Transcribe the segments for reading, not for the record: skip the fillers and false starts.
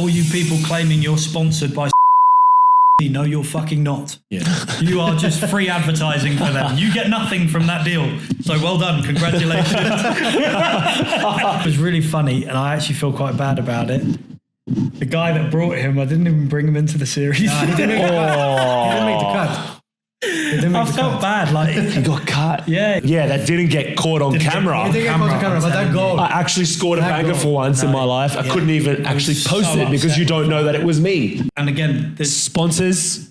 all you people claiming you're sponsored by no, you're fucking not. Yeah. You are just free advertising for them. You get nothing from that deal. So well done. Congratulations. It was really funny, and I actually feel quite bad about it. The guy that brought him, I didn't even bring him into the series. He didn't make the cut. I felt bad. Like He got cut. Yeah. Yeah, that didn't get caught on camera. He didn't get caught on camera, but that goal. I actually scored a banger for once in my life. I couldn't even actually post so it because you don't know that it was me. And again, there's Sponsors.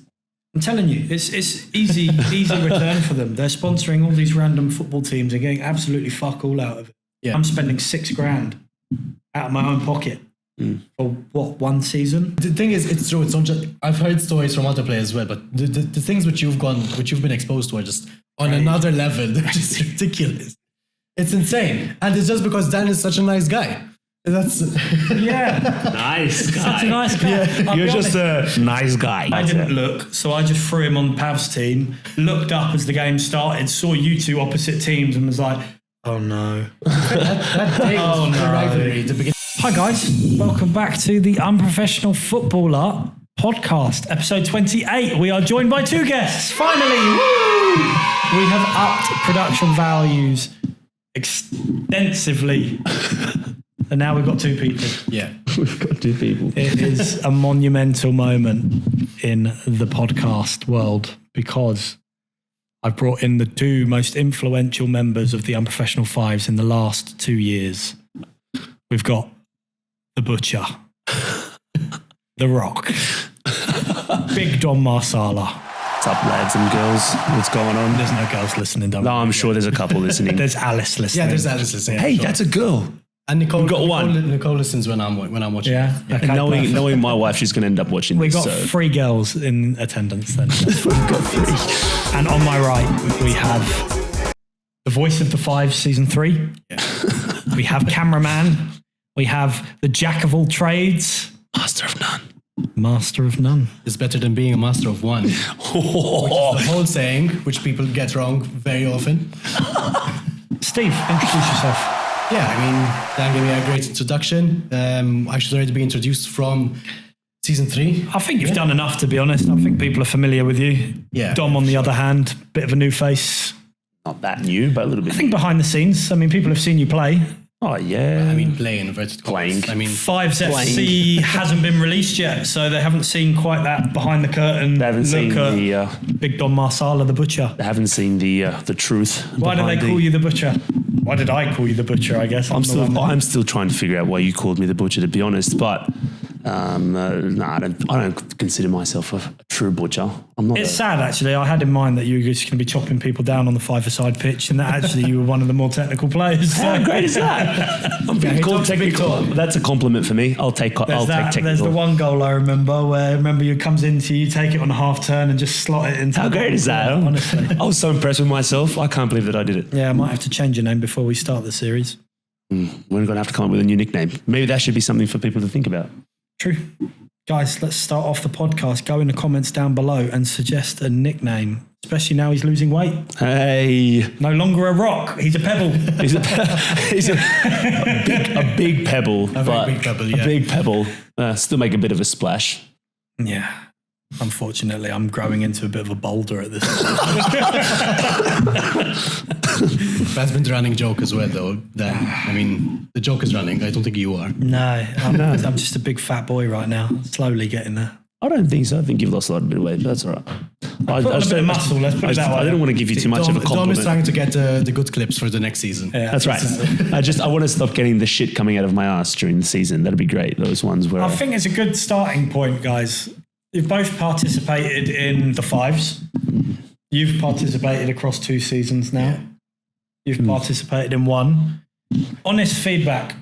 I'm telling you, it's easy return for them. They're sponsoring all these random football teams and getting absolutely fuck all out of it. Yeah. I'm spending $6,000 out of my own pocket for what, one season? The thing is, it's true. It's not just. I've heard stories from other players as well, but the things which you've been exposed to are just on another level. They're just ridiculous. It's insane, and it's just because Dan is such a nice guy. That's Nice guy. such a nice guy. Yeah. You're just a nice guy. I didn't look, so I just threw him on Pav's team, looked up as the game started, saw you two opposite teams and was like, oh no. that day was the rivalry. The beginning. Hi guys, welcome back to the Unprofessional Footballer Podcast, episode 28. We are joined by two guests, finally. Woo! We have upped production values extensively. And now we've got two people. Yeah, We've got two people. It is a monumental moment in the podcast world because I've brought in the two most influential members of the Unprofessional Fives in the last 2 years. We've got the Butcher, the Rock, Big Don Marsala. What's up, lads and girls? What's going on? There's no girls listening, don't No, worry. I'm sure there's a couple listening. There's Alice listening. yeah. There's Alice listening. Hey, sure. that's a girl. And Nicole. We've got one. Nicole listens when I'm watching. Yeah. it. Okay, And perfect. knowing my wife, she's going to end up watching We this. got so. 3 girls in attendance then. And on my right, we have the voice of the Fives, season 3. Yeah. We have cameraman. We have the jack of all trades, Master of none. master of none. It's better than being a master of one. Which is the whole saying, which people get wrong very often. Steve, introduce yourself. Yeah, I mean, Dan gave me a great introduction. I should already be introduced from season 3. I think you've done enough, to be honest. I think people are familiar with you. Yeah. Dom, on the other hand, bit of a new face. Not that new, but a little bit. I think behind the scenes, I mean, people have seen you play. Oh, yeah. I mean, playing inverted commas. Playing. I mean, Fives FC hasn't been released yet, so they haven't seen quite that behind the curtain They haven't seen look the. at Big Don Marsala, the Butcher. They haven't seen the truth. Why do they behind call you the Butcher? Why did I call you the Butcher, I guess? I'm still trying to figure out why you called me the Butcher, to be honest. But no, I don't consider myself a true butcher. I'm not. It's sad, actually. I had in mind that you were just going to be chopping people down on the 5-a-side pitch, and that actually you were one of the more technical players. How great is that? I'm being he called talks a big technical. talk. That's a compliment for me. I'll take technical. There's the one goal I remember where you comes into you, take it on a half turn, and just slot it into. How great is that? Honestly, I was so impressed with myself. I can't believe that I did it. yeah, I might have to change your name before we start the series. We're going to have to come up with a new nickname. Maybe that should be something for people to think about. True. Guys, let's start off the podcast. Go in the comments down below and suggest a nickname, especially now he's losing weight. Hey, No longer a rock, he's a pebble. he's a big pebble, but big pebble, yeah. a big pebble. Still make a bit of a splash. Yeah. Unfortunately, I'm growing into a bit of a boulder at this point. that's been the running joke as well, though. Dan, I mean, the joke is running. I don't think you are. No, I'm just a big fat boy right now. Slowly getting there. I don't think so. I think you've lost a lot of bit of weight, but that's all right. I put on a bit of muscle, let's put it that way. I didn't want to give you too much of a Dom compliment. is trying to get the good clips for the next season. Yeah, That's right. I want to stop getting the shit coming out of my ass during the season. That'd be great. Those ones where I think it's a good starting point, guys. You've both participated in the Fives. You've participated across 2 seasons now. You've participated in 1. Honest feedback.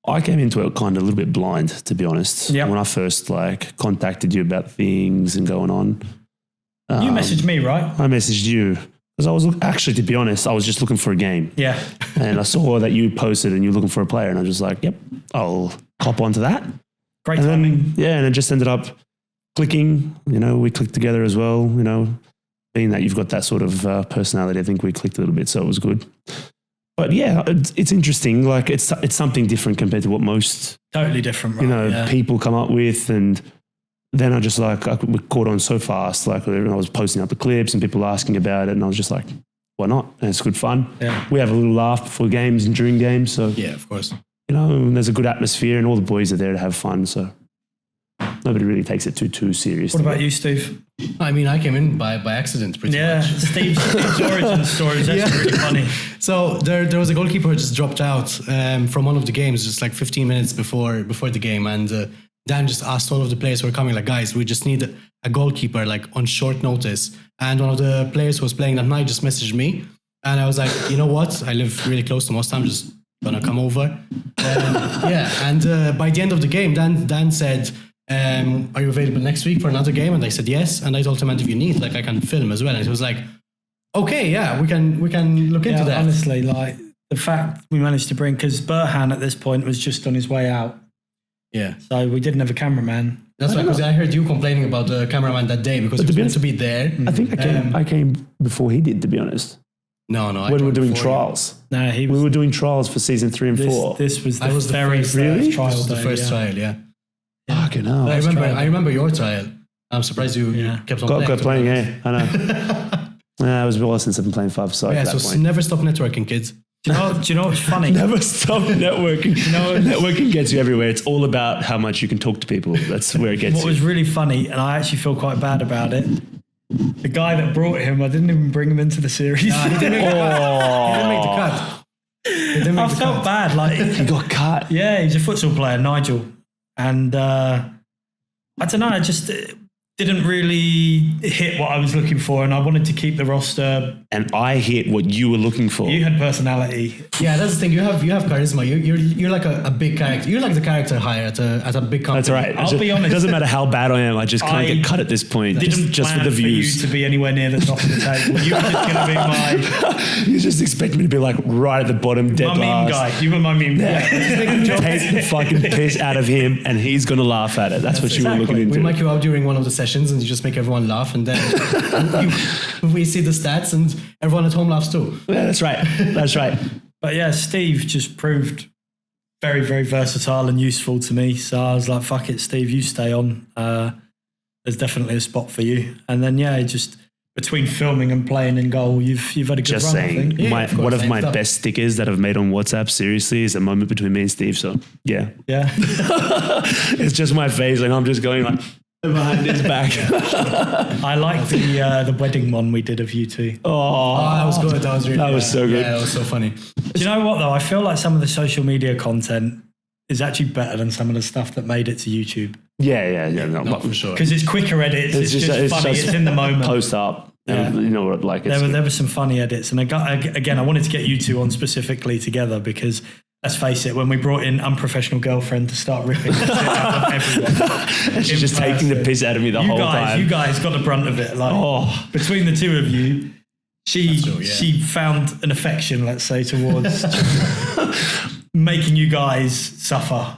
I came into it kind of a little bit blind, to be honest. Yep. When I first contacted you about things and going on. You messaged me, right? I messaged you because I was actually, to be honest, I was just looking for a game. Yeah. And I saw that you posted and you're looking for a player, and I was just like, yep, I'll cop onto that. Great And timing. then, and it just ended up clicking. We clicked together as well. Being that you've got that sort of personality, I think we clicked a little bit, so it was good. But yeah, it's interesting. Like it's something different compared to what most Totally different, right? people come up with. And then I just like, we caught on so fast. Like I was posting up the clips and people asking about it. And I was just like, why not? And it's good fun. Yeah. We have a little laugh before games and during games. So, Yeah, of course. and there's a good atmosphere and all the boys are there to have fun. So nobody really takes it too seriously. What about you, Steve? I mean, I came in by accident pretty much. Steve's origin story is actually really funny. So there was a goalkeeper who just dropped out from one of the games just like 15 minutes before the game, and Dan just asked all of the players who were coming, like, guys, we just need a goalkeeper like on short notice. And one of the players who was playing that night just messaged me, and I was like, you know what? I live really close to most. I'm just gonna come over. And by the end of the game, Dan said, are you available next week for another game? And I said yes. And I told him, and if you need, like, I can film as well. And he was like, okay, yeah, we can look into that. Honestly, like the fact we managed to bring, because Burhan at this point was just on his way out. Yeah. So we didn't have a cameraman. That's right, because I heard you complaining about the cameraman that day because he was meant to be there. I think I came before he did, to be honest. No. When we were doing trials. No, we were doing trials for season 3 and 4. This was I was the very first first trial. This was the day, first trial, yeah. Fucking hell. I remember your trial. I'm surprised you kept on playing. Got playing, yeah. I know. It was a while since I've been playing Fives-a-side at that point. Never stop networking, kids. Do you know what's funny? Never stop networking. Networking gets you everywhere. It's all about how much you can talk to people. That's where it gets What was really funny, and I actually feel quite bad about it, the guy that brought him, I didn't even bring him into the series. He didn't make the cut. I felt bad. Like, He got cut. yeah, he's a futsal player, Nigel. And I don't know, I just didn't really hit what I was looking for, and I wanted to keep the roster. And I hit what you were looking for. You had personality. Yeah, that's the thing. You have charisma. You're like a big character. You're like the character hire at a big company. That's right. I'll be honest. It doesn't matter how bad I am. I just can't get cut at this point. Didn't just plan for the views. for you to be anywhere near the top of the table. You were just going to be my You just expect me to be like right at the bottom, dead meme last. guy. You were my meme guy. Take the fucking piss out of him, and he's gonna laugh at it. That's what you were looking exactly. into. We mic you out during one of the sessions and you just make everyone laugh, and then we see the stats and everyone at home laughs too. Yeah, that's right. That's right. But yeah, Steve just proved very, very versatile and useful to me. So I was like, fuck it, Steve, you stay on. There's definitely a spot for you. And then, yeah, just between filming and playing in goal, you've had a good Just run, saying, I think. Yeah, one of my Thanks, best stickers that I've made on WhatsApp, seriously, is a moment between me and Steve. So, yeah. Yeah. It's just my face, and I'm just going like behind his back. I like the wedding one we did of you two. Oh, That was good. That was really That was so good. Yeah, that was so funny. Do you know what, though? I feel like some of the social media content is actually better than some of the stuff that made it to YouTube. yeah. No, No, for sure. Because it's quicker edits. It's just funny. It's in the moment. Post up. Yeah. You know what? Like it's There were some funny edits. And I wanted to get you two on specifically together because, let's face it, when we brought in Unprofessional Girlfriend to start ripping the shit out of everyone. and she's just taking the piss out of me the whole time. You guys got the brunt of it. Like, between the two of you, she found an affection, let's say, towards making you guys suffer.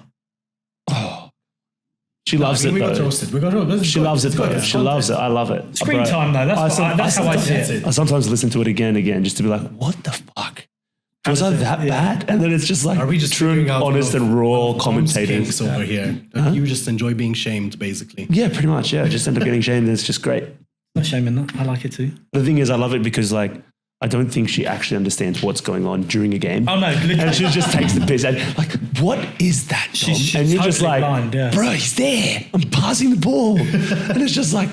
She loves it. We got though. roasted. She loves it though. She loves it. I love it. Screen time though. That's how I see it. I sometimes listen to it again, just to be like, what the fuck? Was I that bad? And then it's just like, Are we just true, figuring out honest, and raw commentators over here? Like, you just enjoy being shamed, basically. Yeah, pretty much. Yeah, just end up getting shamed. And it's just great. No shame in that. I like it too. The thing is, I love it because like I don't think she actually understands what's going on during a game. Oh no, literally. And she just takes the piss and like, what is that, Dom? She's and you're just totally like, blind, yeah. bro, he's there. I'm passing the ball. And it's just like,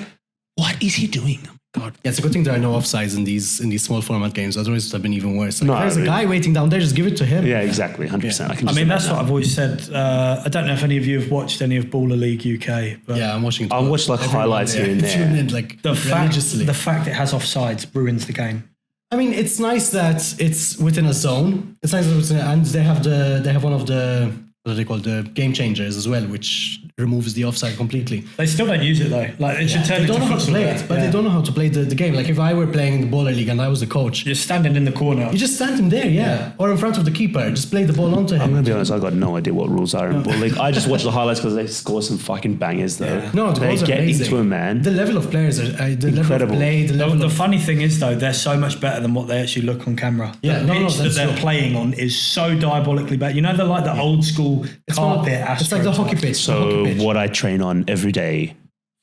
what is he doing? Oh my God. Yeah, it's a good thing there are no offsides in these small format games. Otherwise, it would have been even worse. Like, No, there's a really. guy waiting down there. Just give it to him. Yeah, exactly. 100%. I mean, that's what I've always said. I don't know if any of you have watched any of Baller League UK, but Yeah, I'm watching it. I watched like highlights here and Tune there. in, like, the religiously. fact it has offsides ruins the game. I mean, it's nice that it's within a zone. It's nice that and they have one of the, what are they called, the game changers as well, which removes the offside completely. They still don't use it though. Like it should turn They into don't know how to futsal play there. it, but they don't know how to play the game. Like if I were playing the baller league and I was the coach, You're standing in the corner. you just stand him there, or in front of the keeper, just play the ball onto him. I'm gonna be honest, I got no idea what rules are in ball league. I just watch the highlights because they score some fucking bangers though. Yeah. No, the they goals are get amazing. into a man. The level of players are the level Incredible. of play, the level The of funny thing is though, they're so much better than what they actually look on camera. Yeah, the no, pitch that that's they're true. playing on is so diabolically bad. You know, they're like the old school carpet. it's like the hockey pitch. So what I train on every day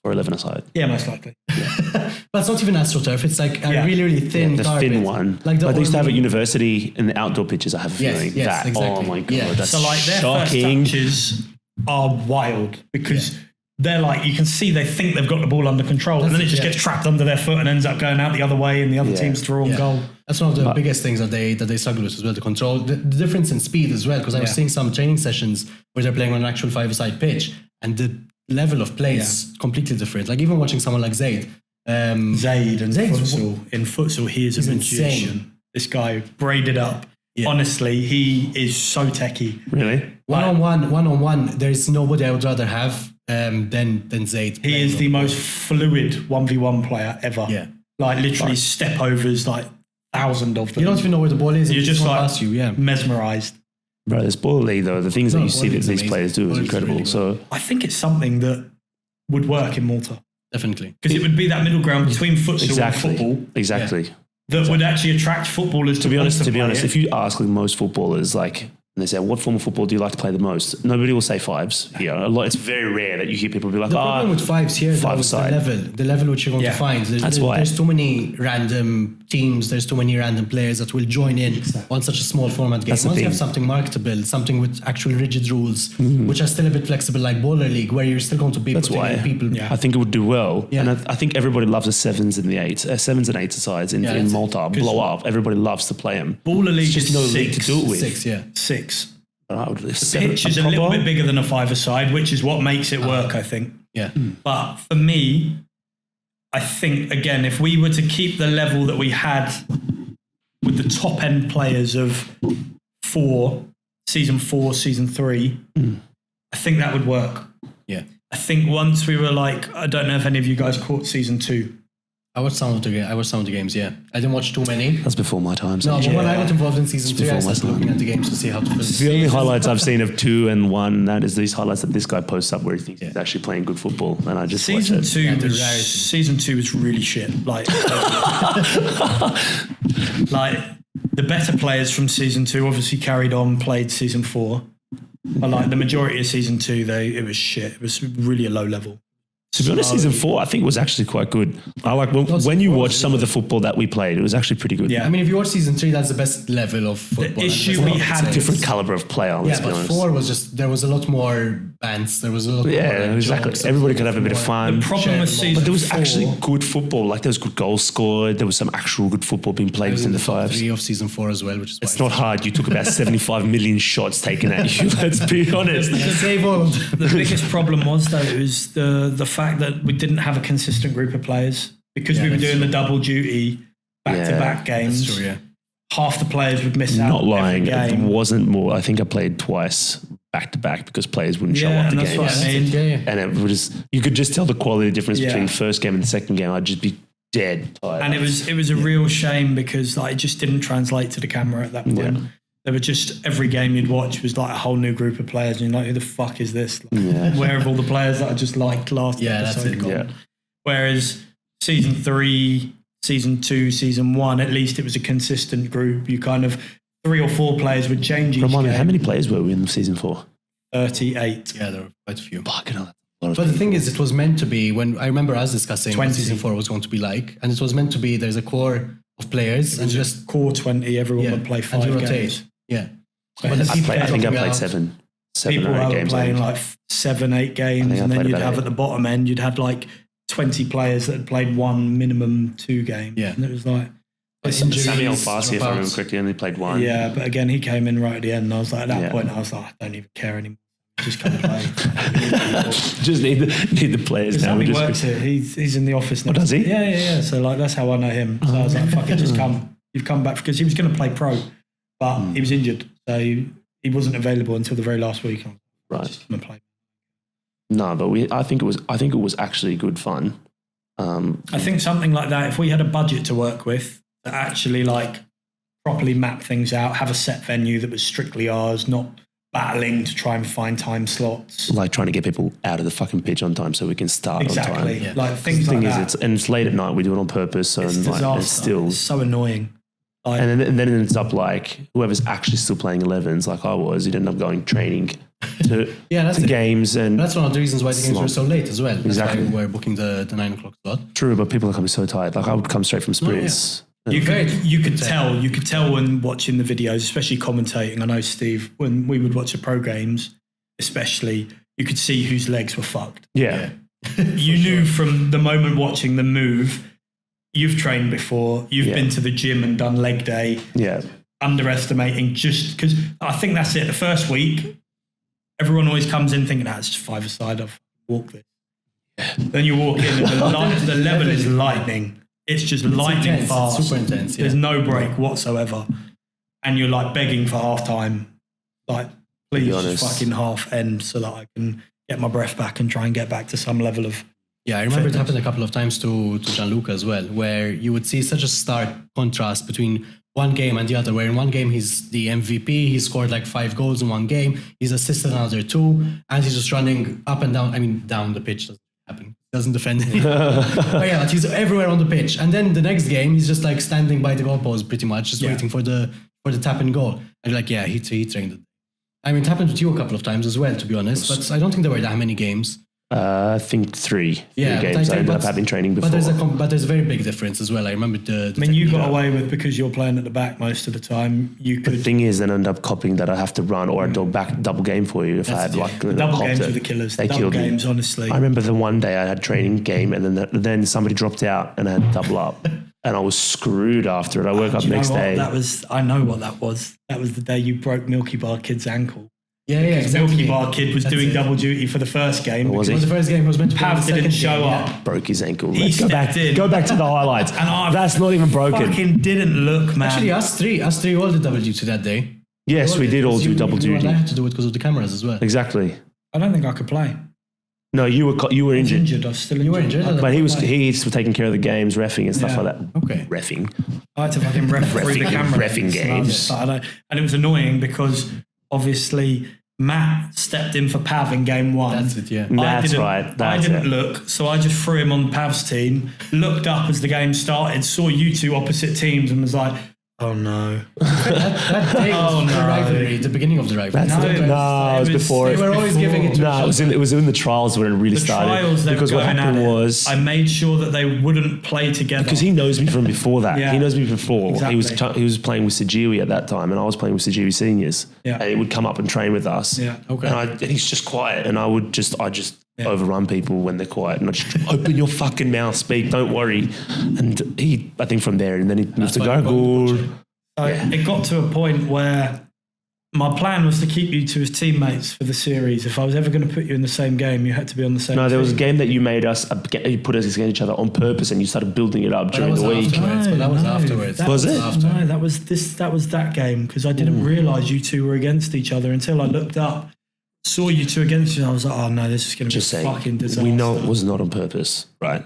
for 11-a-side. Yeah, most likely. But it's not even AstroTurf. It's like a really, really thin The carpet. thin one. Like but they used to have at Ormy- university in the outdoor pitches, I have a Yes, feeling. yes, that, exactly. Oh my God, Yeah. that's So like their shocking. first touches are wild because they're like, you can see they think they've got the ball under control and then it just gets trapped under their foot and ends up going out the other way and the other team's draw and goal. That's one of the biggest things that they struggle with as well, the control. The difference in speed as well, because I was seeing some training sessions where they're playing on an actual 5-a-side pitch and the level of play is completely different. Like even watching someone like Zaid. Zaid and Zaid's in futsal, he is a magician. insane. This guy braided up. Yeah. Honestly, he is so techie. Really? One-on-one, there's nobody I would rather have than Zaid. He is the most fluid 1v1 player ever. Yeah. Like literally step overs, like 1,000 of them. You don't even know where the ball is. You're just like past you, mesmerized. Bro, this ball league though, the things that you see that Ball these league's players do is amazing. incredible. Ball league's really So I think it's something that would work in Malta Definitely. because it would be that middle ground between futsal and football Exactly. that would actually attract footballers To be honest, it. if you ask like most footballers, like, and they say, what form of football do you like to play the most? Nobody will say fives. Yeah, it's very rare that you hear people be like, The problem with fives here, though, is five-a-side. the level which you're going to find. That's why. There's too many random teams, there's too many random players that will join in on such a small format game. That's the Once you thing. have something marketable, something with actual rigid rules, which are still a bit flexible, like Bowler League, where you're still going to be That's putting why in people. I think it would do well. Yeah. And I think everybody loves the sevens and the eights, sevens and eights sides in that's it. Malta, blow up. Everybody loves to play them. Baller League Just is no six. league to do it with. 6, yeah. 6. The Pitch is a little bit bigger than a 5-a-side, which is what makes it work, I think. Yeah. But for me, I think, again, if we were to keep the level that we had with the top end players of season 4, season 3, I think that would work. Yeah. I think once we were like, I don't know if any of you guys caught season 2. I watched some of the games, yeah. I didn't watch too many. That's before my time. No, but when I got involved in season 3, I before my started looking time. at the games to see how to play. The only highlights I've seen of 2 and 1, that is these highlights that this guy posts up where he thinks he's actually playing good football. And I just watch Season it. 2 the rarity. season 2 was really shit. Like, like the better players from season 2 obviously carried on, played season 4. But like the majority of season 2, it was shit. It was really a low level. To be honest, season 4 I think was actually quite good. I like when you watch some of the football that we played, it was actually pretty good. Yeah. I mean, if you watch season 3, that's the best level of football. issue we had- Different caliber of player, let's Yeah, be but honest. 4 was just, there was a lot more bands. There was a lot more. Yeah, exactly. jokes, Everybody there could was have a bit of more fun. The problem with shared season But there was 4, actually good football. Like there was good goals scored. There was some actual good football being played I was within in the the top fives. 3 of season 4 as well, which is It's not hard. You took about 75 million shots taken at you. Let's be honest. to save all of them. the biggest problem was though, it was the fact that we didn't have a consistent group of players because we were doing the double duty back-to-back games. That's true, yeah. Half the players would miss out. Not lying. every It game. wasn't more. I think I played twice back to back because players wouldn't show Yeah, up the and that's games. what I mean. Yeah, yeah. And it was you could just tell the quality difference Yeah. between the first game and the second game. I'd just be dead tired. And it was a real shame because like it just didn't translate to the camera at that point. Yeah. There were just every game you'd watch was like a whole new group of players, and you're like, who the fuck is this? Like, where have all the players that I just liked last that's episode it. gone? Yeah. Whereas season 3, season 2, season 1, at least it was a consistent group. You kind of 3 or 4 players would change each Remind me, game. how many players were we in season 4? 38. Yeah, there were quite a few. Fucking hell. A lot of But the people. thing is, it was meant to be, when I remember us discussing 20. what season 4 was going to be like, and it was meant to be there's a core of players and just core 20, everyone would play 5 and you rotate. games. Yeah. But But the people I think I dropping played out. 7 People or 8 were games. playing I like 7, 8 I games, think I and then played you'd about have 8. at the bottom end, you'd had like 20 players that had played one, minimum 2 games. Yeah. And it was like, Injuries, Samuel Farsi, if I remember dropouts. correctly, only played 1. yeah, but again, he came in right at the end, and I was like, at that Yeah. point, I was like, I don't even care anymore. Just come play. Just need the players now. Sammy We just- works here. He's in the office now. does he? Yeah. So like that's how I know him. So I was like, fuck it, just come. You've come back because he was going to play pro, but he was injured, so he wasn't available until the very last week. I was like, Right. just come and play. No, but I think it was actually good fun. I think something like that, if we had a budget to work with, that actually like properly map things out, have a set venue that was strictly ours, not battling to try and find time slots. Like trying to get people out of the fucking pitch on time so we can start on time. Exactly. Yeah. Like things like that. It's late at night. We do it on purpose. It's and like, disaster. it's still It's so annoying. Like, and then it ends up like whoever's actually still playing 11s, like I was, you'd end up going training to games. And that's one of the reasons why the games were so late as well. That's exactly. why we're booking the 9 o'clock slot. True, but people are coming so tired. Like I would come straight from sprints. You could tell when watching the videos, especially commentating. I know, Steve, when we would watch the pro games, especially, you could see whose legs were fucked. Yeah. You knew from the moment watching them move, you've trained before, you've been to the gym and done leg day. Yeah. Underestimating just because I think that's it. The first week, everyone always comes in thinking, it's just 5-a-side, I've walked this. Then you walk in and the level is lightning. It's just lightning intense. fast. It's super intense. Yeah. There's no break whatsoever. And you're like begging for half time. Like, please just fucking half end so that I can get my breath back and try and get back to some level of. Yeah, I remember it happened a couple of times to Gianluca as well, where you would see such a stark contrast between one game and the other, where in one game he's the MVP, he scored like 5 goals in one game, he's assisted another 2, and he's just running up and down, down the pitch doesn't happen. Doesn't defend anything. But yeah, he's everywhere on the pitch. And then the next game, he's just like standing by the goalpost pretty much, just waiting for the tap and goal. And you're like, yeah, he trained it. I mean, it happened with you a couple of times as well, to be honest, but I don't think there were that many games. I think 3 games I ended up having training before. But there's a very big difference as well. I remember you got away with, because you're playing at the back most of the time, you could... The thing is, then I end up copying that I have to run or I'd double game for you if I had like... The double games were the killers. The double games, honestly. I remember the one day I had training game and then somebody dropped out and I had to double up and I was screwed after it. I woke up next day. I know what that was. That was the day you broke Milky Bar Kid's ankle. Yeah, exactly. Milky Bar Kid was doing double duty for the first game. Was he? The first game was meant to be Pav didn't show up. Yeah. Broke his ankle. Go back to the highlights. And that's not even broken. Fucking didn't look, man. Actually, us three all did double duty that day. Yes, we did all do double duty. I had to do it because of the cameras as well. Exactly. I don't think I could play. No, you were injured. I was still injured. You were injured? But he's taking care of the games, reffing and stuff like that. Okay. Reffing. I had to fucking ref through the camera. Reffing games. And it was annoying because obviously Matt stepped in for Pav in game 1. That's it, yeah. I didn't look, so I just threw him on Pav's team, looked up as the game started, saw you two opposite teams and was like, oh no. that day was the rivalry, the beginning of the rivalry. It was before. They were always giving it to No, it was in the trials when it really started. Trials, because what happened was... I made sure that they wouldn't play together. Because he knows me from before that. Yeah. He knows me before. Exactly. He was playing with Sajiwi at that time and I was playing with Sajiwi seniors. Yeah. And he would come up and train with us. Yeah. Okay. And he's just quiet and I just overrun people when they're quiet and I just open your fucking mouth, speak, don't worry. And I think from there, and then he moved to Gargoyle. It got to a point where my plan was to keep you two as teammates for the series. If I was ever going to put you in the same game, you had to be on the same team. No, there was a game that you made us, you put us against each other on purpose and you started building it up during the week. That was afterwards. Was it? No, that was that game because I didn't realise you two were against each other until I looked up, saw you two against each other. I was like, oh no, this is going to be a fucking disaster. We know it was not on purpose, right?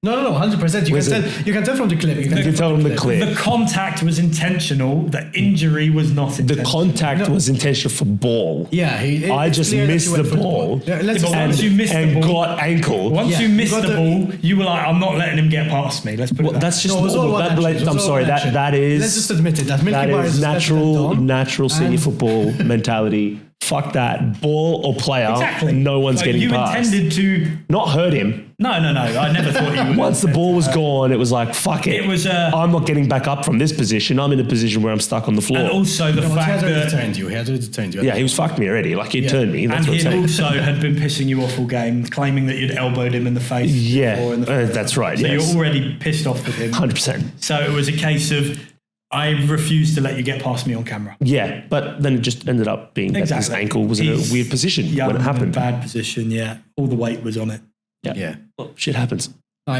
No, 100%. You can tell from the clip. You can tell from the clip. The contact was intentional. The injury was not intentional. The contact was intentional for ball. Yeah, I just missed the ball. Once you missed the ball, got ankle. Once you missed the ball, you were like, I'm not letting him get past me. Let's put it that's just I'm sorry. That is. Let's just admit it. That is natural senior football mentality. Fuck that. Ball or player. Exactly. No one's getting past. You intended to not hurt him. No. I never thought you would. Once the ball was gone, it was like, fuck it. It was. I'm not getting back up from this position. I'm in a position where I'm stuck on the floor. And also the fact that he had already turned you. Yeah, he was fucked me already. Like he turned me. That's and what I'm he saying. also had been pissing you off all game, claiming that you'd elbowed him in the face. Yeah, that's right. So yes. you're already pissed off with him. 100%. So it was a case of I refused to let you get past me on camera. Yeah, but then it just ended up being that his ankle was in a weird position when it happened. Bad position, yeah. All the weight was on it. Yeah. Well, shit happens. I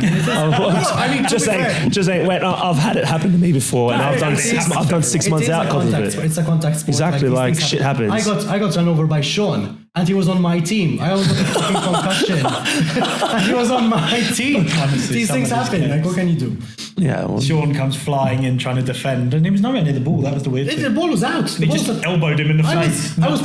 mean, just saying. Wait, I've had it happen to me before, and I've done 6 months out because of it. It's a contact sport. Exactly, like shit happens. I got run over by Sean, and he was on my team. I almost got a fucking concussion, and he was on my team. Honestly, these things happen. Like, what can you do? Yeah, well, Sean comes flying in trying to defend, and he was nowhere near the ball. That was the weird thing. The ball was out. He just elbowed him in the face. I was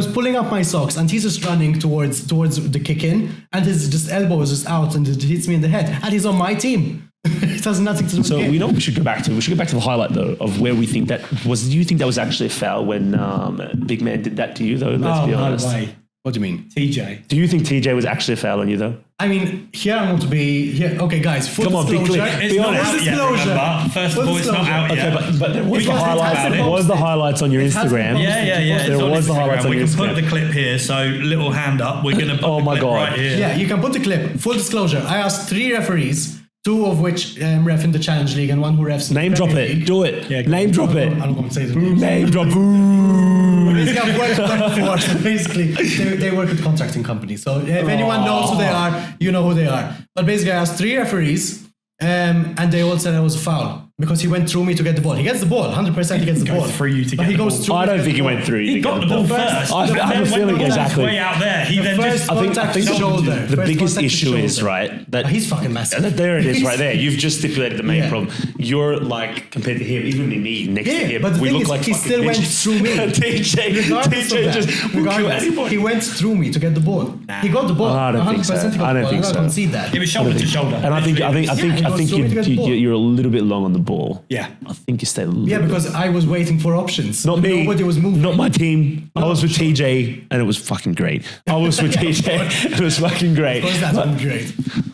pulling up my socks. And he's just running towards the kick in, and his just elbow was just out, and it hits me in the head. And he's on my team. It has nothing to do with so the game. we know what we should go back to. We should go back to the highlight though of where we think that was. Do you think that was actually a foul when Big Man did that to you though? Let's be honest. No way. What do you mean? TJ. Do you think TJ was actually a foul on you though? I mean, here I'm going to be here. Okay, guys, full Come on, be disclosure. clear. It's Be not honest. out yet, remember? First of all, it's not out yet. Okay, but there was the Because it highlights. has been There was the highlights on your It has been Instagram. posted. Yeah. There was the highlights on We your can put Instagram. the clip here. So little hand up. We're going to put Oh the my clip God. right here. Yeah, you can put the clip. Full disclosure. I asked 3 referees, 2 of which ref in the Challenge League and 1 who refs in Name the drop Premier it. League. Do it. Yeah, Name drop it. I'm going to say the names. Name drop. Basically, I've worked with them before, so basically they work with contracting companies. So if anyone knows who they are, you know who they are. But basically, I asked 3 referees, and they all said it was a foul because he went through me to get the ball. He gets the ball, 100% he gets the ball. through you to But get he the goes ball. through. I don't think he went through. He got the ball first. I have a feeling exactly. Way out there. He then first just. contact is shoulder. The First biggest contact is issue is shoulder. right that He's fucking massive. There it is, right there. You've just stipulated the main Yeah. problem. You're like compared to him, even me next to him. But the we thing look is, like he fucking still went midgets. through me. TJ just will kill anybody. He went through me to get the ball. He got the ball. I don't think so. 100% he got I the don't ball. think I so. concede that. It was shoulder to shoulder. And I think you're a little bit long on the ball. Yeah. I think you stayed a little Yeah, bit. because I was waiting for options. Not me. Nobody was moving. Not my team. I was with TJ and it was fucking great. I was with TJ. It was fucking great. Of course, that's been great.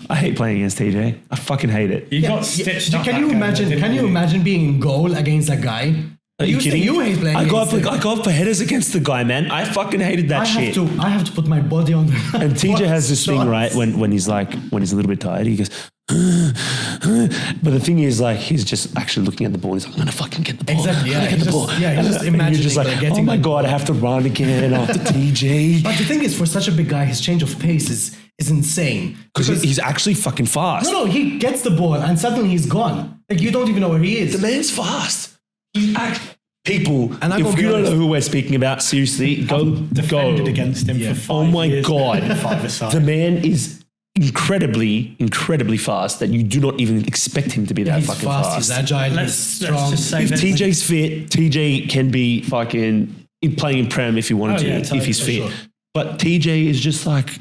I hate playing against TJ. I fucking hate it. You got stitched up. Can you imagine? Can you imagine being in goal against a guy? Are you kidding? You hate playing. I go against him. up for headers against the guy, man. I fucking hated that shit. I have to put my body on. And TJ has this thing, right? When he's a little bit tired, he goes. But the thing is, like, he's just actually looking at the ball. He's like, I'm gonna fucking get the ball. Exactly. Yeah. I'm gonna get the ball. He's just And imagining. you're just like, getting oh my the god, I have to run again after TJ But the thing is, for such a big guy, his change of pace is insane. because he's actually fucking fast. No, he gets the ball and suddenly he's gone. Like, you don't even know where he is. The man's fast. People, And I'm if gonna you be don't know honest. who we're speaking about, seriously, go. defended against him Yeah. for 5 Oh my years. god, 5-a-side. the man is incredibly fast that you do not even expect him to be that He's fucking fast, fast. he's agile, Let's he's strong. just say If that- TJ's fit, TJ can be fucking playing in Prem if he wanted Oh, yeah, to, totally, if he's for fit. sure. But TJ is just like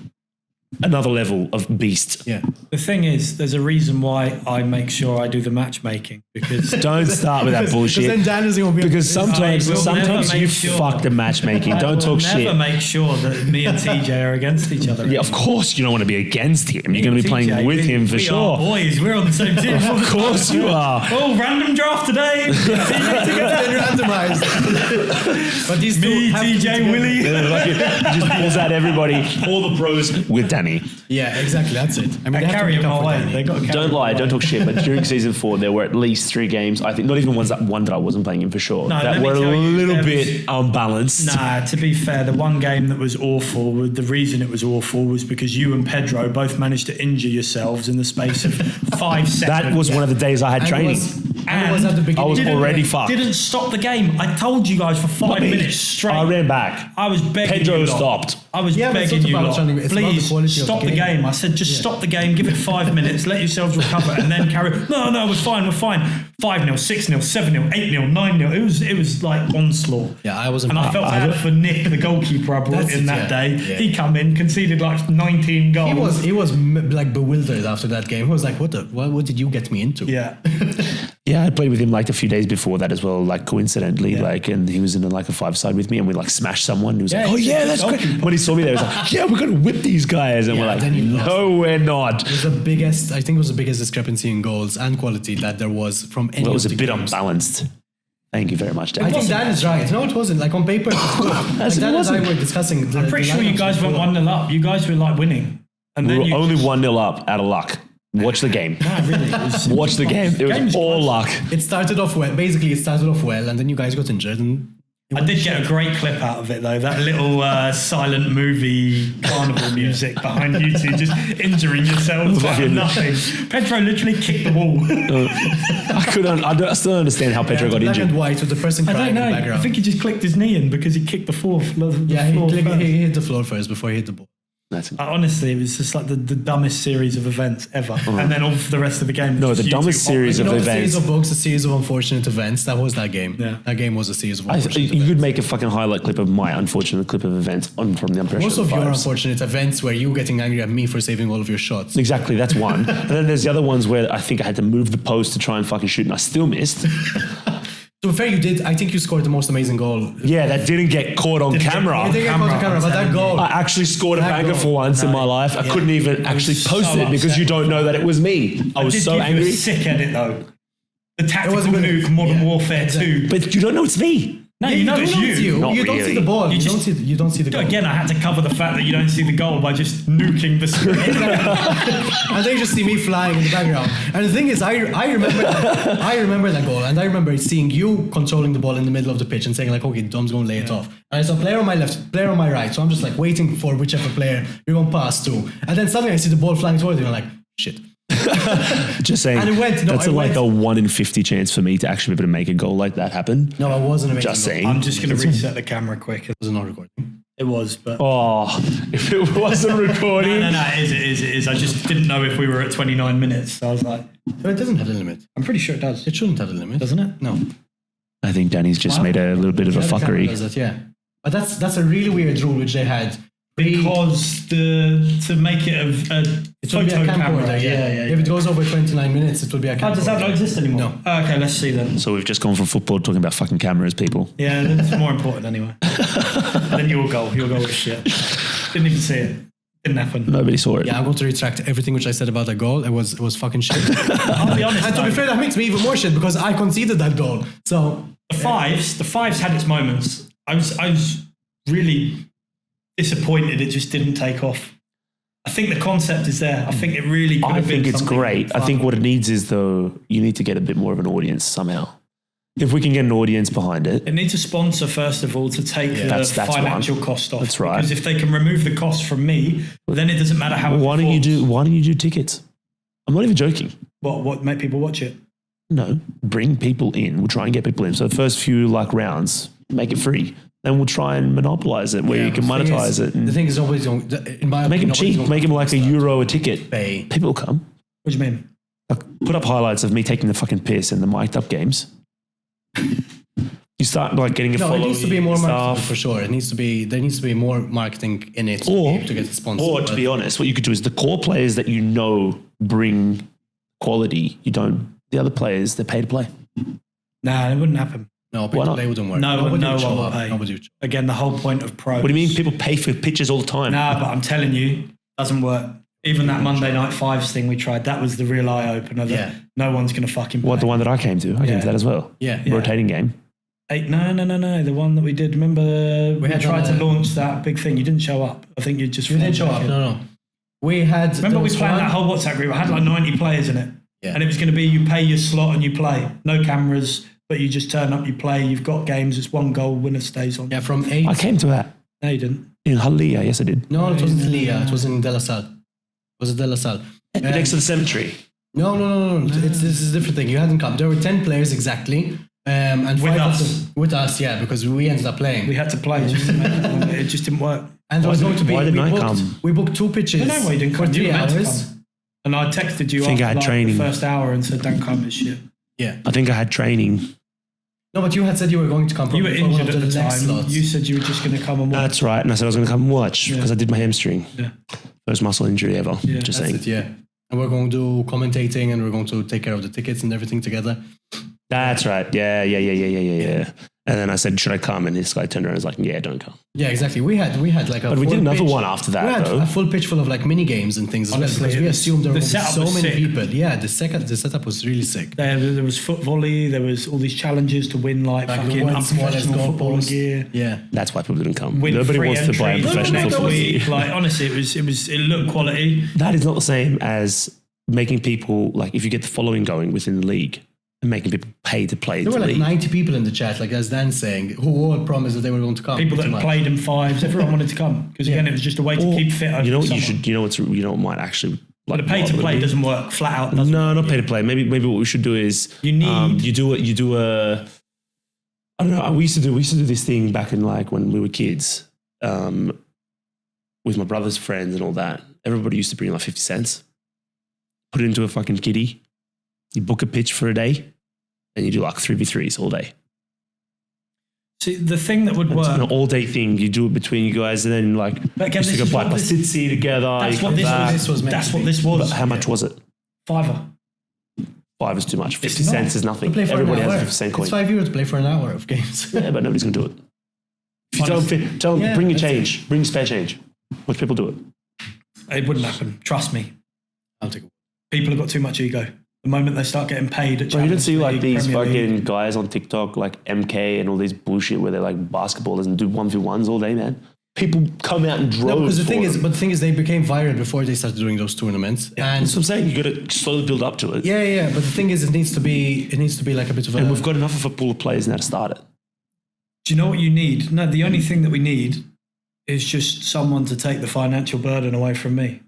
another level of beast. Yeah. The thing is, there's a reason why I make sure I do the matchmaking because Don't start with that Because bullshit. then Dan is going to be Because sometimes I will never you make sure. fuck the matchmaking. I Don't will talk never shit. make sure that me and TJ are against each other. Yeah, of course you don't want to be against him. You're going to be playing TJ, with him for we sure. Are boys, we're on the same team. Of course you are. Oh, random draft today. been randomized. But these two Me, have to be TJ, together. Willie. He just pulls out everybody, all the pros with Danny. Yeah, exactly. That's it. I mean, They carry him away. They got to carry Don't him lie, away. don't talk shit. But during season 4, there were at least 3 games. I think not even one that I wasn't playing in for sure. No, that let me were a tell you, little there bit was- unbalanced. Nah, to be fair, the one game that was awful, the reason it was awful was because you and Pedro both managed to injure yourselves in the space of 5 seconds. That was one of the days I had training. And it was at the beginning. I was Didn't- already fucked. Didn't stop the game. I told you guys for 5 me. minutes straight. I ran back. I was begging Pedro you lot. stopped. I was Yeah, but it's begging not you about lot, running, it's about the please quality of stop the the game. game. I said, just stop the game, give it 5 minutes, let yourselves recover, and then carry on. No, we're fine. 5-0, 6-0, 7-0, 8-0, 9-0. It was like onslaught. Yeah, I wasn't. And I felt bad for Nick, the goalkeeper I brought That's in it, that yeah. day. Yeah. He come in, conceded like 19 goals. He was like bewildered after that game. He was like, what did you get me into? Yeah. Yeah, I played with him like a few days before that as well, like coincidentally, and he was in a 5-side with me and we like smashed someone. He was like, oh he's yeah, a that's great. goalkeeper. When he saw me there, he was like, yeah, we're going to whip these guys. And Yeah, we're like, then you lost. no, we're not. It was the biggest. I think it was the biggest discrepancy in goals and quality that there was from any. Well, it was of a the bit games. unbalanced. Thank you very much, Dan. I think Dan is right. No, it wasn't. Like on paper, it's good. Like Dan and I were discussing. I'm pretty sure you guys went 1-0 up. You guys were like winning. And We then were you only 1-0 up out of luck. Watch the game. Nah, really. It was, Watch the game. It was Game's all close. luck. It started off well. Basically, it started off well, and then you guys got injured, and I did get a great clip out of it though. That little silent movie carnival music behind you two just injuring yourselves out of nothing. Pedro literally kicked the wall. I still don't understand how Pedro got black injured. and white with the person crying in the background. I think he just clicked his knee in because he kicked the floor. He hit the floor first before he hit the ball. Honestly, it was just like the dumbest series of events ever. And then all for the rest of the game. No, the dumbest series of events. A series of books, a series of unfortunate events. That was that game. Yeah. That game was a series of unfortunate events. You could make a fucking highlight clip of my unfortunate clip of events from the Unprofessional Most of Fives. your unfortunate events were you getting angry at me for saving all of your shots. Exactly, that's one. And then there's the other ones where I think I had to move the post to try and fucking shoot and I still missed. To be fair, you did. I think you scored the most amazing goal. Yeah, that didn't get caught on camera. It didn't get caught on camera, but that goal. I actually scored a banger for once in my life. I couldn't even actually post it because you don't know that it was me. I was so angry. You a sick edit though. The tactical move, Modern Warfare 2. But you don't know it's me. No, you know it's you. Not You don't really. see the ball. You don't see the goal. Again, I had to cover the fact that you don't see the goal by just nuking the screen. And then you just see me flying in the background. And the thing is, I remember that goal, and I remember seeing you controlling the ball in the middle of the pitch and saying like, okay, Dom's going to lay it off. And I saw player on my left, player on my right, so I'm just like waiting for whichever player you're going to pass to. And then suddenly I see the ball flying towards you, and I'm like, shit. Just saying, And it went, that's like a 1 in 50 chance for me to actually be able to make a goal like that happen. No, it wasn't amazing. Just saying. I'm just going to reset the camera quick. It was not recording. It was, but... Oh, if it wasn't recording. No, it is. I just didn't know if we were at 29 minutes. So I was like... But it doesn't have a limit. I'm pretty sure it does. It shouldn't have a limit. Doesn't it? No. I think Danny's just made a little bit of a fuckery. Does that, yeah. But that's a really weird rule which they had. Because to make it a photo camera. Yeah. If it goes over 29 minutes, it will be a camera. Does that not exist anymore? No. Oh, okay, let's see then. So we've just gone from football talking about fucking cameras, people. Yeah, that's more important anyway. Then your goal was shit. Didn't even see it. Didn't happen. Nobody saw it. Yeah, I'm going to retract everything which I said about that goal. It was fucking shit. I'll be honest. And to be fair, that makes me even more shit because I conceded that goal. So the fives had its moments. I was really disappointed it just didn't take off. I think the concept is there. I think it really could have been. I think it's something great. fun. I think what it needs is though you need to get a bit more of an audience somehow. If we can get an audience behind it. It needs a sponsor first of all to take the financial cost off. That's right. Because if they can remove the cost from me, then it doesn't matter how. Why don't you do tickets? I'm not even joking. What make people watch it? No, bring people in. We'll try and get people in. So the first few rounds, make it free. Then we'll try and monopolize it where you can monetize it. The thing is always, in my make opinion, them cheap. Make them like €1 a ticket. Pay. People will come. What do you mean? Put up highlights of me taking the fucking piss in the mic'd up games. You start getting a following. No, it needs to be more marketing stuff. for sure. There needs to be more marketing in it to get the sponsor. Or to be honest, what you could do is the core players that you know bring quality. You don't. The other players, they're pay to play. Nah, it wouldn't happen. No, pay to play wouldn't work. No one would will pay. Nobody would. Again, the whole point of pros. What do you mean? People pay for pitches all the time. Nah, but I'm telling you, it doesn't work. Even that Monday Night Fives thing we tried, that was the real eye opener. That no one's going to fucking play. What, the one that I came to? I came to that as well. Yeah. Rotating game. No. The one that we did. Remember, we had tried to launch that big thing. You didn't show up. I think you just. You didn't show up. No. We had. Remember, we planned that whole WhatsApp group. I had like 90 players in it. Yeah. And it was going to be you pay your slot and you play. No cameras, but you just turn up, you play. You've got games. It's one goal. Winner stays on. Yeah, from 8. I came to that. No, you didn't. In Halia, yes, I did. No, it wasn't Leah. It was in De La Salle. Was it De La Salle? Next to the cemetery. No. This is a different thing. You hadn't come. There were 10 players exactly. And with 5 us. of them, with us, yeah, because we ended up playing. We had to play. It just didn't work. And there was going to be. Why didn't I come? We booked 2 pitches. No, why you didn't for come? 3 hours. And I texted you after the first hour and said, don't come, it's shit. Yeah. I think I had training. No, but you had said you were going to come. You were injured at the time. You said you were just going to come and watch. That's right. And I said I was going to come and watch because I did my hamstring. Yeah. First muscle injury ever. Yeah, just that's saying. it, yeah. And we're going to do commentating and we're going to take care of the tickets and everything together. That's right. Yeah. And then I said, should I come? And this guy turned around and was like, yeah, don't come. Yeah, exactly. We had like a. But we did another one after that. We had though. a full pitch full of like mini games and things as well because we assumed there were so many people. Yeah, the setup was really sick. There was foot volley. There was all these challenges to win like fucking unprofessional footballer gear. Yeah, that's why people didn't come. Win Nobody wants to buy a professional football gear. Like honestly, it looked quality. That is not the same as making people like if you get the following going within the league. and making people pay to play. There were like league. 90 people in the chat, like as Dan's saying, who all promised that they were going to come. People that had played in fives, everyone wanted to come because again, it was just a way to keep fit. Over You know what the you summer. should. You know what might actually. But the pay to play doesn't work flat out. Doesn't No, it? not pay to play. Maybe what we should do is You need- you do a. I don't know. We used to do this thing back in like when we were kids, with my brother's friends and all that. Everybody used to bring like 50 cents, put it into a fucking kitty. You book a pitch for a day, and you do like 3v3s all day. See, the thing that would It's work. an all-day thing. You do it between you guys, and then like But again, used to this go is play what this- pastizzi together. That's you what go this back. was. meant That's to what be. this was. But how much was it? £5. 5 is too much. 50 not. cents is nothing. To play for Everybody an has hour. a 50-cent coin. It's €5 to play for an hour of games. Yeah, but nobody's going to do it. If you Honestly. tell them, Yeah, bring your that's change, bring spare change. Most people do it. It wouldn't happen. Trust me. I'll take it. People have got too much ego. The moment they start getting paid at Bro, you don't Champions see like League, these Premier fucking League. guys on TikTok, like MK and all these bullshit where they're like basketballers and do 1v1s all day, man. People come out and droves. No, because the for thing them. is, they became viral before they started doing those tournaments. And That's what I'm saying. You got to slowly build up to it. yeah. But the thing is, it needs to be like a bit of a. And we've got enough of a pool of players now to start it. Do you know what you need? No, the only thing that we need is just someone to take the financial burden away from me.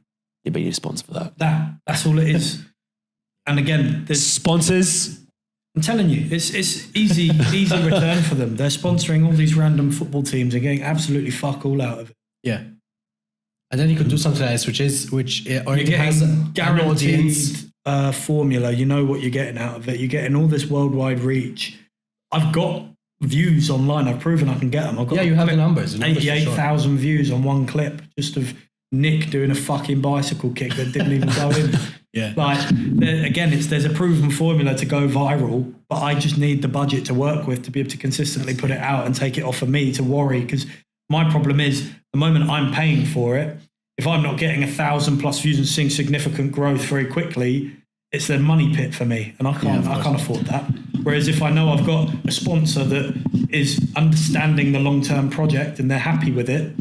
Yeah, but you need a sponsor for that. That's all it is. And again, there's, Sponsors. I'm telling you, it's easy return for them. They're sponsoring all these random football teams and getting absolutely fuck all out of it. Yeah. And then you could do something like this, which You're already has getting an audience. guaranteed formula. You know what you're getting out of it. You're getting all this worldwide reach. I've got views online. I've proven I can get them. I've got Yeah, you have the numbers. 88,000 views on one clip just of Nick doing a fucking bicycle kick that didn't even go in. Yeah. Like, again, there's a proven formula to go viral, but I just need the budget to work with to be able to consistently put it out and take it off of me to worry. Because my problem is the moment I'm paying for it, if I'm not getting 1,000+ views and seeing significant growth very quickly, it's the money pit for me, and I can't afford that. Whereas if I know I've got a sponsor that is understanding the long-term project and they're happy with it,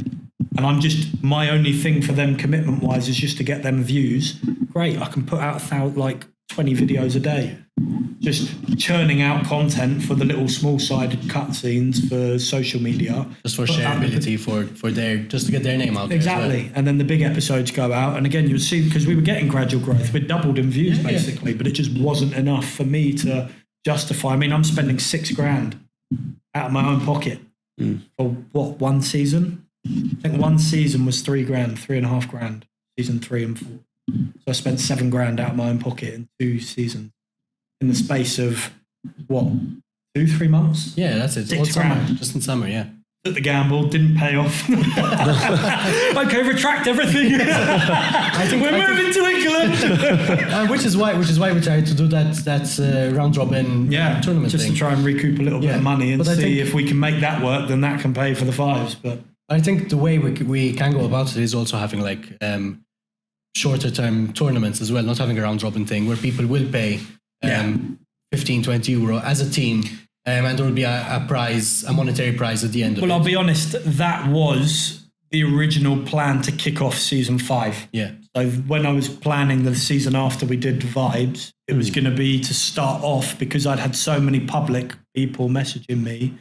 and I'm just, my only thing for them commitment-wise is just to get them views, great, I can put out 20 videos a day. Just churning out content for the little small-sided cutscenes for social media. Just for shareability, for their, just to get their name out there. Exactly. As well. And then the big episodes go out. And again, you'll see, because we were getting gradual growth. We doubled in views, basically, but it just wasn't enough for me to justify. I mean, I'm spending $6,000 out of my own pocket for what, one season? I think one season was $3,000, $3,500, season 3 and 4. So I spent $7,000 out of my own pocket in 2 seasons in the space of what, 2-3 months? Yeah, that's it. All $6,000. summer, just in summer, yeah. Took the gamble, didn't pay off. Okay, retract everything. We're moving to England. Which is why we tried to do that round robin tournament just thing. to try and recoup a little bit of money and But I see think- if we can make that work. Then that can pay for the fives. But I think the way we can go about it is also having like shorter term tournaments as well, not having a round robin thing where people will pay 15-20 euro as a team, and there will be a prize, a monetary prize at the end of it. I'll be honest, that was the original plan to kick off season 5. Yeah. So when I was planning the season after we did Vibes, it was going to be to start off, because I'd had so many public people messaging me,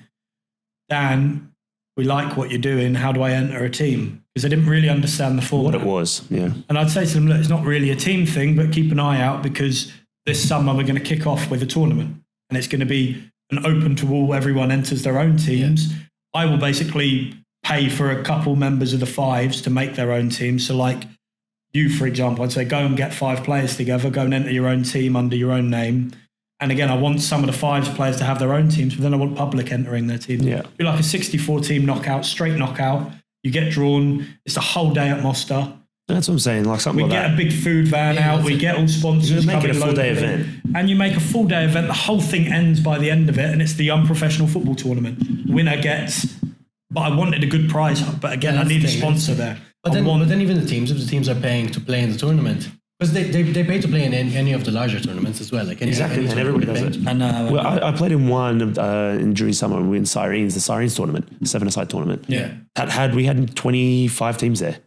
Dan, we like what you're doing. How do I enter a team? Because I didn't really understand the format. What it was, yeah. And I'd say to them, look, it's not really a team thing, but keep an eye out, because this summer we're going to kick off with a tournament, and it's going to be an open to all. Everyone enters their own teams. Yeah. I will basically pay for a couple members of the fives to make their own team. So like you, for example, I'd say go and get 5 players together, go and enter your own team under your own name. And again, I want some of the fives players to have their own teams, but then I want public entering their teams. Yeah. Be like a 64 team knockout, straight knockout. You get drawn. It's a whole day at Mosta. That's what I'm saying. Like something We like get that. a big food van out. We get all sponsors. Make it a coming full day locally. event. And you make a full day event. The whole thing ends by the end of it, and it's the Unprofessional Football Tournament. Winner gets. But I wanted a good prize. But again, I need a sponsor there. But then even the teams, if the teams are paying to play in the tournament, because they pay to play in any of the larger tournaments as well. Like Exactly, and everybody does it. And well, I played in one during summer. We were in Sirens, the Sirens tournament, 7-a-side tournament. Yeah. We had 25 teams there.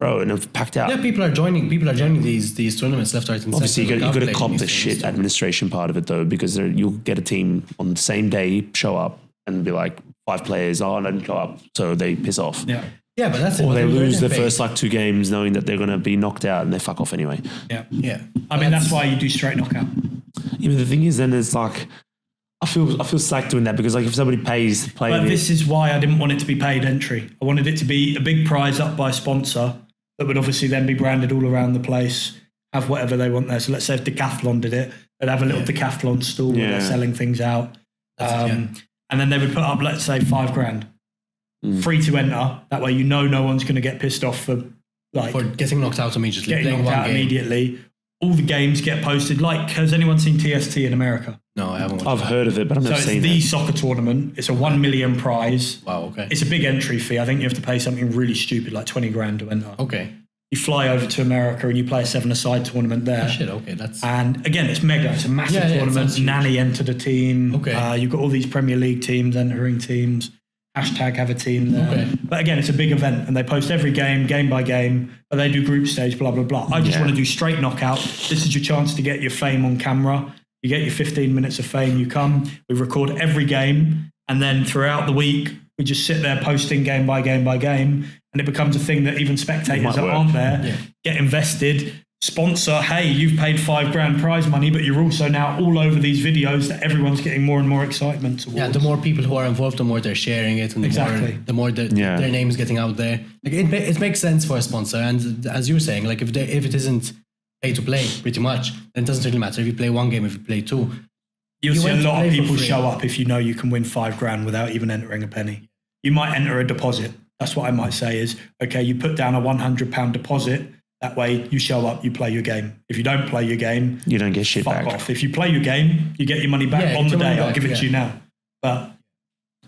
bro, and it's packed out. Yeah, people are joining these tournaments left, right, and Obviously, center. you got to cop the shit administration part of it though, because you'll get a team on the same day show up and be like 5 players, I didn't show up, so they piss off. Yeah, but that's it. Or they lose the paid. first like 2 games knowing that they're going to be knocked out and they fuck off anyway. Yeah. I mean, that's why you do straight knockout. Yeah, but the thing is, then it's like I feel slack doing that, because like if somebody pays to play, But this is why I didn't want it to be paid entry. I wanted it to be a big prize up by a sponsor that would obviously then be branded all around the place, have whatever they want there. So let's say if Decathlon did it, they'd have a little Decathlon stall where they're selling things out. And then they would put up, let's say, $5,000. Free to enter. That way no one's going to get pissed off for getting knocked out immediately. Getting knocked out immediately. All the games get posted. Like, has anyone seen TST in America? No, I haven't. I've heard of it, but I've never seen it. So it's the soccer tournament. It's a 1 million prize. Wow, okay. It's a big entry fee. I think you have to pay something really stupid, like $20,000 to enter. Okay. You fly over to America and you play a 7-a-side tournament there. Oh, shit, okay. And again, it's mega. It's a massive tournament. Nanny entered a team. Okay. You've got all these Premier League teams entering teams. Hashtag have a team there. Okay. But again, it's a big event and they post every game by game, but they do group stage, blah, blah, blah. I just want to do straight knockout. This is your chance to get your fame on camera. You get your 15 minutes of fame, you come, we record every game, and then throughout the week, we just sit there posting game by game by game, and it becomes a thing that even spectators that aren't there get invested. Sponsor, hey, you've paid $5,000 prize money, but you're also now all over these videos that everyone's getting more and more excitement towards. Yeah, the more people who are involved, the more they're sharing it, and the more their name is getting out there. Like it makes sense for a sponsor, and as you were saying, like if it isn't pay to play, pretty much, then it doesn't really matter if you play 1 game, if you play 2. You'll see a lot of people show up if you know you can win $5,000 without even entering a penny. You might enter a deposit. That's what I might say is, okay, you put down a £100 deposit. That way you show up, you play your game. If you don't play your game, you don't get shit back. Fuck off. If you play your game, you get your money back on the day. I'll give it to you now. But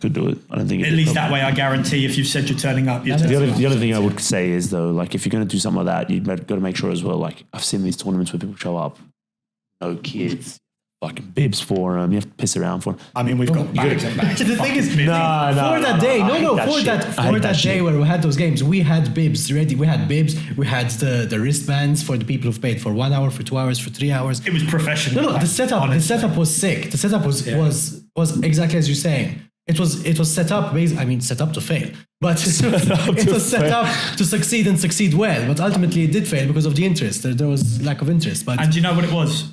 could do it. I don't think at least that way I guarantee if you've said you're turning up. The other thing I would say is though, like if you're going to do something like that, you've got to make sure as well, like I've seen these tournaments where people show up, no kids, fucking bibs for them. You have to piss around for them. I mean, we've got bags and bags. The thing is, for that day where we had those games, we had bibs ready. We had bibs. We had the wristbands for the people who've paid for 1 hour, for 2 hours, for 3 hours. It was professional. No, the setup was sick. The setup was exactly as you're saying. It was set up. I mean, set up to fail, but it was set up to succeed and succeed well. But ultimately, it did fail because of the interest. There was lack of interest. But and do you know what it was?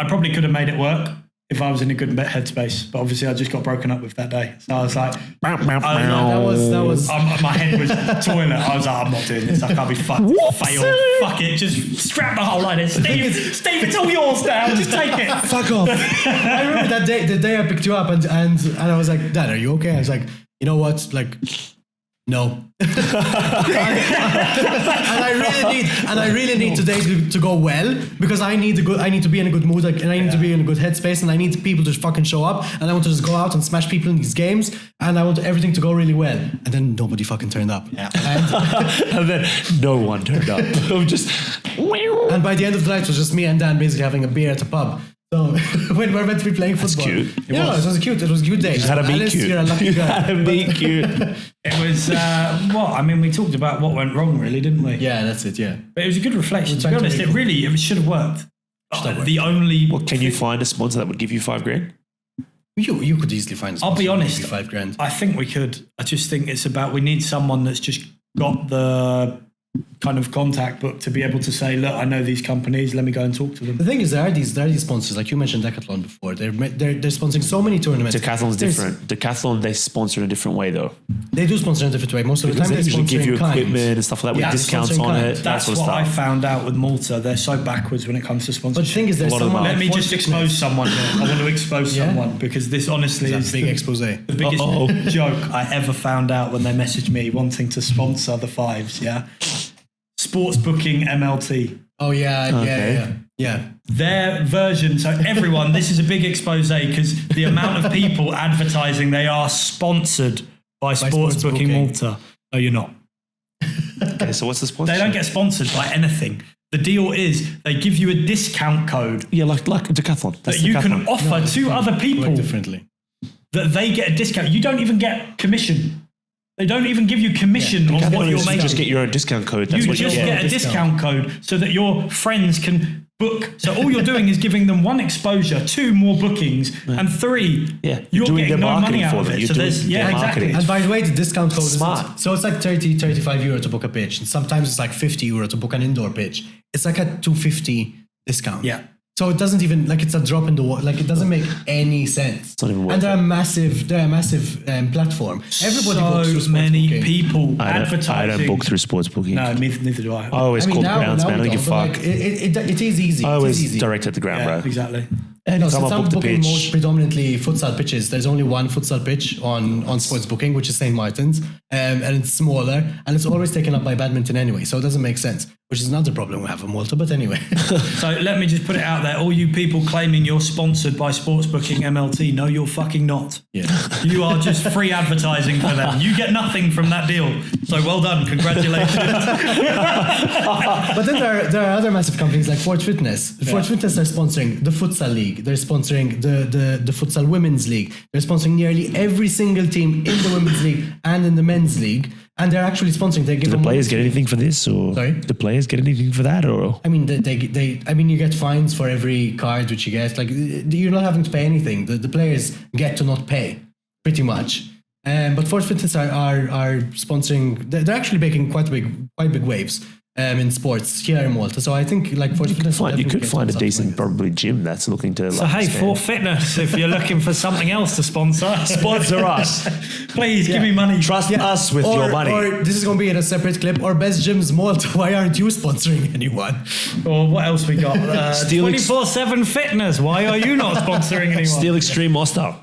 I probably could have made it work if I was in a good headspace, but obviously I just got broken up with that day. So I was like, that was my head was toilet. I was like, I'm not doing this. I can't be fucked. Fail. Fuck it. Just strap the whole line in. Steve, it's all yours now. Just take it. Fuck off. I remember that day, the day I picked you up and I was like, Dad, are you okay? I was like, you know what? Like, no. and I really need today to go well, because I need to be in a good mood, and I need to be in a good headspace, and I need people to fucking show up, and I want to just go out and smash people in these games, and I want everything to go really well. And then nobody fucking turned up. Yeah. And then no one turned up. And by the end of the night, it was just me and Dan basically having a beer at a pub. So when we're meant to be playing football. That's cute. It was cute. It was a cute day. You had to be cute. You're a lucky guy. Had to be cute. It was, I mean, we talked about what went wrong, really, didn't we? Yeah, that's it, yeah. But it was a good reflection. To be honest, it should have worked. The only... Well, can you find a sponsor that would give you $5,000? You could easily find a sponsor. I'll be honest. $5,000. I think we could. I just think it's about, we need someone that's just got the kind of contact book to be able to say, look, I know these companies, let me go and talk to them. The thing is, there are these sponsors, like you mentioned Decathlon before. They're sponsoring so many tournaments. Decathlon's different. Decathlon, they sponsor in a different way though. They do sponsor in a different way. Most of the time they usually give you equipment and stuff like that with discounts on it. That's that sort of what stuff. I found out with Malta. They're so backwards when it comes to sponsorship. But the thing is, there's someone... Let me just expose someone here. I want to expose someone, because this honestly is a big exposé. The biggest joke I ever found out when they messaged me wanting to sponsor the Fives, Sports booking MLT. Oh, yeah. Their version, so everyone, this is a big expose, because the amount of people advertising they are sponsored by Sports Booking Malta. No, you're not. Okay, so what's the sponsor? They don't get sponsored by anything. The deal is they give you a discount code. Yeah, like Decathlon. That you can offer to other people differently. that they get a discount. You don't even get commission. They don't even give you commission on what you're making. Just get your own discount code. That's You what just you get a discount code so that your friends can book. So all you're doing is giving them 1 exposure, 2 more bookings, and 3, you're doing getting no money out of it. So there's, exactly. And by the way, the discount code Smart. is so it's like 35 euro to book a pitch, and sometimes it's like 50 euro to book an indoor pitch. It's like a 250 discount. Yeah. So it doesn't even, like, it's a drop in the water. Like, it doesn't make any sense. It's not even worth and it. they're a massive platform. Everybody books through So many sports booking. people I advertising. don't book through sports booking. No, neither do I. I always call the grounds, man. I don't give a fuck. Like, it is easy. I It is always easy. direct at the ground, Yeah, bro. exactly. No, Anytime since I I'm book the booking pitch, most predominantly futsal pitches, there's only one futsal pitch on sports booking, which is St. Martin's, and it's smaller, and it's always taken up by badminton anyway, so it doesn't make sense, which is another problem we have in Malta, but anyway. So let me just put it out there. All you people claiming you're sponsored by Sports Booking MLT, no, you're fucking not. Yeah. You are just free advertising for them. You get nothing from that deal. So well done. Congratulations. But then there are other massive companies like Forfeit Fitness. Forfeit Fitness are sponsoring the futsal league. They're sponsoring the futsal women's league. They're sponsoring nearly every single team in the women's league and in the men's league. And they're actually sponsoring. They give do the them players get anything for this, or Sorry? do players get anything for that, or? I mean, you get fines for every card which you get. Like, you're not having to pay anything. The players get to not pay, pretty much. But Force Fitness are sponsoring. They're actually making quite big waves in sports here in Malta. So I think like Force Fitness, You could find a decent, like probably gym that's looking to. So hey, for fitness, if you're looking for something else to sponsor, sponsor us. Please give me money. Trust us with your money. Or this is going to be in a separate clip. Or Best Gyms Malta. Why aren't you sponsoring anyone? Or what else we got? Steel 24/7 Fitness. Why are you not sponsoring anyone? Still Extreme Mosta.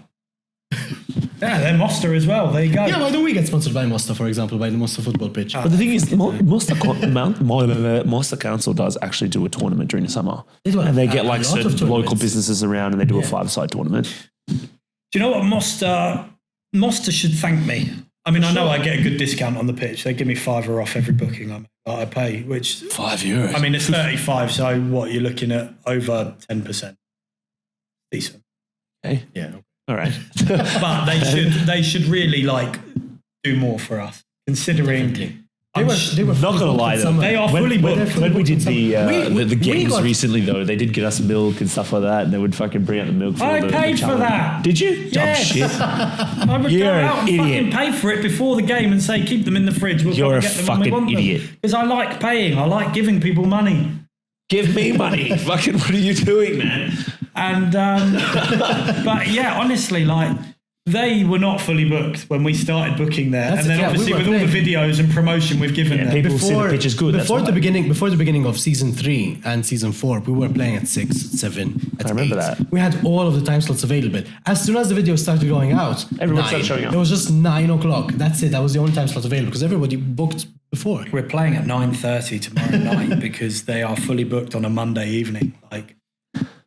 Yeah, they're Mosta as well. There you go. Yeah, why don't we get sponsored by Mosta, for example, by the Mosta football pitch? But the thing is, Mosta Council does actually do a tournament during the summer. They do And they a get like lot of certain tournaments. local businesses around and they do a 5-side tournament. Do you know what Mosta should thank me? I mean, I know I get a good discount on the pitch. They give me £5 off every booking I pay, which €5. I mean, it's 35, so what you're looking at over 10%. Decent. Okay. Yeah. All right. But they should really like do more for us, considering They were not gonna lie though. They are fully booked. When we did the games got- recently though, they did get us milk and stuff like that, and they would fucking bring out the milk. I paid for that. Did you? Yes. Dumb shit. I would You're go an out and idiot. fucking pay for it before the game and say keep them in the fridge. We'll You're a get them when we fucking want idiot. Because I like paying. I like giving people money. Give me money. Fucking, what are you doing, man? And but yeah, honestly, like they were not fully booked when we started booking there, That's and then it, yeah, obviously we were with all the playing. videos and promotion we've given them. People see the pitch is good. Before that's the why. beginning of season 3 and season 4, we were playing at 6, 7, at I remember 8. that. We had all of the time slots available. As soon as the video started going out, Everyone 9, started showing up. It was just 9 o'clock. That's it. That was the only time slot available because everybody booked before. We're playing at 9:30 tomorrow night because they are fully booked on a Monday evening. Like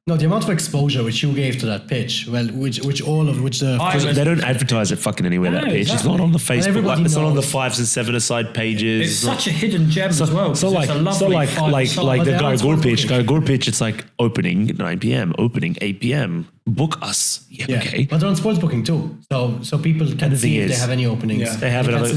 No, the amount of exposure which you gave to that pitch, well, which They don't advertise it fucking anywhere, that No, pitch. It's exactly. not on the Facebook. everybody It's not on the knows. 5s and 7-a-side pages. it's such a hidden gem as well. So like, it's a lovely like But the they are Gargour sports pitch. booking. Gargour pitch. It's like opening 9 p.m., opening 8 p.m. Book us. Yeah, okay. But they're on sports booking too, so people can the thing see if they is- have any openings. Yeah. They have another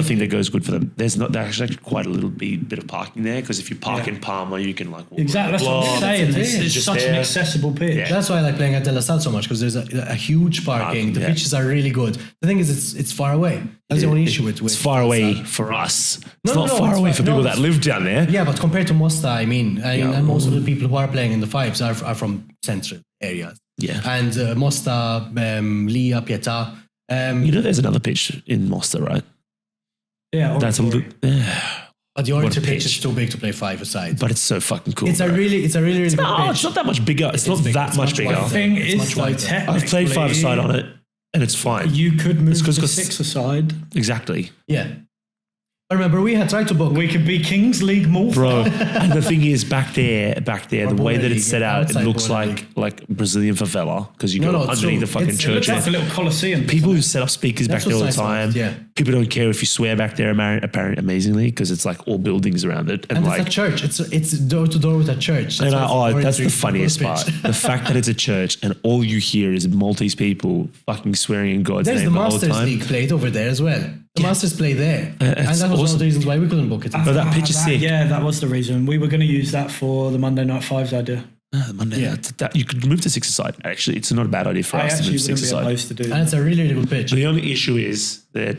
thing that that goes good for them. There's actually quite a little bit of parking there because if you park in Palma, you can like walk Exactly, that's what I'm saying. that's it. It's Just such an there. accessible pitch. Yeah. That's why I like playing at De La Salle so much because there's a huge parking. The yeah. pitches are really good. The thing is, it's far away. That's the only issue with It's far away for us. It's No, not no, far it's away far- for people no, that live down there. Yeah, but compared to Mosta, I mean, Yeah. and most of the people who are playing in the Fives are from central areas. Yeah. And Mosta, Lia, Pietà. You know, there's another pitch in Mosta, right? Yeah, That's a little. But the What a Orchard pitch pitch. is too big to play 5-a-side. But it's so fucking cool. It's a bro. really big No, pitch. it's not that much bigger. It's not big. that It's much much bigger. wider. The thing It's is, much though, wider. technically, I've played 5-a-side on it, and it's fine. You could move good to 'cause- 6-a-side. Exactly. Yeah. I remember we had tried to book. We could be Kings League Malta. Bro, and the thing is, back there, the way that it's set out, it outside looks border like Brazilian favela because you No, go no, it's underneath true. the fucking It's- It looks church. like a little Coliseum. People who set up speakers That's back there all the what Size time. was, yeah. People don't care if you swear back there apparently amazingly because it's like all buildings around it. And like, it's a church. It's door to door with a church. That's the funniest part. The fact that it's a church and all you hear is Maltese people fucking swearing in God's There's name the the whole Masters time. League played over there as well. The Masters play there. And that was one of awesome. the reasons why we couldn't book it. But that pitch is sick. Yeah, that was the reason. We were going to use that for the Monday Night Fives idea. Monday, you could move to 6-a-side. Actually, it's not a bad idea for us to move to 6-a-side. Opposed to do And that. it's a really, really good pitch. The only issue is that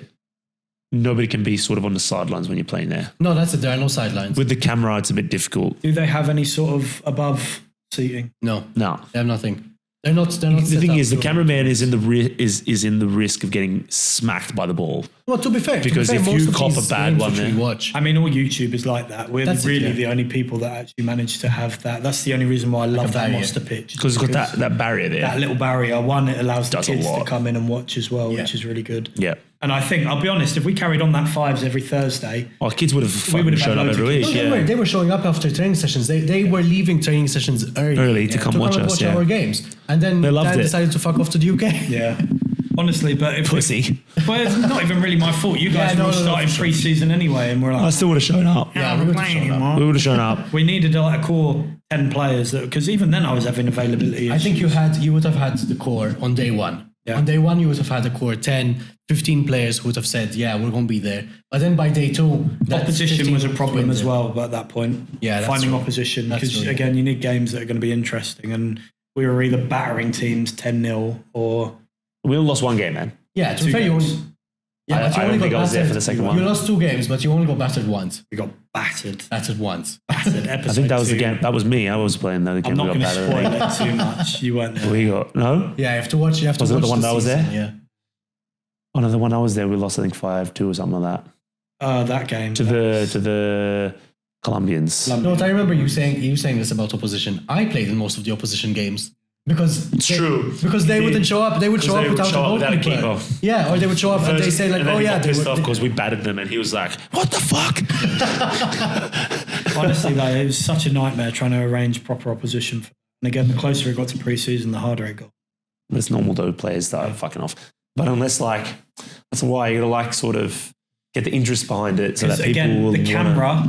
nobody can be sort of on the sidelines when you're playing there. No, that's it. There are no sidelines. With the camera, it's a bit difficult. Do they have any sort of above seating? No, No. they have nothing. They're not. The set thing up is, the to- cameraman is in the risk of getting smacked by the ball. Well, to be fair, Because if most you of cop these a bad games one which we there- watch. I mean, all YouTube is like that. We're That's it, really yeah. the only people that actually manage to have that. That's the only reason why I love that barrier. monster pitch. Because it's got that barrier there. that little barrier. One, it allows the Does a kids to lot. come in and watch as well, Yeah. which is really good. Yeah. And I think, I'll be honest, if we carried on that Fives every Thursday, Oh, kids would have would fucking have shown had up every loads of week. No, they were showing up after training sessions. They were leaving training sessions early To come watch and us, watch yeah. our games. And then They loved Dan it. decided to fuck off to the UK. yeah. Honestly, but if Pussy. well, it's not even really my fault. You guys Yeah, were all no, starting for sure. pre-season anyway, and we're like, I still would have shown up. Yeah, we would have shown up. We would have shown up. we needed like a core 10 players because even then I was having availability I think issues. you would have had the core on day one. Yeah. On day one, you would have had a core 10, 15 players who would have said, yeah, we're going to be there. But then by day two, that's opposition 15 was a problem as there. well. But at that point, Yeah, that's finding true. opposition That's because true, yeah. again, you need games that are going to be interesting, and we were either battering teams 10-0 or We only lost one game, man. Yeah, to be Two fair, you games. only... Yeah, I but you don't only think got I was there battered. for the second one. You lost 2 games, but you only got battered once. we got battered. Battered once. Battered. I think that was the 2. game. That was me. I was playing the game. I'm not we going got to battered. spoil it too much. You weren't there. We got no. Yeah, you have to watch. Was it the one that was season, there? Yeah. Oh no, the one I was there, we lost I think 5-2 or something like that That game. to the Colombians. No, but I remember you saying this about opposition. I played in most of the opposition games because It's true. because they You withdn't did. show up. They would Because show they up would without show up a without a goalkeeper. keeper. Yeah, or they would show up and they say like, and then "Oh he yeah, got they pissed were." off because we battered them, and he was like, "What the fuck?" Honestly, though, it was such a nightmare trying to arrange proper opposition. And again, the closer it got to pre-season, the harder it got. It's normal though. Players start fucking off, but unless like that's why you gotta like sort of get the interest behind it, so that Because people again, will the wanna- camera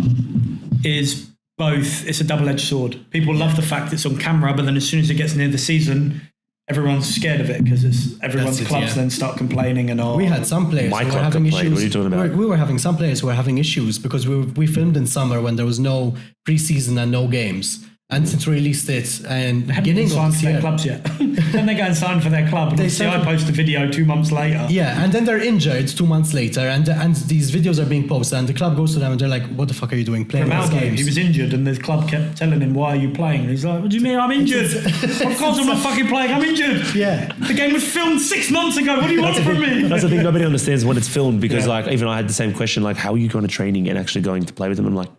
is both. It's a double-edged sword. People love the fact it's on camera, but then as soon as it gets near the season, everyone's scared of it because everyone's That's it, clubs yeah. then start complaining and We had some players My who were club having complained. issues. What are you talking about? We were having some players who were having issues because we filmed in summer when there was no pre-season and no games. And since we released it and haven't beginning been of signed this for their year, clubs yet. Then they go and sign for their club. And obviously I signed- post a video 2 months later. yeah, and then they're injured 2 months later, and these videos are being posted, and the club goes to them and they're like, "What the fuck are you doing playing these Ronaldo, games?" he was injured and the club kept telling him, "Why are you playing?" And he's like, "What do you mean I'm injured? Of course I'm not fucking playing, I'm injured. Yeah. The game was filmed 6 months ago. What do you want from me?" That's the thing nobody understands when it's filmed because Yeah. like even I had the same question like how are you going to training and actually going to play with them? I'm like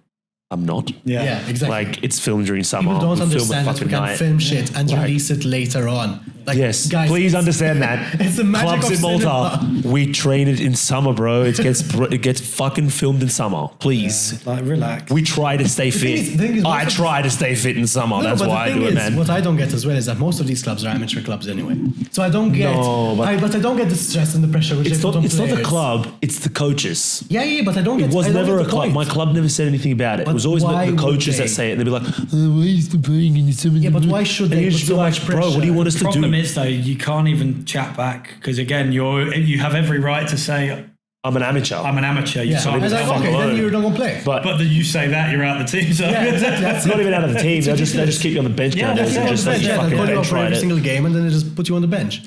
I'm not. Yeah, exactly. Like it's filmed during summer. People don't we film it understand that we fucking can night. film shit and Like- release it later on. Like, Yes, guys, please understand that. it's the magic Clubs of in Malta, we train it in summer, bro. It gets fucking filmed in summer. Please, Like, relax. we try to stay thing fit. is- the thing is, I most of try to stay fit in summer. No, That's but why the I thing do it, is, man. what I don't get as well is that most of these clubs are amateur clubs anyway. So I don't get, No, but- I don't get the stress and the pressure which It's they put not. on It's not the players. club. It's the coaches. Yeah, but I don't get. It was I don't never get a the club. point. My club never said anything about it. But It was always why the would coaches they? that say it. They'd be like, "Oh, why is the playing in the summer?" Yeah, but why should And they you put just so be like, much bro, what do you want us The to problem do? is though, you can't even chat back because again, you have every right to say I'm an amateur. I'm an amateur. You Yeah, can't and even like, fuck okay, alone. then you're not gonna play. but But then you say that you're out of the team. So Yeah, exactly. That's not even out of the team. They just ridiculous. keep you on the bench Yeah, nowadays that's and it. just On the like bench, Yeah, they fucking call you up bench for ride every it. single game and then they just put you on the bench.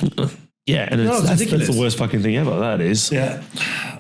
Yeah, and No, it's that's ridiculous. the worst fucking thing ever. That is. yeah,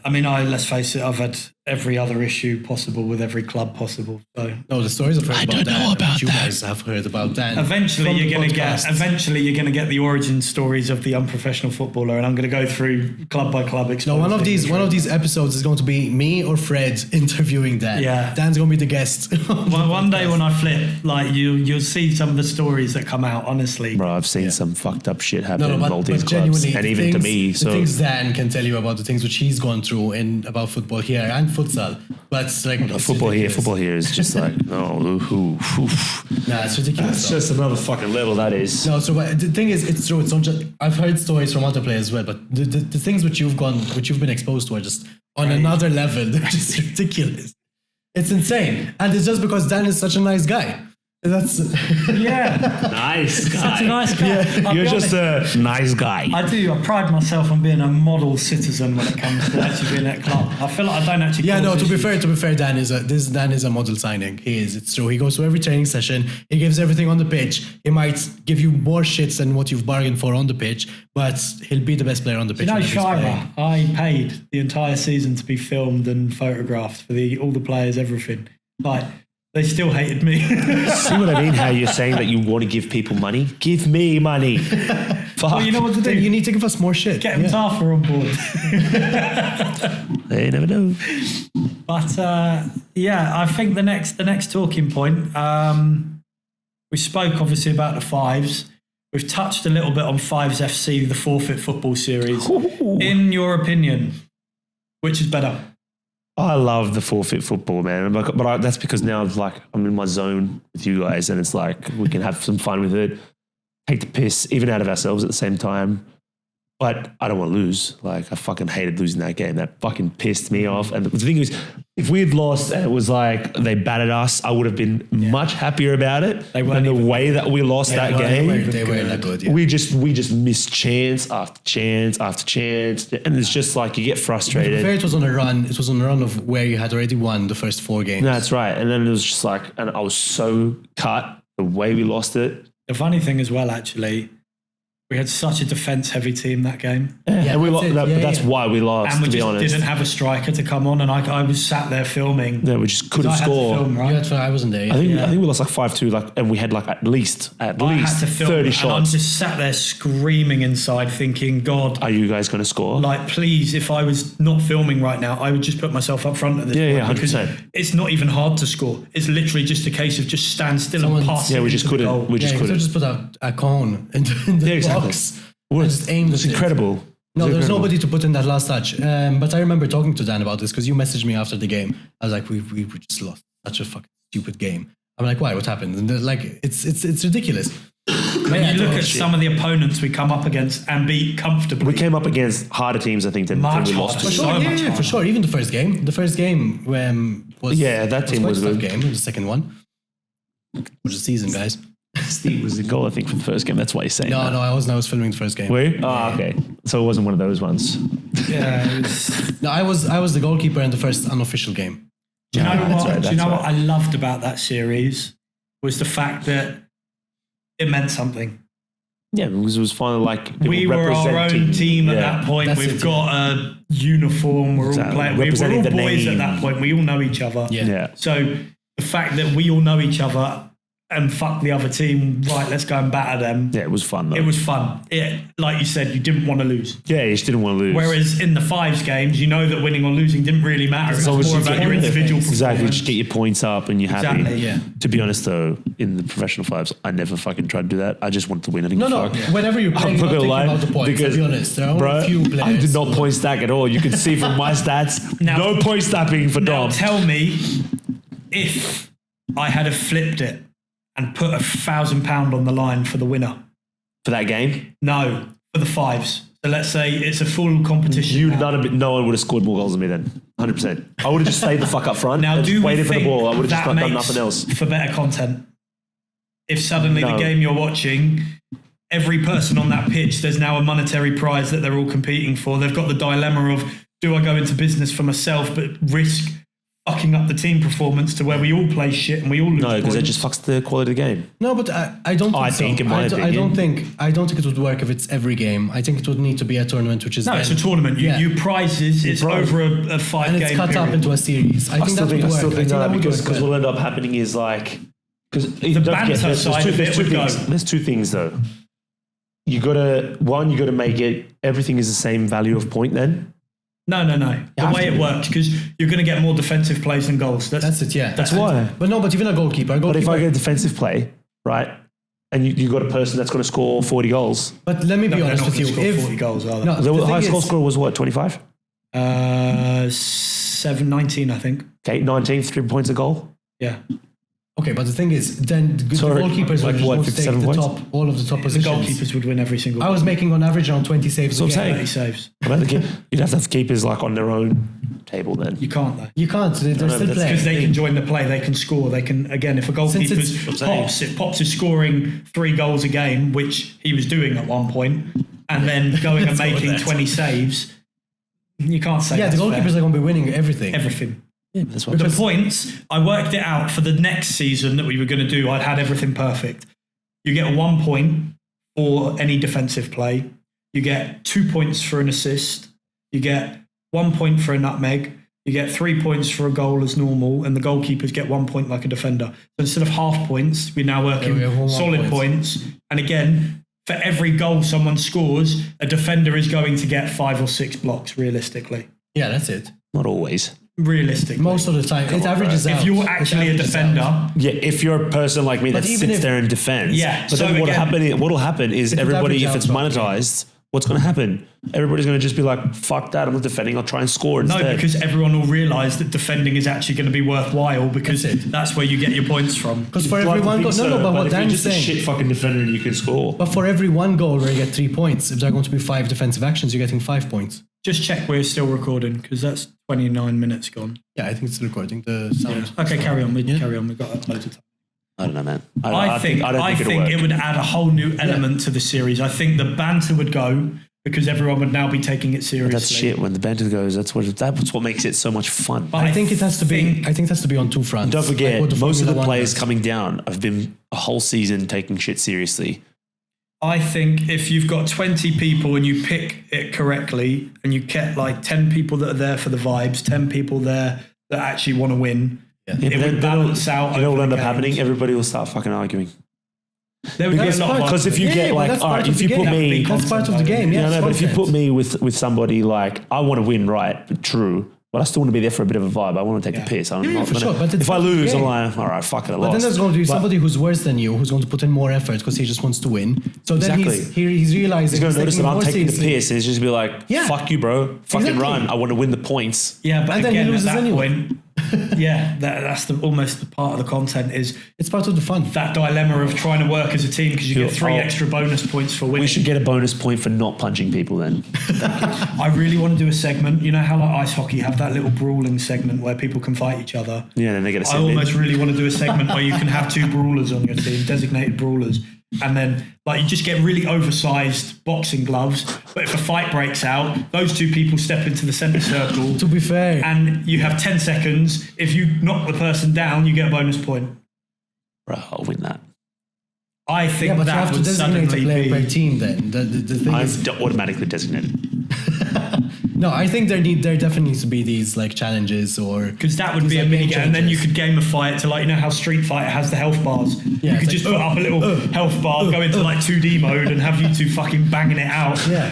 I mean, let's face it. I've had every other issue possible with every club possible. So No, the stories I've heard I about don't Dan, know about which you that. guys have heard about Dan. eventually from you're the going to podcast. get the origin stories of the unprofessional footballer, and I'm going to go through club by club. No, one of these episodes is going to be me or Fred interviewing Dan. Yeah. Dan's going to be the guest. One day when I flip, like you'll see some of the stories that come out. Honestly, Bro, I've seen some fucked up shit happen No, in but Maltese clubs, genuinely, and the even to things- me. the So things Dan can tell you about the things which he's gone through. through about football here and futsal. But it's like it's Football ridiculous. here is just like, no, Nah, it's ridiculous. It's though. just another fucking level, that is. No, so but the thing is, it's true. It's not just, I've heard stories from other players as well, but the things which you've been exposed to are just on another level. They're just ridiculous. It's insane, and it's just because Dan is such a nice guy. That's Nice guy. Such a nice guy. I'll You're be just honest, a nice guy. I do. I pride myself on being a model citizen when it comes to actually being at a club. I feel like I don't actually. yeah. cause No, to be issues. fair, Dan is a model signing. He is. It's true. He goes to every training session. He gives everything on the pitch. He might give you more shits than what you've bargained for on the pitch, but he'll be the best player on the pitch. You know, whenever he's playing. Shira, I paid the entire season to be filmed and photographed for all the players, everything. Like, they still hated me. See what I mean? How you're saying that you want to give people money? Give me money. Fuck. Well, you know what to do? Then you need to give us more shit. Get him Tafa on board. They never know. But I think the next talking point, we spoke obviously about the Fives. We've touched a little bit on Fives FC, the Forfeit Football series. Ooh. In your opinion, which is better? I love the Forfeit Football, man. But that's because now it's like I'm in my zone with you guys, and it's like we can have some fun with it, take the piss even out of ourselves at the same time. But I don't want to lose. Like, I fucking hated losing that game. That fucking pissed me off. And the thing is, if we had lost and it was like they battered us, I would have been much happier about it than the way that we lost that game. They weren't that good. Yeah. We just missed chance after chance after chance, and it's just like you get frustrated. Fair, it was on a run. It was on a run of where you had already won the first 4 games. No, that's right. And then it was just like, and I was so cut the way we lost it. The funny thing as well, actually, we had such a defence-heavy team that game. Yeah, and we that's lost. it. That's why we lost. And we to be just honest, didn't have a striker to come on, and I was sat there filming. no, we just couldn't I had to score. film, right? I wasn't there. I think Yeah. we lost like 5-2, like, and we had like at least I had to film, 30 and I'm shots. just sat there screaming inside, thinking, God, Are you guys going to score? like, please, if I was not filming right now, I would just put myself up front at this Yeah, point. yeah, 100%. because It's not even hard to score. It's literally just a case of just stand still and pass. Yeah, it we just into the couldn't. goal. We just You could couldn't. just put a cone in the Yeah, exactly. box. And just aimed It's at it. incredible. No, It's there's incredible. nobody to put in that last touch. But I remember talking to Dan about this because you messaged me after the game. I was like, we just lost such a fucking stupid game. I'm like, why? What happened? And they're like, it's ridiculous. When you look at some of the opponents we come up against and beat comfortably, We came up against harder teams, I think, than Much we lost harder. to. So much For harder. sure. Even the first game. The first game was That team quite was a tough good. game. The second one was the season, guys. Steve was the goal, I think, for the first game. That's why he's saying No, that. no, I was filming the first game. Were you? Oh, okay. So it wasn't one of those ones. yeah, it was, No, I was the goalkeeper in the first unofficial game. do you know that's what? right, do you know that's what I loved about that series was the fact that it meant something. Yeah, because it was finally like We were our own team at that point. That's We've it, got a uniform. We're all Exactly. playing. We were Representing all the boys name. at that point. We all know each other. Yeah. Yeah. So the fact that we all know each other and fuck the other team, right, let's go and batter them. Yeah, it was fun though. It was fun. Like you said, you didn't want to lose. Yeah, you just didn't want to lose. Whereas in the Fives games, you know that winning or losing didn't really matter. It's long as more you about get your your- individual performance. Exactly, just get your points up and you're happy. Exactly, yeah. To be honest though, in the professional fives, I never fucking tried to do that. I just wanted to win. I didn't No, give no. a fuck. Whenever you're playing, you're not thinking about the points. To be honest, there are only bro, a few players. I did not point stack at all. You can see from my stats, Now- no point stacking for Now Dom. tell me if I had have flipped it and put £1,000 on the line for the winner. For that game, No, for the Fives. So let's say it's a full competition. now. no one would have scored more goals than me then. 100%. I would have just stayed the fuck up front Now, and do just we waited for think the ball. I would have just that not done makes nothing else. for better content? If suddenly the No. game you're watching, every person on that pitch, there's now a monetary prize that they're all competing for. They've got the dilemma of, do I go into business for myself but risk fucking up the team performance to where we all play shit and we all lose No, because it points? just fucks the quality of the game. No, but I don't think I so. think, in my I opinion. don't think it would work if it's every game. I think it would need to be a tournament, which is No, it's a tournament. You prizes. It's prize. over a 5 and game it's cut up period. into a series. I think that would work. I think that would because work what will well. end up happening is like because The banter side of it would go. There's two things though. You gotta make it everything is the same value of point then. No. The have way to. it works, because you're going to get more defensive plays than goals. That's it. Yeah, That's why. But no, but even a goalkeeper. But if I get a defensive play, right, and you got a person that's going to score 40 goals, But let me be They're honest not with going you. to score If 40 goals, are they? no, the the highest thing goal is, score was what 25. 19, I think. Okay, 19, 3 points a goal. Yeah. Okay, but the thing is, then the Sorry, goalkeepers like would what, just take 57 the points? top, all of the top The positions. goalkeepers would win every single I was making on average around 20 saves a That's what I'm game. saying. 30 saves. What about you'd have to have keepers like on their own table then. You can't, though. You can't. They're still that's playing. Because they can join the play, they can score, they can, again, if a goalkeeper if Pops is scoring 3 goals a game, which he was doing at one point, and then going and making 20 saves, you can't say Yeah, the that's goalkeepers fair. are going to be winning everything. Everything. Yeah, that's what The points, I worked it out for the next season that we were going to do. I'd had everything perfect. You get 1 point for any defensive play. You get 2 points for an assist. You get 1 point for a nutmeg. You get 3 points for a goal as normal, and the goalkeepers get 1 point like a defender. So instead of half points, we're now working we have 1 solid points. And again, for every goal someone scores, a defender is going to get 5 or 6 blocks, realistically. Yeah, that's it. Not always. Realistically. Most of the time. It averages out. If you're It actually a averages defender, out. Yeah, if you're a person like me that But even sits if- there and defends. Yeah, But so then again- what'll happen is It would everybody, average if out it's slightly. monetized, what's going to happen? Everybody's going to just be like, fuck that, I'm not defending, I'll try and score no, instead. because everyone will realise that defending is actually going to be worthwhile because That's it. that's where you get your points from. Because for You'd like every to one think goal, no, so, but what if you're Dan's just a saying, shit fucking defender and you can score. but for every one goal where you get 3 points, if there are going to be 5 defensive actions, you're getting 5 points. Just check we're still recording because that's 29 minutes gone. Yeah, I think it's recording the sound. Okay, carry on. Carry on. We've got loads of time. I don't know, man. I think it would add a whole new element to the series. I think the banter would go because everyone would now be taking it seriously. That's shit. When the banter goes, that's what makes it so much fun. But I think it has to be. I think it has to be on 2 fronts. Don't forget, Like what most of Formula the 1 players does. coming down have been a whole season taking shit seriously. I think if you've got 20 people and you pick it correctly and you get like 10 people that are there for the vibes, 10 people there that actually want to win, it would balance out. You know what will over end the up happening? games. Everybody will start fucking arguing. There would be a lot of Because if you Yeah, get but like, that's all part right, of if the you put game. me, That's part of the game. Yeah, no, it's but if you content. put me with somebody like, I want to win, right? True. But I still want to be there for a bit of a vibe. I want to take the piss. I'm not for gonna, sure, but it's if I part of the lose, I'm game. like, all right, fuck it, I But lost. then there's going to be somebody who's worse than you, who's going to put in more effort because he just wants to win. So then he's realizing He's going to notice that I'm taking the seriously. piss and he's just be like, Yeah. fuck you, bro. Fucking Exactly. run. I want to win the points. Yeah, but And then he again, at loses that anyway. point, yeah, that's almost the part of the content is It's part of the fun. that dilemma of trying to work as a team because you get 3 extra bonus points for winning. We should get a bonus point for not punching people then. I really want to do a segment. You know how like ice hockey have that little brawling segment where people can fight each other? Yeah, then they get a I send in. almost really want to do a segment where you can have 2 brawlers on your team, designated brawlers, and then like you just get really oversized boxing gloves. But if a fight breaks out, those 2 people step into the centre circle, To be fair, and you have 10 seconds. If you knock the person down, you get a bonus point. Bro, I'll win that. I think yeah, but you that have to would designate a suddenly player per be. team. Then the thing I'm is, automatically designated. no, I think there definitely needs to be these like challenges or Because that would be a like mini game game, and then you changers. could gamify it to like, you know how Street Fighter has the health bars? Yeah, you could it's just like, put up a little health bar, go into like 2D mode and have you 2 fucking banging it out. Yeah,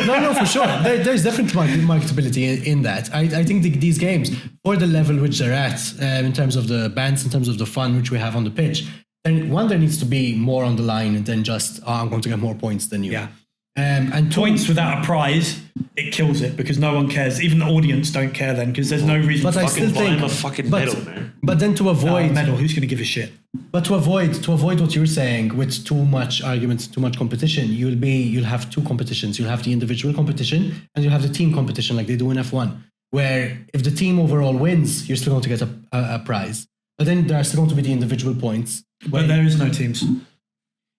no, for sure. There's definitely marketability in that. I think these games, for the level which they're at, in terms of the bands, in terms of the fun which we have on the pitch, then one, there needs to be more on the line than just, I'm going to get more points than you. Yeah. And two, Points without a prize, it kills it because no one cares. Even the audience don't care then because there's no reason But to I fucking still buy think, a fucking but, medal, man. But then to a avoid, medal. Who's going to give a shit? but to avoid what you're saying with too much arguments, too much competition, you'll have 2 competitions. You'll have the individual competition and you'll have the team competition like they do in F1, where if the team overall wins, you're still going to get a prize. But then there are still going to be the individual points. But there is no teams.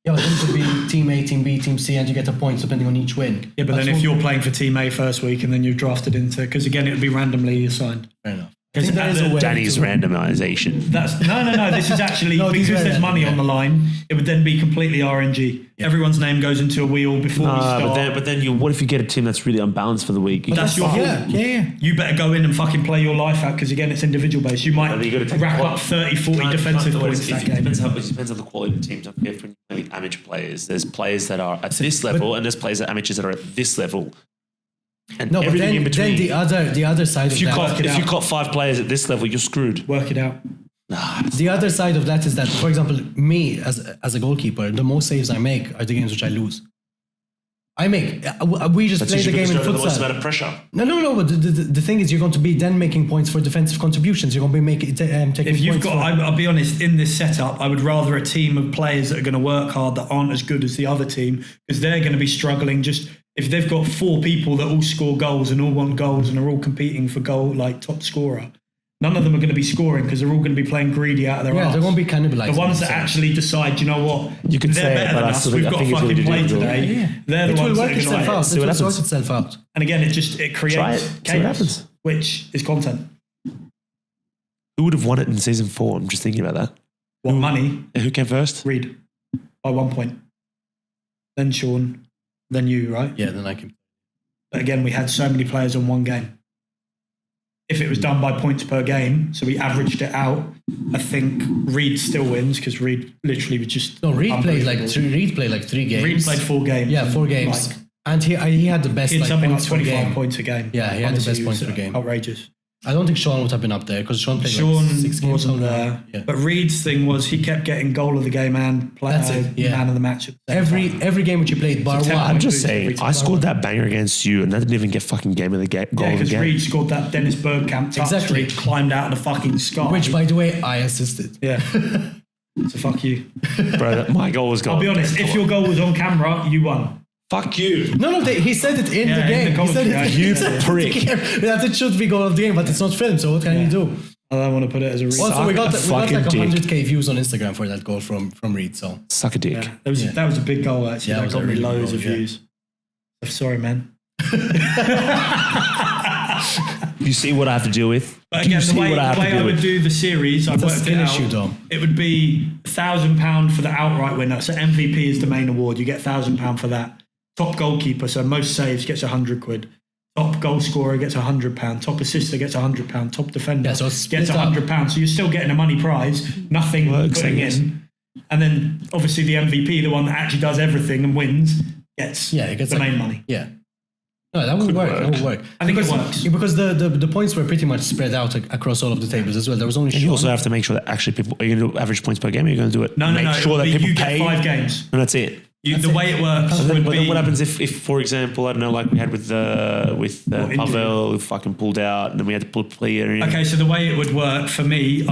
Yeah, but then it could be team A, team B, team C, and you get a point depending on each win. Yeah, but That's then if what- you're playing for Team A first week and then you're drafted into, because again, it would be randomly assigned. Fair enough. I Because think there is a way Danny's to- randomization. That's no. This is actually No, these because are there's money random, on the line. It would then be completely RNG. Everyone's name goes into a wheel before we start. But then what if you get a team that's really unbalanced for the week? That's your Yeah, fault. yeah. You better go in and fucking play your life out because again, it's individual based. You might you gotta take rack the up 30, 40 defensive points that It game. depends on the quality of the teams. If you're playing amateur players, there's players that are at this level, and there's players that amateurs that are at this level, and No, but everything then, in between. then the other side if of you that. got 5 players at this level, you're screwed. Work it out. The other side of that is that, for example, me as a goalkeeper, the most saves I make are the games which I lose. We just play the game in The most futsal. amount of pressure. No. But the thing is, you're going to be then making points for defensive contributions. You're going to be taking If you've points got, I'll be honest, in this setup, I would rather a team of players that are going to work hard that aren't as good as the other team, because they're going to be struggling. Just if they've got 4 people that all score goals and all want goals and are all competing for goal, like top scorer, none of them are going to be scoring because they're all going to be playing greedy out of their arse. they're going to be cannibalizing. The ones that actually decide, you know what, You can they're say it, better but than I us. still We've think- I got think to it's fucking really play difficult. today. They're the It will ones work that are itself going out. to. It will happens. sort itself out. And again, it creates Try it. See what chaos, happens. which is content. Who would have won it in season 4? I'm just thinking about that. What money? Who came first? Reed by 1 point. Then Sean, then you, right? Yeah, then I can. But again, we had so many players on one game. If it was done by points per game, so we averaged it out, I think Reed still wins because Reed literally was just. No, Reed played like unbelievable. 3 games. Reed played 4 games. Yeah, 4 games. Like, And he had the best he had something like points per 25 game. points a game. Yeah, he had the best it points was per game. Outrageous. I don't think Sean would have been up there because Sean played Sean 6 games. wasn't there. Yeah. But Reed's thing was he kept getting goal of the game and That's it, yeah. man of the match. At the same time. Every game which he played, bar It's a one. I'm just boost every saying, time. I scored that banger against you, and that didn't even get fucking game of the game. Goal Yeah, of the because game. Reed scored that Dennis Bergkamp touch Exactly. where he climbed out of the fucking sky. Which, by the way, I assisted. Yeah. So fuck you. Bro, my goal was gone. I'll be honest, if your goal was on camera, you won. Fuck you. No, he said it in the Yeah, game. in the He said commentary, it. You Yeah. prick. That it should be goal of the game, but it's not filmed, so what can you do? I don't want to put it as a reason. Also, we got like fucking dick. 100k views on Instagram for that goal from Reed, so. Suck a dick. Yeah, that was a big goal actually. Yeah, it That was got a me really loads big of goal, yeah. views. I'm sorry, man. You see what I have to deal with? But Do you again, the see way what I have to I deal would with? do the series, I It's a worked it skill out. issue, though. It would be £1,000 for the outright winner. So MVP is the main award. You get £1,000 for that. Top goalkeeper, so most saves, gets £100. Top goal scorer gets £100. Top assister gets £100. Top defender Yeah, so it's gets split up. £100. So you're still getting a money prize. Nothing Works, putting I guess. in. And then obviously the MVP, the one that actually does everything and wins, gets Yeah, it gets the like- main money. Yeah. No, that would work. That would work. I think it because, works. Because the points were pretty much spread out across all of the tables as well. There was only And you Sean. also have to make sure that actually people, are you going to do average points per game? Or are you going to do it? No, make sure that people you pay. get 5 games. And that's it. The way it works And then, would but then be... what happens if, for example, I don't know, like we had with injury? Pavel, who fucking pulled out, and then we had to pull a player in. Okay, so the way it would work for me,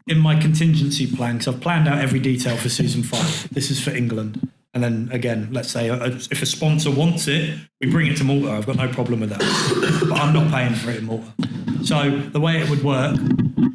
in my contingency plan, because I've planned out every detail for season 5. This is for England. And then again, let's say if a sponsor wants it, we bring it to Malta. I've got no problem with that. But I'm not paying for it in Malta. So the way it would work,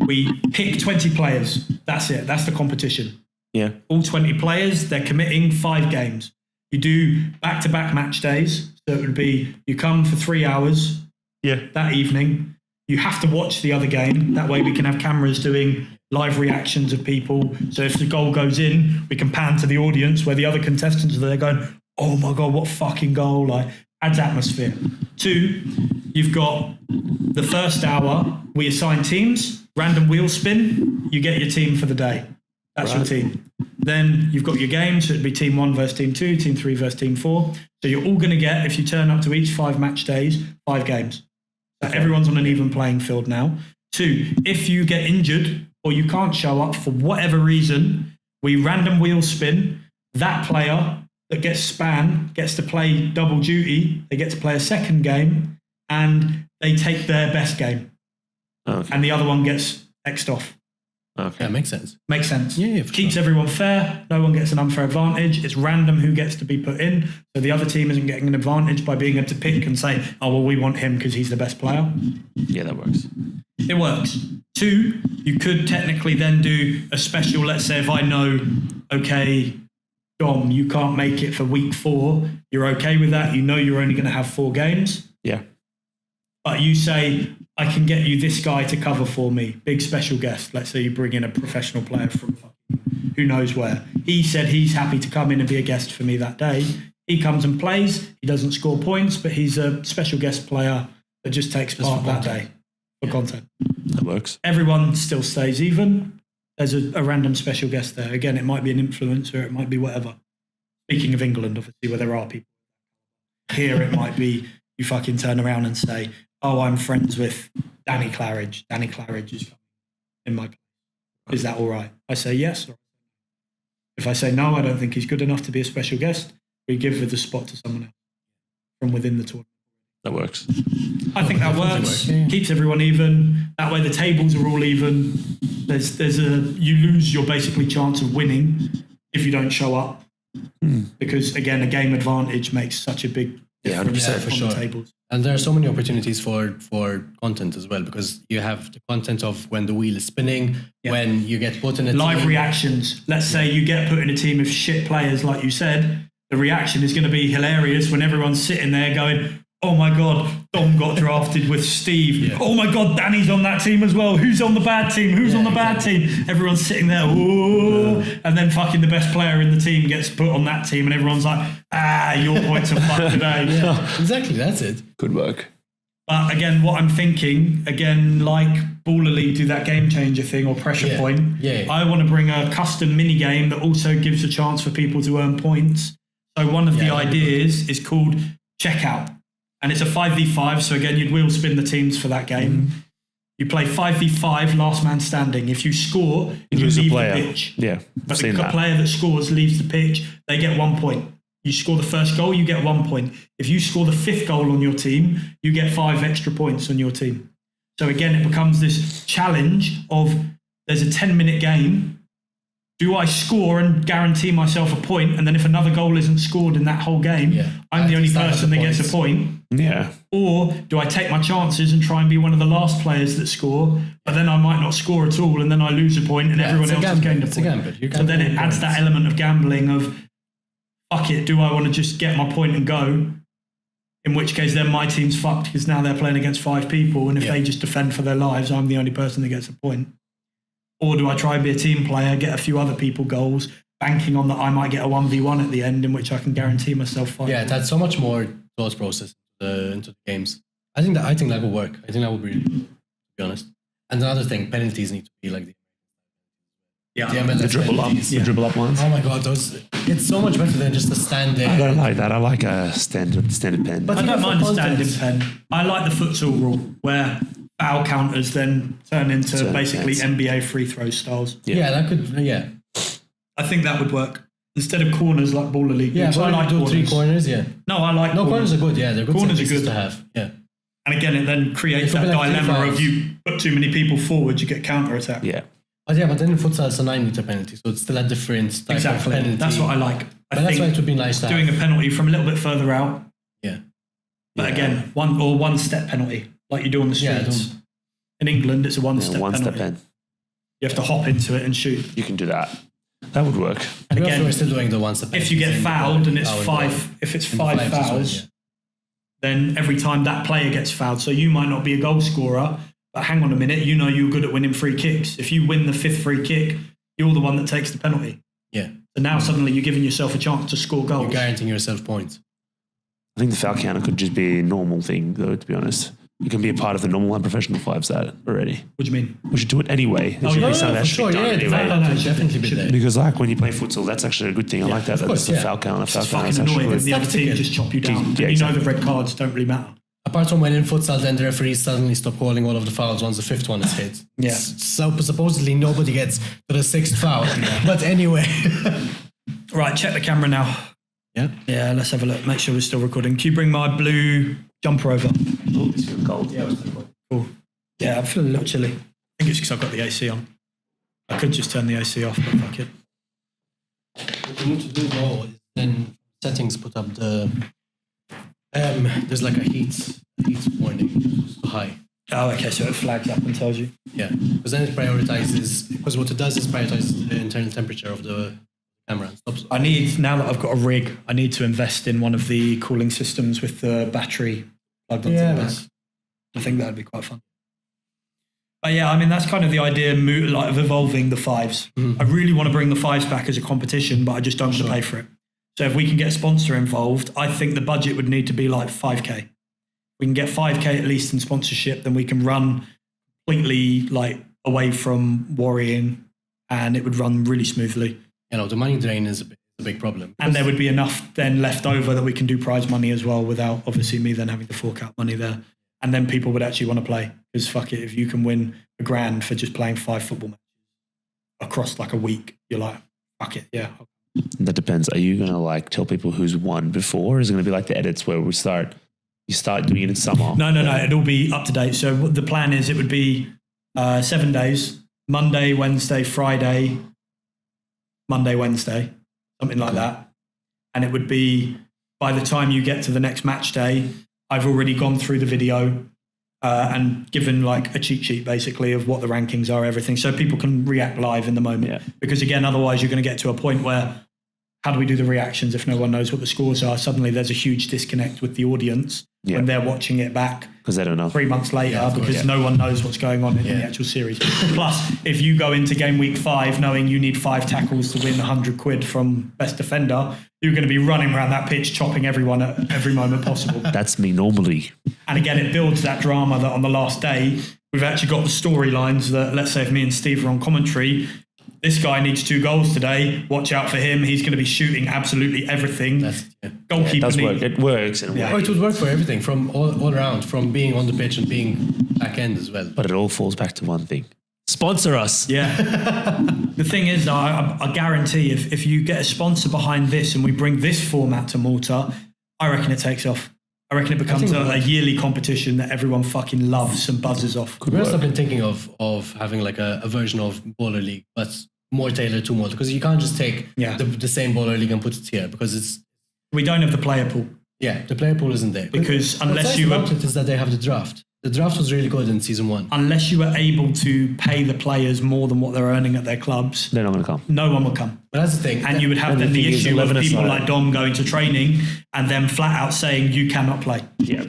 we pick 20 players. That's it. That's the competition. Yeah. All 20 players, they're committing 5 games. You do back-to-back match days. So it would be you come for 3 hours Yeah. that evening. You have to watch the other game. That way we can have cameras doing live reactions of people. So if the goal goes in, we can pan to the audience where the other contestants are there going, oh my God, what fucking goal. Like, adds atmosphere. 2, you've got the first hour, we assign teams, random wheel spin, you get your team for the day. That's your team. Then you've got your games. So it'd be team 1 versus team 2, team 3 versus team 4. So you're all going to get, if you turn up to each 5 match days, 5 games. So everyone's on an even playing field now. 2, if you get injured or you can't show up for whatever reason, we random wheel spin. That player that gets spanned gets to play double duty. They get to play a second game and they take their best game. Okay. And the other one gets X'd off. Okay. Yeah, makes sense. Makes sense. Yeah, for Keeps sure. everyone fair. No one gets an unfair advantage. It's random who gets to be put in. So the other team isn't getting an advantage by being able to pick and say, oh, well, we want him because he's the best player. Yeah, that works. It works. 2, you could technically then do a special, let's say if I know, okay, Dom, you can't make it for week 4. You're okay with that. You know you're only going to have 4 games. Yeah. But you say, I can get you this guy to cover for me. Big special guest. Let's say you bring in a professional player from who knows where. He said he's happy to come in and be a guest for me that day. He comes and plays. He doesn't score points, but he's a special guest player that just takes part that day for content. That works. Everyone still stays even. There's a random special guest there. Again, it might be an influencer. It might be whatever. Speaking of England, obviously, where there are people. Here it might be you fucking turn around and say, oh, I'm friends with Danny Claridge. Danny Claridge is coming in my place. Is that all right? I say yes. If I say no, I don't think he's good enough to be a special guest, we give the spot to someone else. from within the tournament. That works. I think that works. Yeah. Keeps everyone even. That way the tables are all even. You lose your basically chance of winning if you don't show up. Because again, a game advantage makes such a big difference 100% on for sure. the tables. And there are so many opportunities for content as well, because you have the content of when the wheel is spinning, when you get put in a Live team. reactions. Let's say you get put in a team of shit players, like you said. The reaction is going to be hilarious when everyone's sitting there going, oh my God, Dom got drafted with Steve. Yeah. Oh my God, Danny's on that team as well. Who's on the bad team? Who's on the bad team? Everyone's sitting there, ooh, and then fucking the best player in the team gets put on that team and everyone's like, your points are fucked today. Yeah, exactly, that's it. Good work. But again, what I'm thinking, again, like Baller League do that game changer thing or pressure point. Yeah. I want to bring a custom mini game that also gives a chance for people to earn points. So one of the ideas is called Checkout. And it's a 5v5, so again, you'd wheel spin the teams for that game. You play 5v5, last man standing. If you score, you lose leave a player. the pitch. Yeah, But seen the that. player that scores leaves the pitch, they get 1 point. You score the first goal, you get 1 point. If you score the fifth goal on your team, you get 5 extra points on your team. So again, it becomes this challenge of there's a 10-minute game. Do I score and guarantee myself a point? And then if another goal isn't scored in that whole game, I'm the only person that gets a point. Yeah. Or do I take my chances and try and be one of the last players that score, but then I might not score at all and then I lose a point and everyone else has gained a It's point. a gamble. You're So then it gambling adds that points. element of gambling of, fuck it, do I want to just get my point and go? In which case then my team's fucked because now they're playing against 5 people and if they just defend for their lives, I'm the only person that gets a point. Or do I try and be a team player, get a few other people goals, banking on that I might get a 1v1 at the end in which I can guarantee myself 5 Yeah, points. that's so much more thought process into the games. I think that would work. I think that would be, to be honest. And another thing, penalties need to be like the MLS The dribble up, penalties. the dribble up ones. Oh my God, those! It's so much better than just a stand there. I don't like that. I like a standard pen. But I you don't get mind a for standing content. pen. I like the futsal rule where foul counters then turn into Turn basically pens. NBA free throw styles. Yeah, that could. Yeah, I think that would work. Instead of corners like Baller League. yeah. because But I like do corners. 3 corners. Yeah, No, I like no, corners are good. Yeah, they're good. Corners set are pieces good. to have. Yeah, And again, it then creates It could that be like three dilemma of fouls. you put too many people forward, you get counter attack. Yeah. but then in futsal it's a 9-meter penalty, so it's still a different type Exactly. of penalty. That's what I like. But I that's why think it would be nice to doing have. a penalty from a little bit further out. Yeah. But again, one step penalty, like you do on the Yeah, streets. In England, it's a one step One penalty. step pen. You have to hop into it and shoot. You can do that. That would work. And again, we're still doing the one step. If you get penalties in fouled and it's our- 5, if it's in the 5 fives as well, fouls, yeah. then every time that player gets fouled, so you might not be a goal scorer, but hang on a minute, you know you're good at winning free kicks. If you win the 5th free kick, you're the one that takes the penalty. Yeah, So now suddenly you're giving yourself a chance to score you're goals. guaranteeing yourself points. I think the foul counter could just be a normal thing, though, to be honest. You can be a part of the normal Unprofessional Fives that already. What do you mean? We should do it anyway. There should no, be something for that should sure. be done Yeah, the foul anyway. counter should definitely be there. Because like when you play futsal, that's actually a good thing. I like that. of That's course, the yeah. foul counter. Foul It's counter fucking is actually annoying when good. the other team tactical. just chop you down. Yeah, And you exactly. know the red cards don't really matter. Apart from when in futsal, then the referees suddenly stop calling all of the fouls once the 5th one is hit. Yeah. So supposedly nobody gets to the 6th foul. But anyway. Right, check the camera now. Yeah. Yeah, let's have a look. Make sure we're still recording. Can you bring my blue jumper over? Oh, it's feeling cold. Yeah, Cool. Yeah, I feel a little chilly. I think it's because I've got the AC on. I could just turn the AC off, but fuck it. What you need to do though is then settings put up the there's like a heat warning high. Oh, okay, so it flags up and tells you. Yeah. Because then it prioritizes, because what it does is prioritize the internal temperature of the camera and stops. I need, now that I've got a rig, I need to invest in one of the cooling systems with the battery plugged onto the back. I think that would be quite fun. But yeah, I mean, that's kind of the idea like, of evolving the fives. I really want to bring the fives back as a competition, but I just don't want to pay for it. So if we can get a sponsor involved, I think the budget would need to be like 5K. We can get 5K at least in sponsorship, then we can run completely like away from worrying and it would run really smoothly. You know, the money drain is a big problem. And there would be enough then left over that we can do prize money as well without obviously me then having to fork out money there. And then people would actually want to play because fuck it, if you can win $1,000 for just playing 5 football matches across like a week, you're like, fuck it, yeah. That depends. Are you going to like tell people who's won before? Or is it going to be like the edits where you start doing it in summer? No. It'll be up to date. So what the plan is, it would be 7 days, Monday, Wednesday, Friday, Monday, Wednesday, something like that. And it would be, by the time you get to the next match day, I've already gone through the video and given like a cheat sheet basically of what the rankings are, everything. So people can react live in the moment. Yeah. Because again, otherwise you're going to get to a point where, how do we do the reactions if no one knows what the scores are? Suddenly there's a huge disconnect with the audience when they're watching it back. Because they don't know. 3 months later, because no one knows what's going on in the actual series. Plus, if you go into game week 5 knowing you need 5 tackles to win 100 quid from best defender, you're going to be running around that pitch, chopping everyone at every moment possible. That's me normally. And again, it builds that drama that on the last day, we've actually got the storylines that, let's say if me and Steve are on commentary, this guy needs 2 goals today. Watch out for him. He's going to be shooting absolutely everything. Goalkeeper. It does work. It works. In a way. Oh, it would work for everything from all around, from being on the pitch and being back end as well. But it all falls back to one thing. Sponsor us. Yeah. The thing is, though, I guarantee if you get a sponsor behind this and we bring this format to Malta, I reckon it takes off. I reckon it becomes a yearly competition that everyone fucking loves and buzzes off. I've been thinking of having like a version of Baller League, but more tailored to Malta, because you can't just take the same Baller League and put it here, because we don't have the player pool. Yeah, the player pool isn't there. Because unless you about it is that they have the draft. The draft was really good in season 1. Unless you were able to pay the players more than what they're earning at their clubs, they're not going to come. No one will come. But that's the thing. And you would have then the issue of people like Dom going to training and then flat out saying you cannot play. Yeah.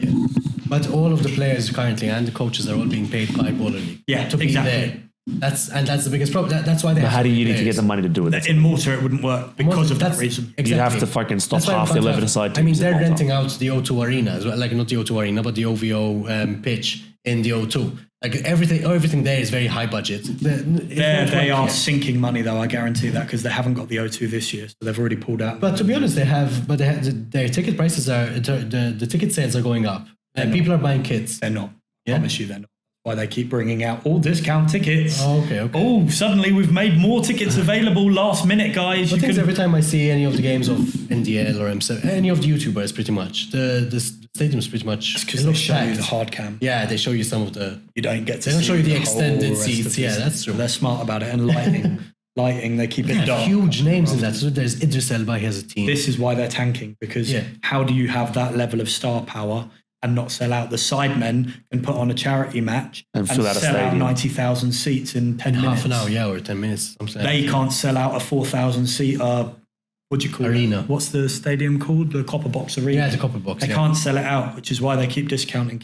But all of the players currently and the coaches are all being paid by Baller League. Yeah, to be there. That's the biggest problem. That's why they. But how do you need to get the money to do it? In Malta, it wouldn't work because of that reason. Exactly. You'd have to fucking stop half the 11-a-side teams. I mean, they're renting out the O2 Arena as well, like not the O2 Arena, but the OVO pitch in the O2. Like everything there is very high budget. They are sinking money though. I guarantee that, because they haven't got the O2 this year, so they've already pulled out. But to be honest, their ticket prices are the ticket sales are going up, and people are buying kits. They're not. I promise you, they're not. Why they keep bringing out all discount tickets. Oh, okay. Oh, suddenly we've made more tickets available last minute, guys. But every time I see any of the games of NDL or M7, any of the YouTubers, pretty much the stadium's pretty much. Because they show you the hard cam. Yeah, they show you some of the. You don't get to. They don't show you the extended seats. Yeah, that's true. They're smart about it, and lighting. They keep it dark. Huge names in that. So there's Idris Elba. He has a team. This is why they're tanking, because how do you have that level of star power and not sell out? The sidemen can put on a charity match and sell out 90,000 seats in 10 minutes. Half an hour, or 10 minutes. They can't sell out a 4,000 seat what do you call arena? What's the stadium called? The Copper Box Arena. Yeah, the Copper Box. They can't sell it out, which is why they keep discounting.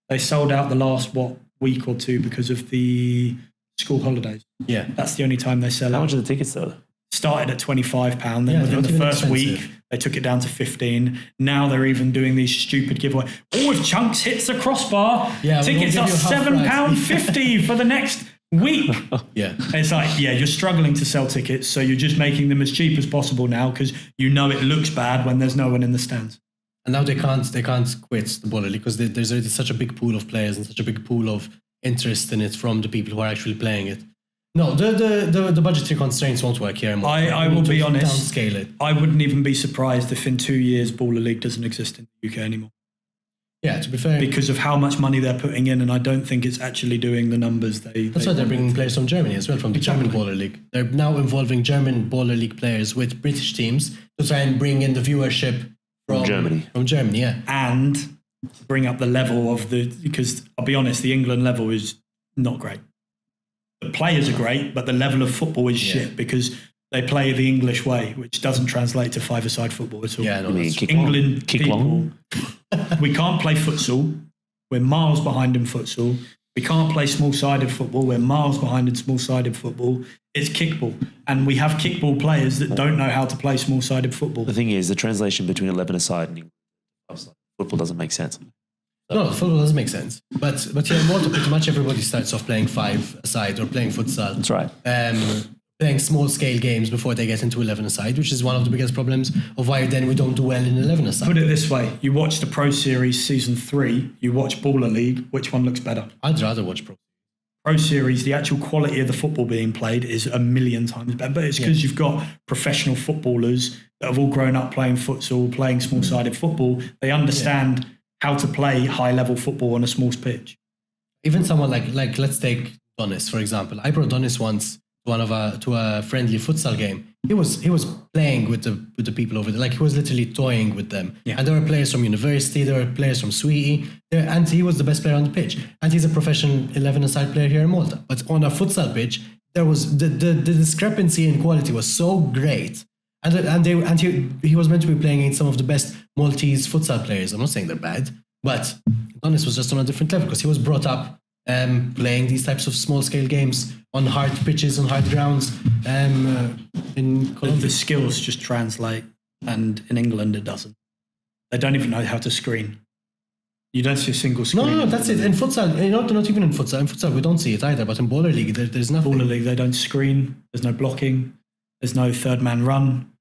They sold out the last week or two because of the school holidays. Yeah, that's the only time they sell out. How much are the tickets though? Started at £25, then within the first week they took it down to 15. Now they're even doing these stupid giveaways. Oh, if Chunks hits the crossbar, tickets are £7.50 for the next week. Yeah, it's like, you're struggling to sell tickets, so you're just making them as cheap as possible now, because you know it looks bad when there's no one in the stands. And now they can't quit the Baller League, because there's already such a big pool of players and such a big pool of interest in it from the people who are actually playing it. No, the budgetary constraints won't work here. I will be honest. Downscale it. I wouldn't even be surprised if in 2 years Baller League doesn't exist in the UK anymore. Yeah, to be fair, because of how much money they're putting in, and I don't think it's actually doing the numbers That's why they're bringing players from Germany as well, from the German Baller League. They're now involving German Baller League players with British teams to try and bring in the viewership from Germany. From Germany, yeah, and bring up the level of because I'll be honest, the England level is not great. The players are great, but the level of football is shit, because they play the English way, which doesn't translate to five-a-side football at all. Yeah, no, England people, we can't play futsal. We're miles behind in futsal. We can't play small-sided football. We're miles behind in small-sided football. It's kickball. And we have kickball players that don't know how to play small-sided football. The thing is, the translation between 11-a-side and football doesn't make sense. No, football doesn't make sense. But here in Malta, pretty much everybody starts off playing 5-a-side or playing futsal. That's right. Playing small-scale games before they get into 11-a-side, which is one of the biggest problems of why then we don't do well in 11-a-side. Put it this way. You watch the Pro Series Season 3, you watch Baller League, which one looks better? I'd rather watch Pro. Pro Series, the actual quality of the football being played is a million times better. But it's because you've got professional footballers that have all grown up playing futsal, playing small-sided football. They understand how to play high-level football on a small pitch. Even someone like let's take Donis, for example. I brought Donis once to a friendly futsal game. He was playing with the people over there. Like, he was literally toying with them. Yeah. And there were players from university, there were players from Sweetie, and he was the best player on the pitch. And he's a professional 11-a-side player here in Malta. But on a futsal pitch, there was the discrepancy in quality was so great. And he was meant to be playing against some of the best Maltese futsal players. I'm not saying they're bad, but Donis was just on a different level because he was brought up playing these types of small-scale games on hard pitches, on hard grounds. In Colombia, the skills just translate, and in England it doesn't. They don't even know how to screen. You don't see a single screen. No, that's it. In futsal, not even in futsal. In futsal, we don't see it either. But in Baller League, there's nothing. Baller League, they don't screen. There's no blocking. There's no third man run.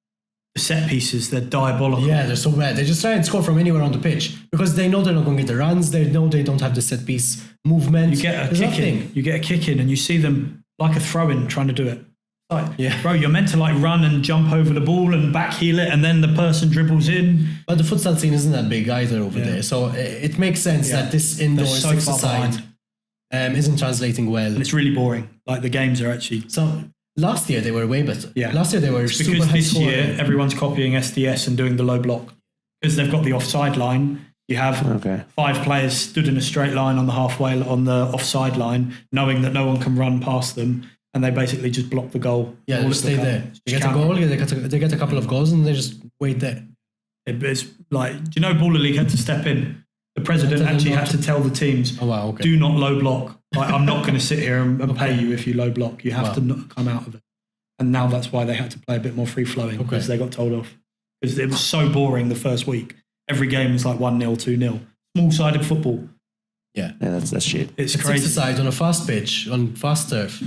The set pieces, they're diabolical. Yeah, they're so bad. They just try and score from anywhere on the pitch because they know they're not going to get the runs. They know they don't have the set piece movement. You get a kick in. You get a kick in, and you see them like a throw in trying to do it. Like, bro, you're meant to like run and jump over the ball and back heel it, and then the person dribbles in. But the futsal scene isn't that big either over there, so it makes sense that this indoor six-a-side isn't translating well. And it's really boring. Like, the games are actually. So last year they were way better. Yeah. Last year they were it's super because high this scoring. year everyone's copying SDS and doing the low block because they've got the offside line. You have 5 players stood in a straight line on the halfway on the offside line, knowing that no one can run past them. And they basically just block the goal. Yeah, they just stay there. They get a goal, they get a couple of goals, and they just wait there. It's like, do you know Baller League had to step in? The president actually had to tell the teams, do not low block. Like, I'm not going to sit here and pay you if you low block. You have to not come out of it. And now that's why they had to play a bit more free-flowing because they got told off. Because it was so boring the first week. Every game was like 1-0, 2-0. Small-sided football. Yeah, that's shit. It's crazy. Six-a-side on a fast pitch, on fast turf.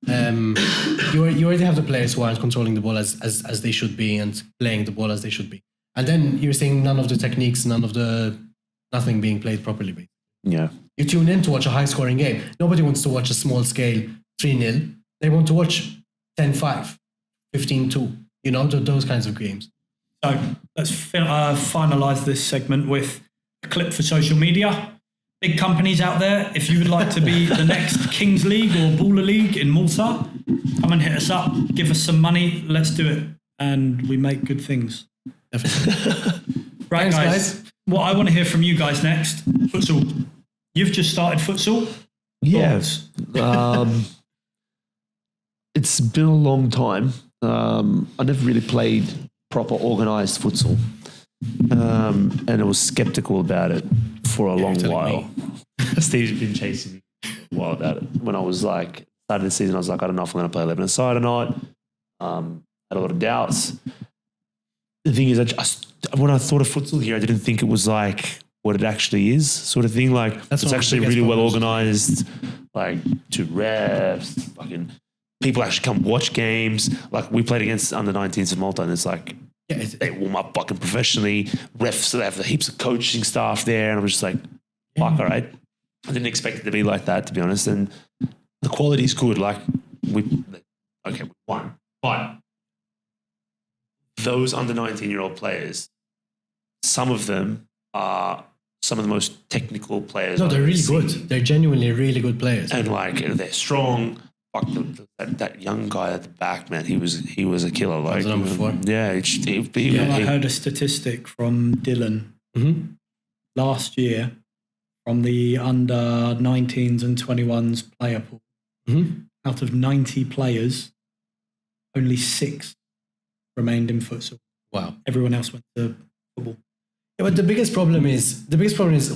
You already have the players who aren't controlling the ball as they should be and playing the ball as they should be. And then you're seeing none of the techniques, nothing being played properly. Yeah. You tune in to watch a high-scoring game. Nobody wants to watch a small-scale 3-0. They want to watch 10-5, 15-2, those kinds of games. So let's finalise this segment with a clip for social media. Big companies out there, if you would like to be the next Kings League or Baller League in Malta, come and hit us up, give us some money, let's do it. And we make good things. Definitely. Right, Thanks, guys. What I want to hear from you guys next, futsal. You've just started futsal? Yes. It's been a long time. I never really played proper organised futsal. And I was skeptical about it for a long while. Steve's been chasing me for a while about it. When I was like, started the season, I was like, I don't know if I'm going to play 11-a-side or not. Had a lot of doubts. The thing is, when I thought of futsal here, I didn't think it was like what it actually is, sort of thing. Like, it's actually really well organised, like 2 refs, fucking people actually come watch games. Like, we played against under-19s in Malta, and it's like, they warm up fucking professionally. Refs, they have heaps of coaching staff there. And I'm just like, fuck, all right. I didn't expect it to be like that, to be honest. And the quality is good. Like, we won. But those under 19-year-old players, some of them are some of the most technical players. No, they're really good. They're genuinely really good players. And like, they're strong. Fuck, that young guy at the back, man, he was a killer. Like, number 4. Yeah, I heard a statistic from Dylan last year from the under 19s and 21s player pool. Out of 90 players, only 6 remained in futsal. Wow. Everyone else went to football. Yeah, but the biggest problem is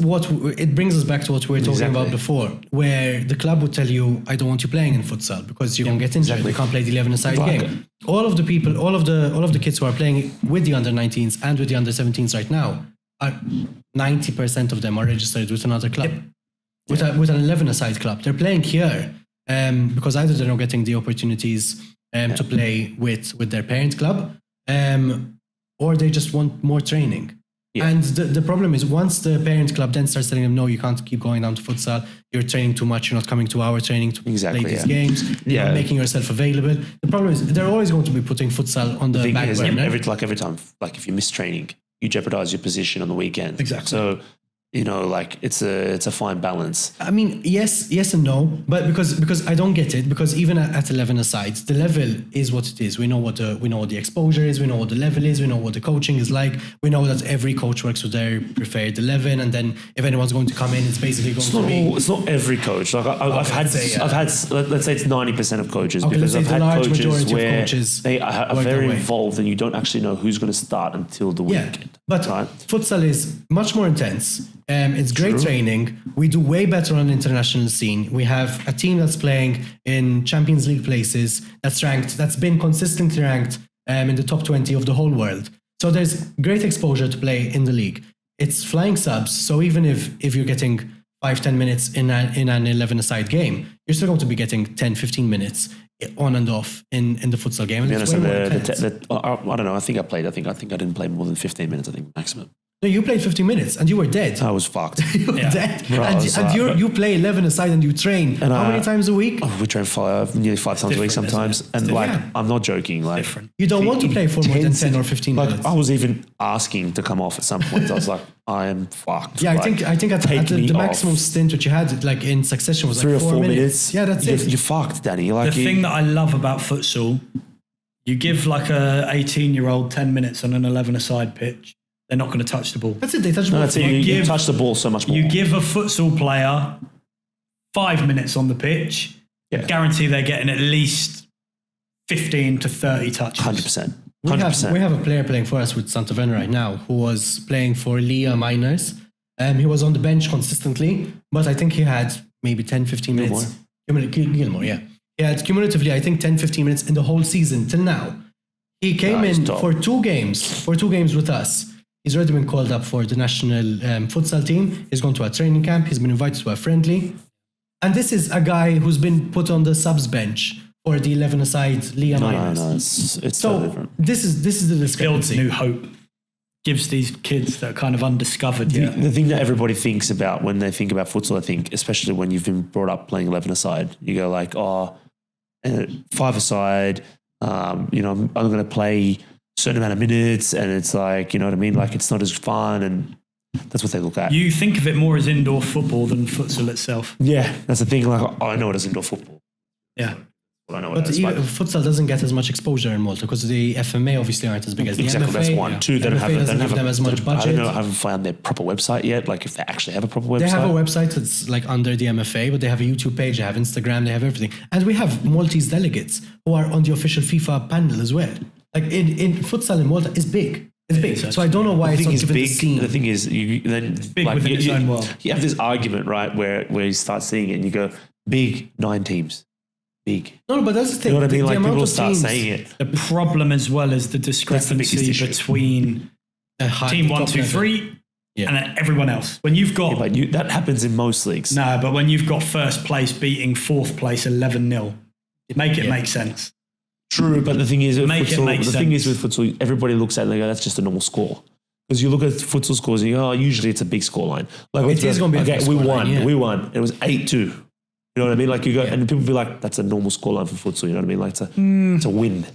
what it brings us back to what we were talking about before, where the club would tell you, I don't want you playing in futsal because you're going to get injured. You can't play the 11-a-side game. All of the people, all of the kids who are playing with the under 19s and with the under 17s right now, 90% of them are registered with another club, with an 11-a-side club. They're playing here because either they're not getting the opportunities to play with their parent club, or they just want more training. Yeah. And the problem is once the parent club then starts telling them, no, you can't keep going down to futsal. You're training too much. You're not coming to our training to play these games. You're not making yourself available. The problem is they're always going to be putting futsal on the back burner. Every time, like if you miss training, you jeopardize your position on the weekend. Exactly. So, like it's a fine balance. I mean, yes and no, but because I don't get it, because even at 11 aside, the level is what it is. We know what the exposure is, we know what the level is, we know what the coaching is like. We know that every coach works with their preferred 11, and then if anyone's going to come in, it's basically It's not every coach. Like I've had, let's say it's 90% of coaches, because I've had coaches where they are very involved, and you don't actually know who's going to start until the weekend. But futsal is much more intense. It's great training. We do way better on the international scene. We have a team that's playing in Champions League places, that's been consistently ranked in the top 20 of the whole world. So there's great exposure to play in the league. It's flying subs. So even if you're getting 5-10 minutes in an 11-a-side game, you're still going to be getting 10-15 minutes on and off in the futsal game. And I don't know. I think I didn't play more than 15 minutes. I think maximum. No, you played 15 minutes and you were dead. I was fucked. You were dead. Bro, you play 11 aside and you train. And how many times a week? We train nearly 5 times a week sometimes. And I'm not joking. Like, different. You don't want to play for more than 10 or 15 minutes. I was even asking to come off at some point. I was like, I am fucked. Yeah, I think at the maximum stint which you had like in succession was 3 or 4 minutes. Yeah, that's it. You're fucked, Danny. The thing that I love about futsal, you give like a 18-year-old 10 minutes on an 11-a-side pitch, they're not going to touch the ball. That's it. They touch the ball. That's it. You touch the ball so much more. You give a futsal player 5 minutes on the pitch, guarantee they're getting at least 15 to 30 touches. 100%. We have a player playing for us with Santa Ven right now who was playing for Leah Miners. He was on the bench consistently, but I think he had maybe 10-15 minutes. Gilmore, yeah. He had cumulatively, I think, 10-15 minutes in the whole season till now. He came in for two games with us. He's already been called up for the national futsal team. He's gone to a training camp. He's been invited to a friendly. And this is a guy who's been put on the subs bench for the 11-a-side Leah Miners. No, it's so different. This is the discrepancy. Builds new hope. Gives these kids that are kind of undiscovered. The thing that everybody thinks about when they think about futsal, I think, especially when you've been brought up playing 11-a-side, you go like, 5-a-side, I'm going to play certain amount of minutes, and it's like, you know what I mean? Like, it's not as fun, and that's what they look at. You think of it more as indoor football than futsal itself. Yeah, that's the thing. Like, I know it as indoor football. Yeah. Well, I know but futsal doesn't get as much exposure in Malta because the FMA obviously aren't as big as the MFA. That's one. Two, they don't have them as much budget. I haven't found their proper website yet. Like, if they actually have a proper website. They have a website that's like under the MFA, but they have a YouTube page, they have Instagram, they have everything. And we have Maltese delegates who are on the official FIFA panel as well. Like in futsal in Malta is big. It's big. So I don't know why it's not given the scene. The thing is, it's big within its own world. You have this argument, right, where you start seeing it and you go, big 9 teams. Big. No, but that's the thing. You know what I mean? Like, people start saying it. The problem as well is the discrepancy between team 1, 2, 3 and everyone else. When you've got... that happens in most leagues. No, but when you've got first place beating fourth place 11-0, make it make sense. True, but the thing is, with futsal, everybody looks at it and they go, that's just a normal score. Because you look at futsal scores and you go, usually it's a big scoreline. Like, it is going to be a big we won. It was 8-2. You know what I mean? Like, you go, and people be like, that's a normal scoreline for futsal. You know what I mean? Like, it's a win.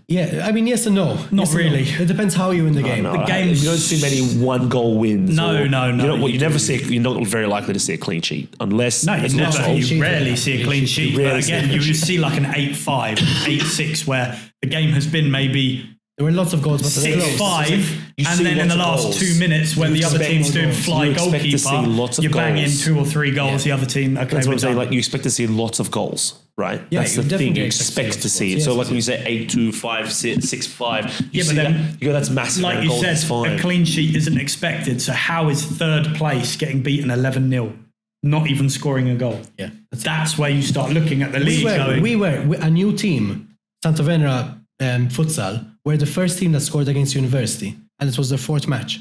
Yeah, I mean, yes and no. Not really. No. It depends how you win the game. The game. You don't see many 1-goal wins. No. You know what? You're not very likely to see a clean sheet unless. No, you rarely see a clean sheet. But again, you just see like an 8-5, 8-6, where the game has been maybe. There were lots of goals, but 6-5, and then in the last 2 minutes, when the other team's doing fly goalkeeper, you bang in 2 or 3 goals. The other team, okay, that's what I'm saying. Like, you expect to see lots of goals, right? Yeah, that's the thing. You expect to see it. So, like when you say 8-2, 5-6, 6-5, you go, that's massive. Like you said, a clean sheet isn't expected. So how is third place getting beaten 11-0? Not even scoring a goal. Yeah, that's where you start looking at the league. We were a new team, Santa Venera futsal. We're the first team that scored against University, and it was their 4th match.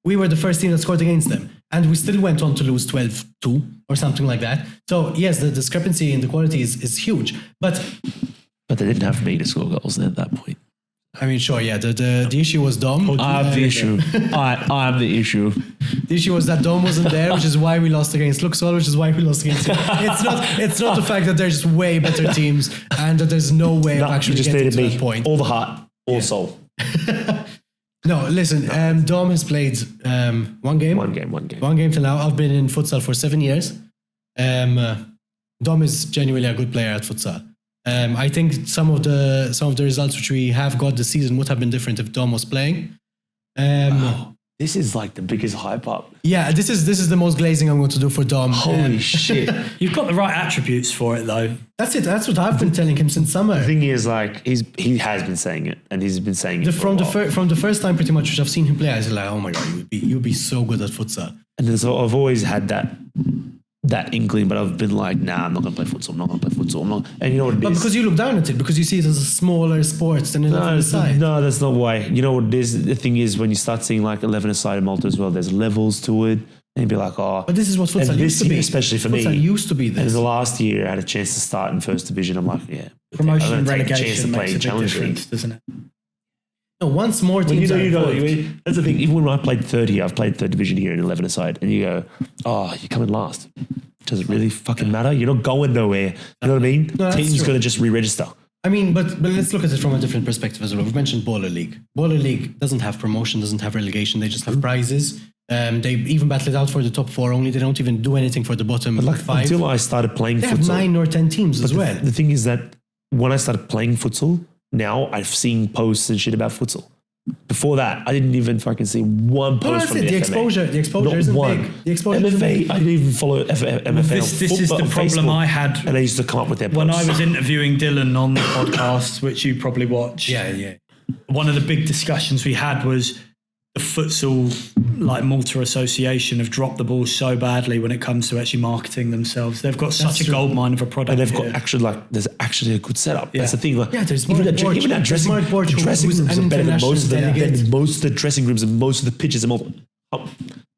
We were the first team that scored against them, and we still went on to lose 12-2 or something like that. So yes, the discrepancy in the quality is huge, but they didn't have me to score goals at that point. I mean, sure, yeah. The issue was Dom. I'm the issue. I'm the issue. The issue was that Dom wasn't there, which is why we lost against Luxor, which is why we lost against him. It's not the fact that there's way better teams and that there's no way of actually you just getting needed to me. that point. All the heart, all soul. No, listen, Dom has played one game. One game. One game till now. I've been in futsal for 7 years. Dom is genuinely a good player at futsal. I think some of the results which we have got this season would have been different if Dom was playing. Wow. This is like the biggest hype up. Yeah, this is the most glazing I'm going to do for Dom. Holy shit. You've got the right attributes for it, though. That's it. That's what I've been telling him since summer. The thing is, like, he has been saying it, and he's been saying it From the first time, pretty much, which I've seen him play, I was like, oh my god, you'd be so good at futsal. And so I've always had that inkling, but I've been like, nah, I'm not going to play futsal. I'm not going to play futsal. I'm not. And you know what it is? But because you look down at it, because you see it as a smaller sport than 11-a-side. No, that's not why. You know what it is? The thing is, when you start seeing like 11-a-side in Malta as well, there's levels to it. And you'd be like, oh. But this is what futsal used to be. Especially for me. Futsal used to be And this. the last year, I had a chance to start in first division. I'm like, yeah. Promotion and I'm gonna take a chance relegation to play makes a big Challenge League. difference, doesn't it? No, once more teams are involved. That's the thing. Even when I played third here, I've played third division here in 11-a-side, and you go, oh, you're coming last. Does it really fucking matter? You're not going nowhere. You know what I mean? No, Team's going to just re-register. I mean, but let's look at it from a different perspective as well. We've mentioned Baller League. Baller League doesn't have promotion, doesn't have relegation. They just have prizes. They even battle it out for the top 4 only. They don't even do anything for the bottom But like 5. until I started playing They futsal. have 9 or 10 teams as well. The thing is that when I started playing futsal, now I've seen posts and shit about futsal. Before that, I didn't even fucking see one post from the The FMA. exposure Not isn't one. big. The exposure isn't MFA, big. I didn't even follow MFA This is the on problem Facebook, I had and they used to come up with their posts. when I was interviewing Dylan on the podcast, which you probably watch. Yeah. One of the big discussions we had was the futsal, like Malta Association, have dropped the ball so badly when it comes to actually marketing themselves. They've got such a true. goldmine of a product. And they've got here. actually there's actually a good setup. Yeah. That's the thing. Like, Yeah, there's even Mark that Borch. even that There's dressing, Mark Borch, the dressing who's rooms an are better than most of international the dressing rooms and most of the pitches in Malta.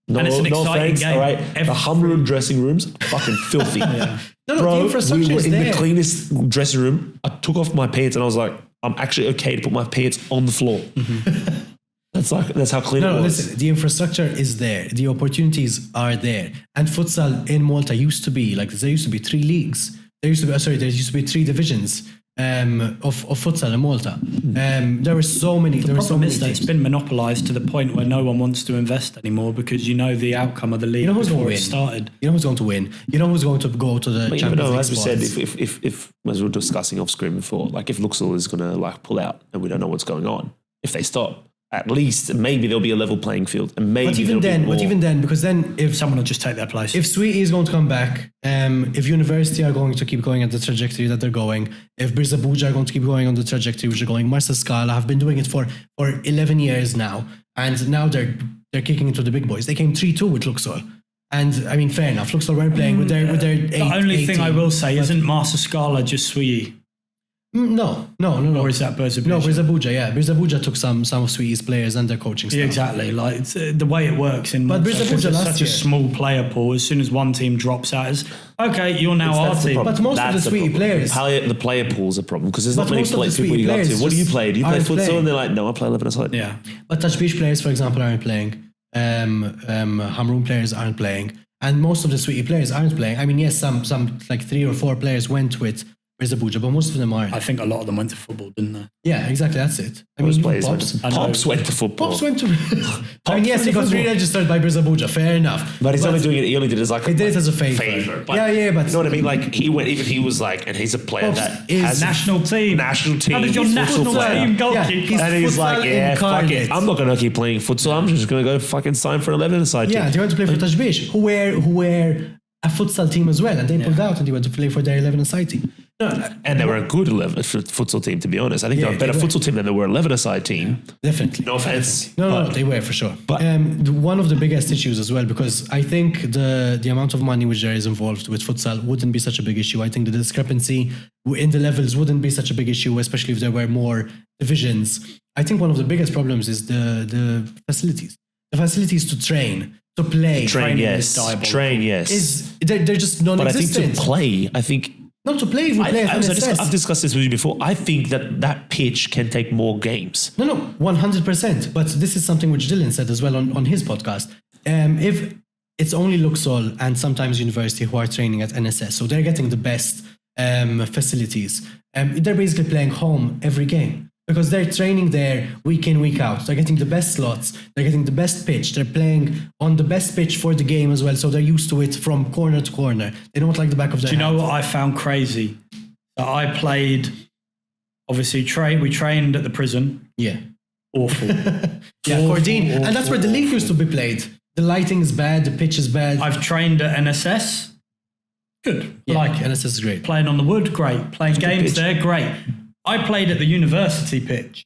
No, And it's an exciting thanks, game. all right. The Humroom dressing rooms are fucking filthy. No, the Bro, infrastructure we were is in there. the cleanest dressing room. I took off my pants and I was like, I'm actually okay to put my pants on the floor. That's how clean it was. Listen, the infrastructure is there. The opportunities are there. And futsal in Malta used to be, like, there used to be 3 leagues. There used to be 3 divisions of futsal in Malta. There were so many. The problem is that it's been monopolised to the point where no one wants to invest anymore because you know the outcome of the league You know who's before going it to win? started. You know who's going to win? You know who's going to go to the But you Champions never know, League as we said, spots? if as we were discussing off screen before, like if Luxor is going to like pull out and we don't know what's going on, if they stop, at least maybe there'll be a level playing field, and maybe But even then, because then if Someone will just take their place. If Sweetie is going to come back, if University are going to keep going at the trajectory that they're going, if Birzabuja are going to keep going on the trajectory which they're going, Marsa Scala have been doing it for 11 years now, and now they're kicking into the big boys. They came 3-2 with Luxor. And I mean, fair enough. Luxor weren't playing with their the only thing I will say but- isn't Master Scala just Sweetie, No. or is that Birzabuja? No, Birzabuja, yeah. Birzabuja took some of Sweetie's players and their coaching staff. Yeah, exactly. Like it's, the way it works in But Malta, Birzabuja because it's last such year- a small player pool. As soon as one team drops out, it's okay. You're now our That's the team. problem. But most of That's the Sweetie problem. players- The player pool's a problem because there's But not many most of the people Sweetie you go up to. players What do you just play? Do you play aren't futsal? playing. And they're like, no, I play 11-a-side. Yeah, But Tajbish players, for example, aren't playing. Hamroon players aren't playing. And most of the Sweetie players aren't playing. I mean, yes, some like 3 or 4 players went with Birzabuja, but most of them aren't. I think a lot of them went to football, didn't they? Yeah, exactly. That's it. I Most mean, players Pops, went to, Pops went to football. Pops went to. I mean, yes, he got re-registered by Birzabuja. Fair enough. But he's only doing it. He only did it as like He did it as a favor. But Yeah, but you know what I mean? Like he went. Even he was like, and he's a player Pops that is has National team. national team. How did your futsal national player. team Yeah, goalkeeper? he's And he's futsal like, yeah, fuck incarnate. it. I'm not gonna keep playing futsal. I'm just gonna go fucking sign for an 11-a-side team. Yeah, they went to play for Tajbish, who were a futsal team as well, and they pulled out and they went to play for their 11-a-side team. No, And they were a good 11 futsal team, to be honest. I think Yeah, they're a better they were. futsal team than they were 11-a-side team. definitely. No offense. No, but they were for sure. but- One of the biggest issues as well, because I think the amount of money which there is involved with futsal wouldn't be such a big issue. I think the discrepancy in the levels wouldn't be such a big issue, especially if there were more divisions. I think one of the biggest problems is the facilities. The facilities to train, to play. Train, Training yes. is diabolical. Train, yes. They're just But I think non-existent. to play, I think Not to play. We play at NSS. I've discussed this with you before. I think that pitch can take more games. No, 100%. But this is something which Dylan said as well on his podcast. If it's only Luxol and sometimes university who are training at NSS, so they're getting the best facilities. They're basically playing home every game because they're training there week in, week out. They're getting the best slots. They're getting the best pitch. They're playing on the best pitch for the game as well. So they're used to it from corner to corner. They don't like the back of their Do you know hand. what I found crazy? That I played, obviously, we trained at the prison. Yeah. Awful. Cordine. And that's where the league used to be played. The lighting is bad. The pitch is bad. I've trained at NSS. Good. Yeah, Like it. NSS is great. Playing on the wood, great. Playing games there, great. I played at the university pitch.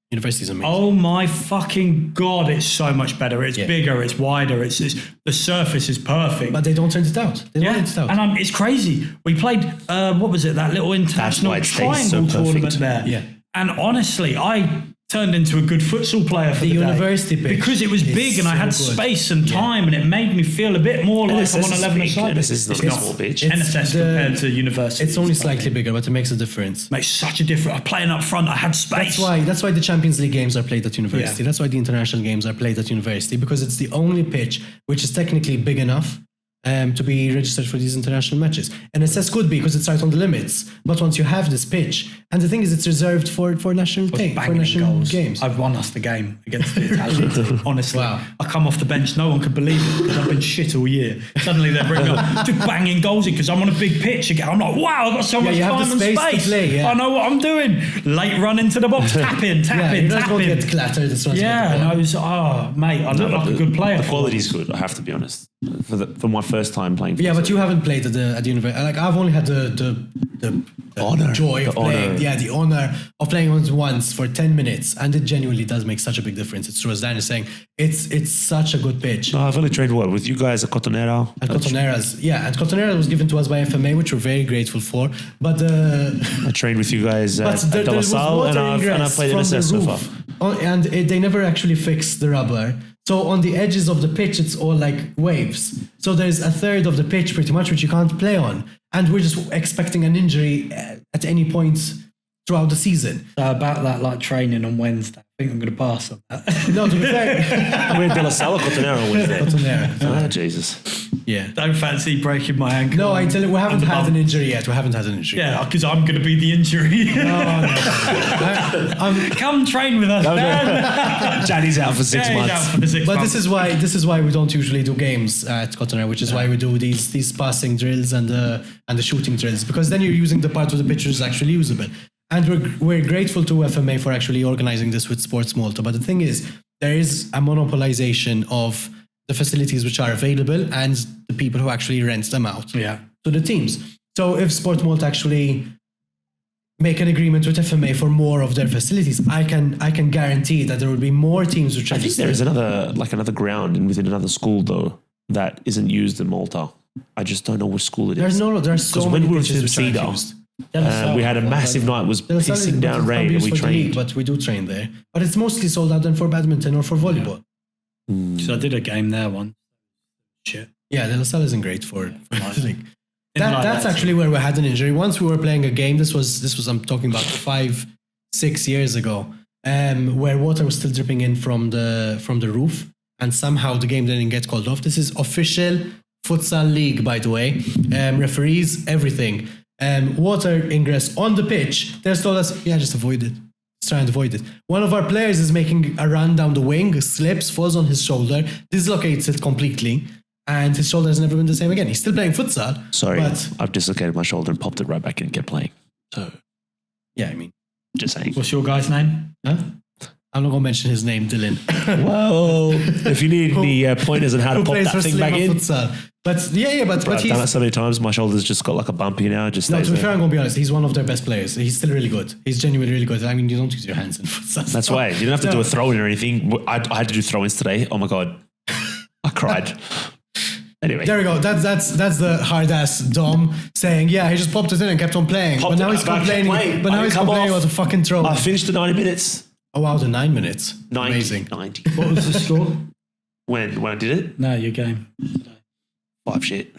University's amazing. Oh my fucking God, it's so much better. It's bigger, it's wider, it's the surface is perfect. But they don't rent it out. They don't rent it out. And it's crazy. We played, what was it, that little international triangle tournament there. Yeah. And honestly, I turned into a good futsal player for the university day. pitch Because it was big and I had space and time and it made me feel a bit more like I'm on 11-a-side. NSS is not a small pitch. NSS compared to university. It's only slightly bigger, but it makes a difference. Makes such a difference. Playing up front, I had space. That's why the Champions League games are played at university. That's why the international games are played at university, because it's the only pitch which is technically big enough to be registered for these international matches. And NSS could be because it's right on the limits. But once you have this pitch, and the thing is, it's reserved for national games. I've won us the game against the Italians. Honestly, Wow. I come off the bench, no one could believe it because I've been shit all year. Suddenly they're bringing up just banging goals in because I'm on a big pitch again. I'm like, wow, I've got so much time and space. To play, I know what I'm doing. Late run into the box, tap in. You don't get clattered. And I was, mate, I look like a good player. The quality's good, I have to be honest. For my first time playing. Yeah, but you haven't played at the university. Like, I've only had the honor, joy of playing. honor. Yeah, the honor of playing once for 10 minutes, and it genuinely does make such a big difference. It's true, as Dan is saying. It's such a good pitch. No, I've only trained with you guys at Cotonera. And Cotonera was given to us by FMA, which we're very grateful for. But I trained with you guys at there De La was Salle, water and I've ingress played from NSS the so far. roof. And they never actually fixed the rubber. So on the edges of the pitch, it's all like waves. So there's a third of the pitch pretty much which you can't play on. And we're just expecting an injury at any point throughout the season. So about that, like training on Wednesday, I think I'm going to pass on that. No, to be fair. We're in De La Salle or Cotonera on Wednesday. Cotonera. Ah, Jesus. Yeah. Don't fancy breaking my ankle. No, I tell you, we haven't had an injury yet. Yeah, because I'm going to be the injury. Come train with us, Dan. Johnny's out for 6 months. He's out for the 6 But months. this is why we don't usually do games at Cotonera, which is why we do these passing drills and the shooting drills, because then you're using the part of the pitch which is actually usable. And we're grateful to FMA for actually organizing this with Sports Malta. But the thing is, there is a monopolization of the facilities which are available and the people who actually rent them out to the teams. So if Sport Malta actually make an agreement with FMA for more of their facilities, I can guarantee that there will be more teams which I think there is another ground within another school though that isn't used in Malta. I just don't know which school it is. There's so many when we were pitches in which Cedar, are used. we had a massive night. It was pissing down rain, and we trained. But we do train there. But it's mostly sold out then for badminton or for volleyball. So I did a game there once. Shit. Yeah, De La Salle isn't great for league. That's actually where we had an injury. Once we were playing a game. This was I'm talking about 5-6 years ago, where water was still dripping in from the roof, and somehow the game didn't get called off. This is official futsal league, by the way. Referees, everything. Water ingress on the pitch. They told us, just avoid it. Try and avoid it. One of our players is making a run down the wing, slips, falls on his shoulder, dislocates it completely, and his shoulder has never been the same again. He's still playing futsal. Sorry, but I've dislocated my shoulder and popped it right back in and kept playing. So, yeah, I mean, just saying. What's your guy's name? Huh? I'm not going to mention his name, Dylan. Well, if you need any pointers on how to pop that thing back in. Futsal. But but I've done it so many times, my shoulder's just got like a bumpy now. To be fair, I'm going to be honest, he's one of their best players. He's still really good. He's genuinely really good. I mean, you don't use your hands in futsal. That's why. You don't have to do a throw-in or anything. I had to do throw-ins today. Oh my God. I cried. Anyway. There we go. That's the hard-ass Dom saying, he just popped it in and kept on playing. But now he's complaining. About a fucking throw. I finished the 90 minutes. Oh, wow, the 9 minutes. 90, amazing. 90. What was the score? When I did it? No, your game. 5 shit.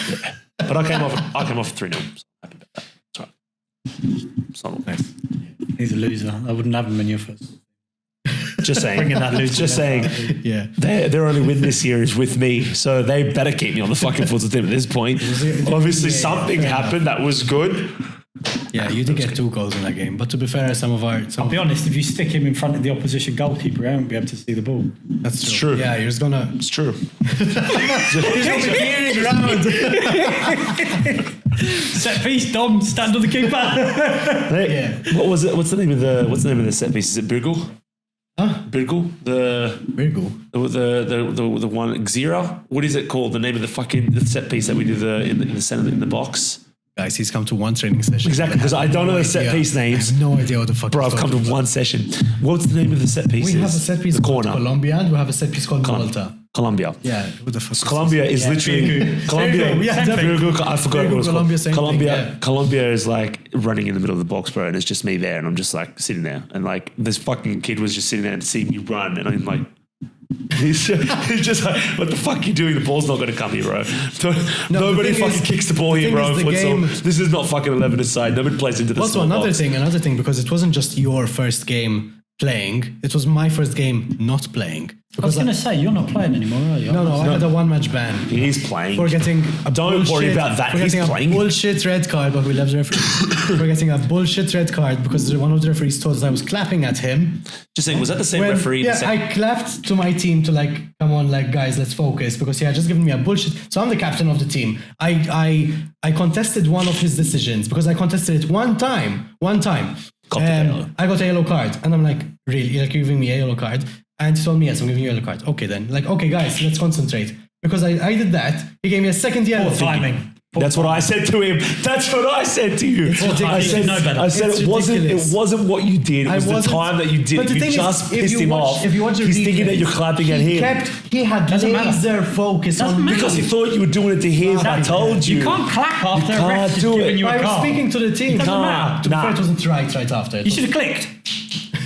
Yeah. But I came off 3-0. So happy about that. It's all right. It's not Nice. He's a loser. I wouldn't have him in your first. just saying. Bringing that loser. Just saying. Yeah. Their only win this year is with me, so they better keep me on the fucking futsal team at this point. Obviously, something happened that was good. Yeah, you did get 2 goals in that game. But to be fair, I'll be honest, if you stick him in front of the opposition goalkeeper, I won't be able to see the ball. That's It's true. true. Yeah, you're just gonna. It's true. He's gonna be gearing around. Set piece, Dom, stand on the keeper. Yeah. What was it? What's the name of the set piece? Is it Birgul? Huh? Birgul? Virgo. The one Xera? What is it called? The name of the set piece that we do in the center in the box? Guys, he's come to one training session. Exactly, because I don't know the set piece I names. have no idea what the fuck. Bro, he's I've come talking to about. one session. What's the name of the set piece? We have a set piece the called corner. Colombia, and we have a set piece called Malta. Colombia. Yeah, what the fuck? Colombia is literally Colombia. Yeah, Virgo, I forgot what it was Colombia, called. same thing, yeah. Colombia is like running in the middle of the box, bro, and it's just me there, and I'm just like sitting there, and like this fucking kid was just sitting there and seeing me run, and I'm like. He's just like, what the fuck are you doing? The ball's not going to come here, bro. Nobody fucking kicks the ball here, bro. This is not fucking 11-a-side. Nobody plays into the Also, small another box. thing, because it wasn't just your first game playing, it was my first game not playing. I was Because going to say, you're not playing anymore, are you? no, I had a 1-match ban. He's playing. For getting a Don't worry about that. For He's getting playing. a bullshit red card, but we love the referee. For getting a bullshit red card because one of the referees told us I was clapping at him. Just saying, was that the same referee? Yeah, I clapped to my team to like, come on, like guys, let's focus because he had just given me a bullshit. So I'm the captain of the team. I contested one of his decisions because I contested it one time. I got a yellow card, and I'm like, really? You're like giving me a yellow card? And he told me, yes, I'm giving you a yellow card. Okay, then. Like, okay, guys, let's concentrate. Because I did that. He gave me a second yellow. Timing. That's what I said to him. That's what I said to you. I said, know better. I said It's it ridiculous. wasn't what you did. It was the wasn't- time that you did But it. the You thing is, just if pissed you him watch- off. if you watch the He's thinking replay, that you're clapping at him. He had Doesn't matter. laser focus on me. Because he thought you were doing it to him. I told you. You can't clap after a ref can't has do it. given you a I was card. speaking to the team. Doesn't matter. To be fair, it wasn't right after. You should have clicked.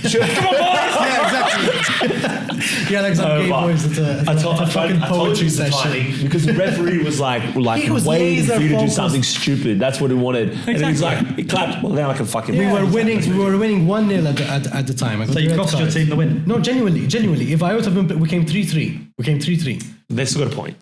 Come on, boys. Yeah, exactly. Yeah, like some gay but boys. It's a fucking I told poetry you the session. timing because the referee was like He was waiting laser for you to do focused. something stupid. That's what he wanted. And then he's like, he clapped. Well, now I can fucking. We were winning 1-0 at the time. I got So the you red cost your card. team the win? No, genuinely. If I would have been, we came 3-3. They still got a point.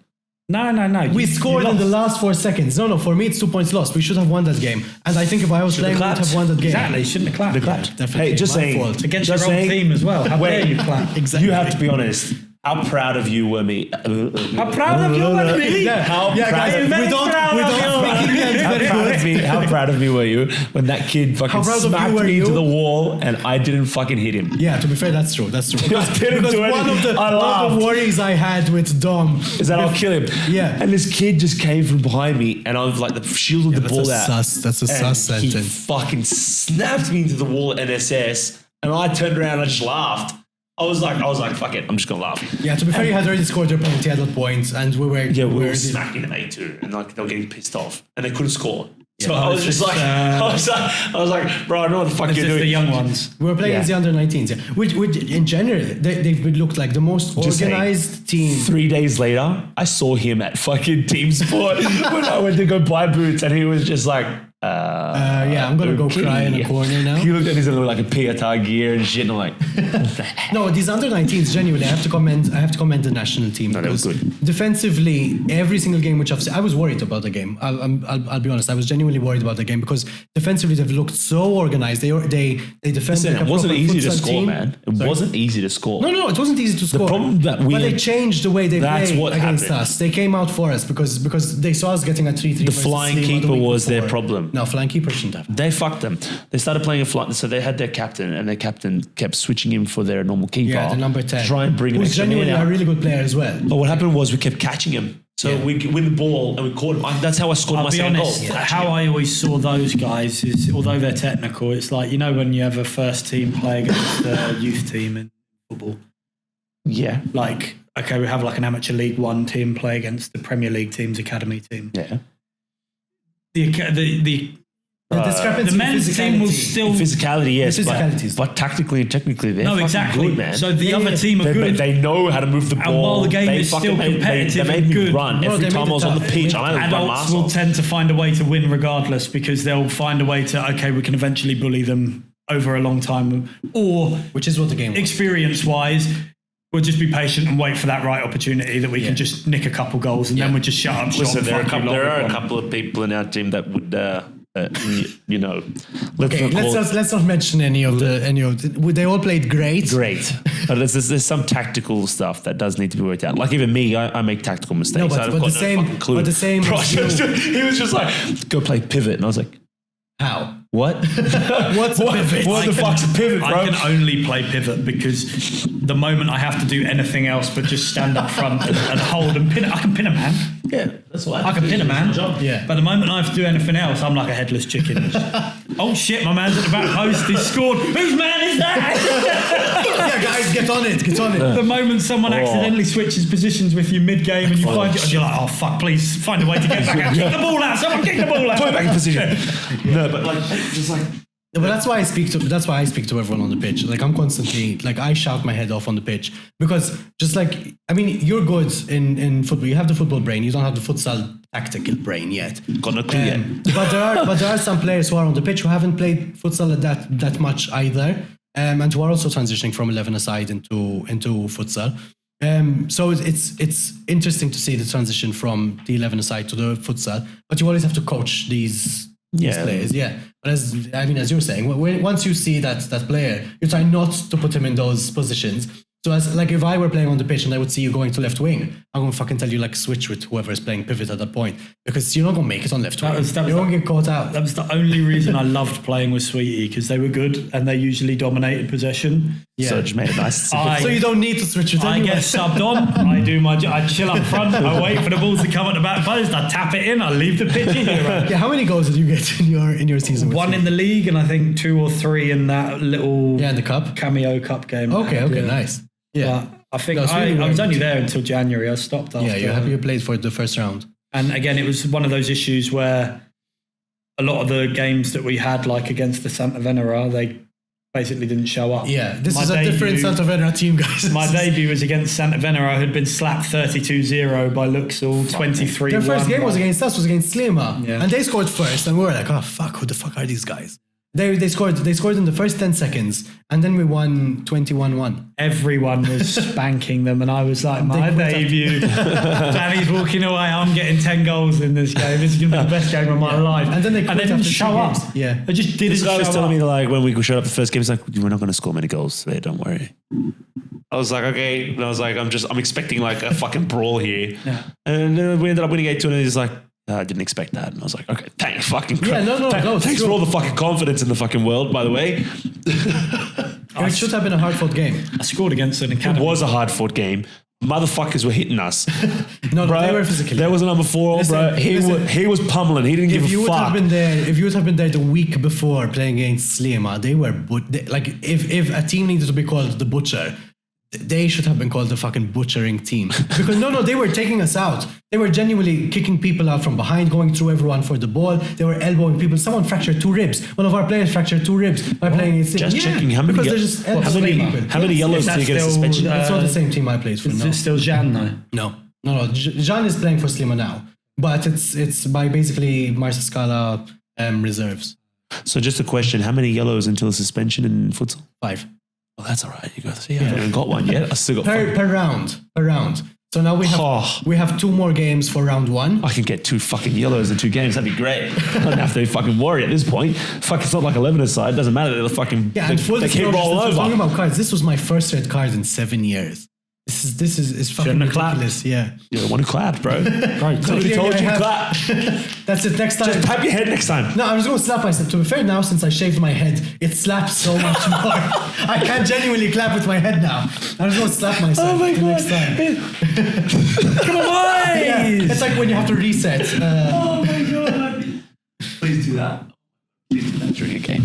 No. We scored in the lost. last 4 seconds. No, for me it's 2 points lost. We should have won that game. And I think if I was playing, we would have won that game. Exactly, you shouldn't have clapped. They clapped. Definitely. Hey, just My saying. fault. Against Just your own saying. team as well. How dare you clap? Exactly. You have to be honest. How proud of you were me. How proud of you were me? Yeah, How yeah, proud guys, of we don't speak English very good. How proud of me were you when that kid fucking How proud of you smacked were me into you? the wall and I didn't fucking hit him? Yeah, to be fair, that's true. didn't Because do one anything. of I the laughed. worries I had with Dom Is that I'll kill him? Yeah. And this kid just came from behind me and I was like, the shielded the ball out. That's a And sus he sentence. fucking snapped me into the wall at NSS and I turned around and I just laughed. I was like, fuck it, I'm just gonna laugh. Yeah, to be fair, you had already scored your penalty at that point, and we were Yeah, we were smacking them 8-2 and like they were getting pissed off and they couldn't score. So I was just like, I was like, bro, I know what the fuck It's you're just doing. the young ones. We were playing Yeah. as the under-19s, yeah. Which in general, they've looked like the most Just saying. organized team. 3 days later, I saw him at fucking Team Sport when I went to go buy boots, and he was just like, Yeah, I'm gonna go okay. cry in a corner now. He looked at his little like a Piatar gear and shit, and I'm like, what the heck? No, these under-19s, genuinely, I have to commend the national team. No, they were because good. Defensively, every single game which I've seen, I was worried about the game. I'll be honest, I was genuinely worried about the game because defensively they've looked so organized. They defend Listen, like a it wasn't proper easy to futsal score, team. man. It wasn't easy to score. No, it wasn't easy to score. problem that we- but they changed the way they That's play what against happened. us. They came out for us because they saw us getting a 3-3. The versus flying Sliema the keeper week was their before. problem. No, flying keeper shouldn't have. They fucked them. They started playing a flight, so they had their captain, and their captain kept switching him for their normal keeper. Yeah, the number 10. Try and bring an who's extra man genuinely out. a really good player as well. But what happened was we kept catching him. So Yeah. we win the ball and we caught him. That's how I scored my I'll be second honest, goal. how I always saw those guys is, although they're technical, it's like, you know, when you have a first team play against a youth team in football. Yeah. Like, okay, we have like an amateur League One team play against the Premier League team's academy team. Yeah. The The discrepancy The men's team will physicality. still. Physicality, yes, Physicalities. but tactically and technically, they're No, fucking exactly. good, man. So the other team are good. They know how to move the ball. And while the game they is fucking still competitive they made and me good, run Bro, every they time I made was it on the tough. pitch. I had to run my Adults ass will off. tend to find a way to win regardless because they'll find a way to, okay, we can eventually bully them over a long time. Or Which is what the game was. experience-wise, we'll just be patient and wait for that right opportunity that we Yeah. can just nick a couple goals and then we'll just shut up shop. Listen, and there are fuck you lot with a one. couple of people in our team that would, you know, Okay, let's not mention any of the. They all played great. great. But there's some tactical stuff that does need to be worked out. Like even me, I make tactical mistakes. No, but- I've but got the same- fucking clue. but the same Bro, as you. he was just like, go play pivot, and I was like, How? what? What's a pivot? What the fuck's a pivot, bro? I can only play pivot because the moment I have to do anything else but just stand up front and hold and pin, I can pin a man. Yeah, that's what I can pin a man. Yeah. But the moment I have to do anything else, I'm like a headless chicken. Oh shit, my man's at the back post. He's scored. Whose man is that? Yeah, guys, get on it. Get on it. The moment someone accidentally switches positions with you mid-game and you find it, and you're like, oh fuck, please find a way to get back out. Kick the ball out. Someone kick the ball out. Put it back in position. No, but like, just like, But that's why I speak to everyone on the pitch. Like I'm constantly like I shout my head off on the pitch because just like I mean you're good in football. You have the football brain. You don't have the futsal tactical brain yet. got no clue yet. But there are some players who are on the pitch who haven't played futsal that much either, and who are also transitioning from 11-a-side into futsal. So it's interesting to see the transition from the 11-a-side to the futsal. But you always have to coach these players, yeah. But as you're saying, once you see that player, you try not to put him in those positions. So as like if I were playing on the pitch and I would see you going to left wing, I'm gonna fucking tell you like switch with whoever is playing pivot at that point because you're not gonna make it on left wing. You're gonna get caught out. That was the only reason I loved playing with Sweetie because they were good and they usually dominated possession. Yeah. So it just made it nice. I- So you don't need to switch with I anyone. get subbed on. I do my job. I chill up front. I wait for the balls to come at the back post. I tap it in. I leave the pitch in. Yeah, how many goals did you get in your season? with One in Sweetie? the league and I think 2 or 3 in that little in the cup. cameo cup game. Okay, nice. Yeah, But I think No, it's really I was weird. only there until January. I stopped after. yeah. You have you played for the first round? And again, it was one of those issues where a lot of the games that we had, like against the Santa Venera, they basically didn't show up. Yeah, this My is a different debut- Santa Venera team, guys. My debut was against Santa Venera, who had been slapped 32-0 by Luxor, 23-1. Their first game was against us, was against Slima, Yeah. and they scored first, and we were like, oh fuck, who the fuck are these guys? They scored in the first 10 seconds, and then we won 21-1. Everyone was spanking them, and I was like, my They quit debut. Danny's walking away. I'm getting 10 goals in this game. This is going to be the best game of my life. And then they quit didn't after 2 show up. games. Yeah. They just didn't This guy show was telling up. me like when we showed up the first game, he's like, we're not going to score many goals today, don't worry. I was like, okay. And I was like, I'm expecting like a fucking brawl here. Yeah. And then we ended up winning 8-2 and he's like, I didn't expect that. And I was like, okay, thanks fucking Yeah, no, thanks true. for all the fucking confidence in the fucking world, by the way. It should have been a hard-fought game. I scored against an It academy. was a hard fought game. Motherfuckers were hitting us. No, Bro, they were physically. there was a number 4, bro. Listen, He was pummeling. He didn't give If you a would fuck. have been there, the week before playing against Slima, they were like if a team needed to be called the Butcher, they should have been called the fucking butchering team. Because no, they were taking us out. They were genuinely kicking people out from behind, going through everyone for the ball. They were elbowing people. Someone fractured 2 ribs. One of our players fractured 2 ribs by playing against Slima. Just checking how many because they're just elbowing people. how many yellows did That's he get a still, suspension? It's not the same team I played for. Is No. it still Jean, though? No. Jean is playing for Slima now, but it's by basically Marsa Scala reserves. So just a question, how many yellows until a suspension in futsal? 5 Oh, that's all right. You got to see. I haven't got one yet. I still got per round. So now we have 2 more games for round 1. I can get 2 fucking yellows in 2 games. That'd be great. I don't have to fucking worry at this point. Fuck, it's not like 11-a-side. It doesn't matter. They're fucking Yeah, and full they keep disclosure, rolling since we're talking over. about cards, this was my first red card in 7 years. This is fucking Shouldn't have clapped. ridiculous. Yeah. You're the one who clapped, bro. Right. Somebody Yeah, told I you to have. clap. That's it. Next time. Just tap your head next time. No, I'm just going to slap myself. To be fair, now since I shaved my head, it slaps so much more. I can't genuinely clap with my head now. I'm just going to slap myself Oh my the God. next time. Come on, Yeah, it's like when you have to reset. Oh my god. Please do that. Please do that during a game.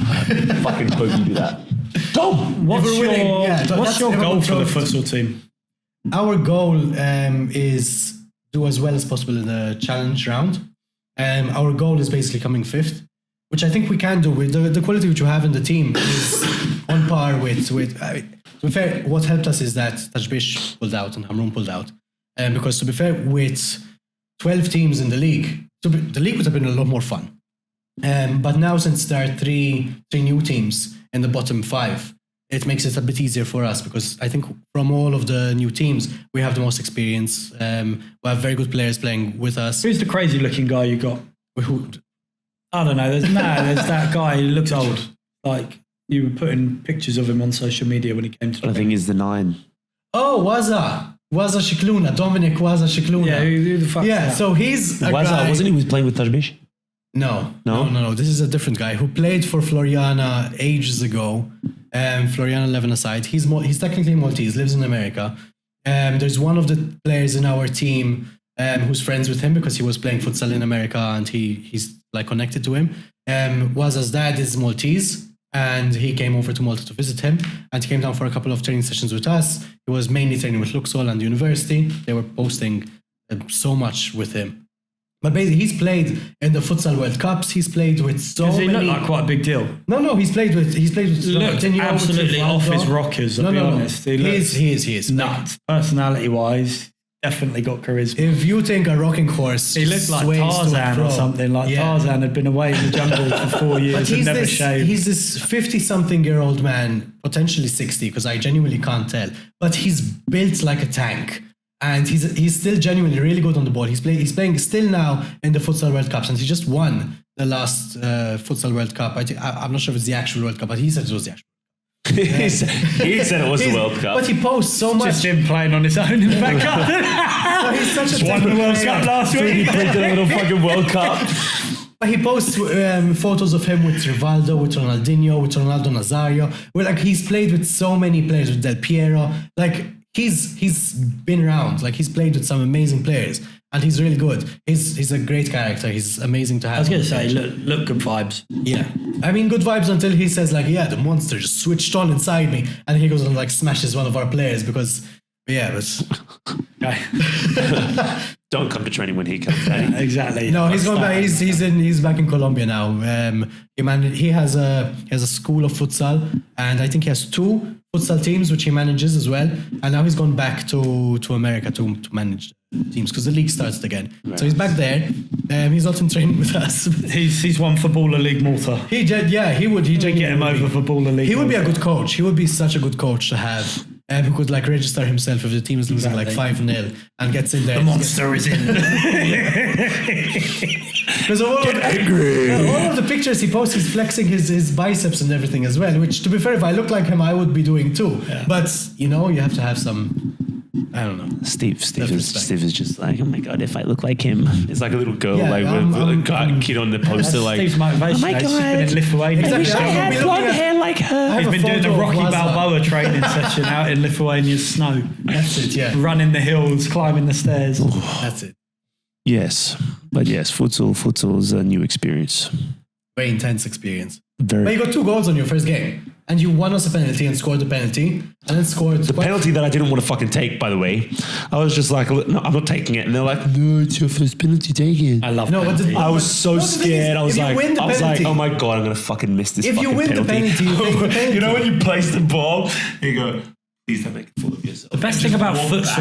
Fucking hope you do that. Tom! What's If we're winning, your, yeah, so what's that's your Liverpool goal for the trophy. futsal team? Our goal is do as well as possible in the challenge round. Our goal is basically coming 5th, which I think we can do with the quality which you have in the team is on par with to be fair, what helped us is that Tajbish pulled out and Hamroon pulled out. Because to be fair, with 12 teams in the league, the league would have been a lot more fun. But now since there are three new teams in the bottom 5, it makes it a bit easier for us because I think from all of the new teams, we have the most experience. We have very good players playing with us. Who's the crazy looking guy you got? Who, I don't know. There's that guy who looks old. Like you were putting pictures of him on social media when he came to. I think he's the 9. Oh, Waza Shikluna, Dominic Waza Shikluna. Yeah, who the fuck? Yeah, so he's a guy. Wasn't he was playing with Tajbish? No. This is a different guy who played for Floriana ages ago. Floriana 11 aside. He's technically Maltese, lives in America. There's one of the players in our team who's friends with him because he was playing futsal in America and he's like connected to him. Waza's dad is Maltese and he came over to Malta to visit him and he came down for a couple of training sessions with us. He was mainly training with Luxol and the university. They were posting so much with him. But basically, he's played in the Futsal World Cups. He's played with so many. Does he look like quite a big deal? No. He's played with. Looked absolutely off his rockers. I'll be honest. He is nuts. Personality-wise, definitely got charisma. If you think a rocking horse, he looked like Tarzan or something. Like Tarzan had been away in the jungle for 4 years and never shaved. He's this 50-something-year-old man, potentially 60, because I genuinely can't tell. But he's built like a tank. And he's still genuinely really good on the ball. He's playing still now in the Futsal World Cups, and he just won the last Futsal World Cup. I'm not sure if it's the actual World Cup, but he said it was the actual. he said it was the World Cup. But he posts so much. Just him playing on his own in the back garden. He's such a won the World Cup last week. He played a little fucking World Cup. But he posts photos of him with Rivaldo, with Ronaldinho, with Ronaldo Nazario. Where like he's played with so many players, with Del Piero. Like he's been around. Like he's played with some amazing players, and he's really good. He's a great character. He's amazing to have. I was going to say, look, good vibes. Yeah, I mean, good vibes until he says like, yeah, the monster just switched on inside me, and he goes and like smashes one of our players because, yeah, but. Don't come to training when he comes back. Exactly. No, he's gone back. He's back in Colombia now. He has a school of futsal, and I think he has 2 futsal teams which he manages as well. And now he's gone back to America to manage teams because the league starts again. Right. So he's back there. He's not in training with us. He's won Footballer League Malta. He did. Yeah, he would. He did get him over Footballer League. He would be a good coach. He would be such a good coach to have. Who could like register himself if the team is losing like 5-0 and gets in there. The monster is in. Because all of the pictures he posts, he's flexing his biceps and everything as well. Which, to be fair, if I look like him, I would be doing too. Yeah. But you have to have some. I don't know. Steve is just like, oh my god, if I look like him, it's like a little girl with a kid on the poster like, Steve's motivation. Oh my god, she's been in Lithuania. I wish I had blonde hair like her. He's been doing the Rocky Balboa training session out in Lithuania's snow. That's it. Yeah, running the hills, climbing the stairs. That's it. Yes, but yes, futsal is a new experience. Very intense experience. But you got 2 goals on your first game. And you won us a penalty and scored the penalty. And then scored... The penalty that I didn't want to fucking take, by the way. I was just like, no, I'm not taking it. And they're like, no, it's your first penalty, take it. I love it. I was so scared. I was like, oh my God, I'm going to fucking miss this fucking penalty. If you win the penalty, you take the penalty. You know when you place the ball, you go... Please don't make it full of yourself. The best thing about futsal,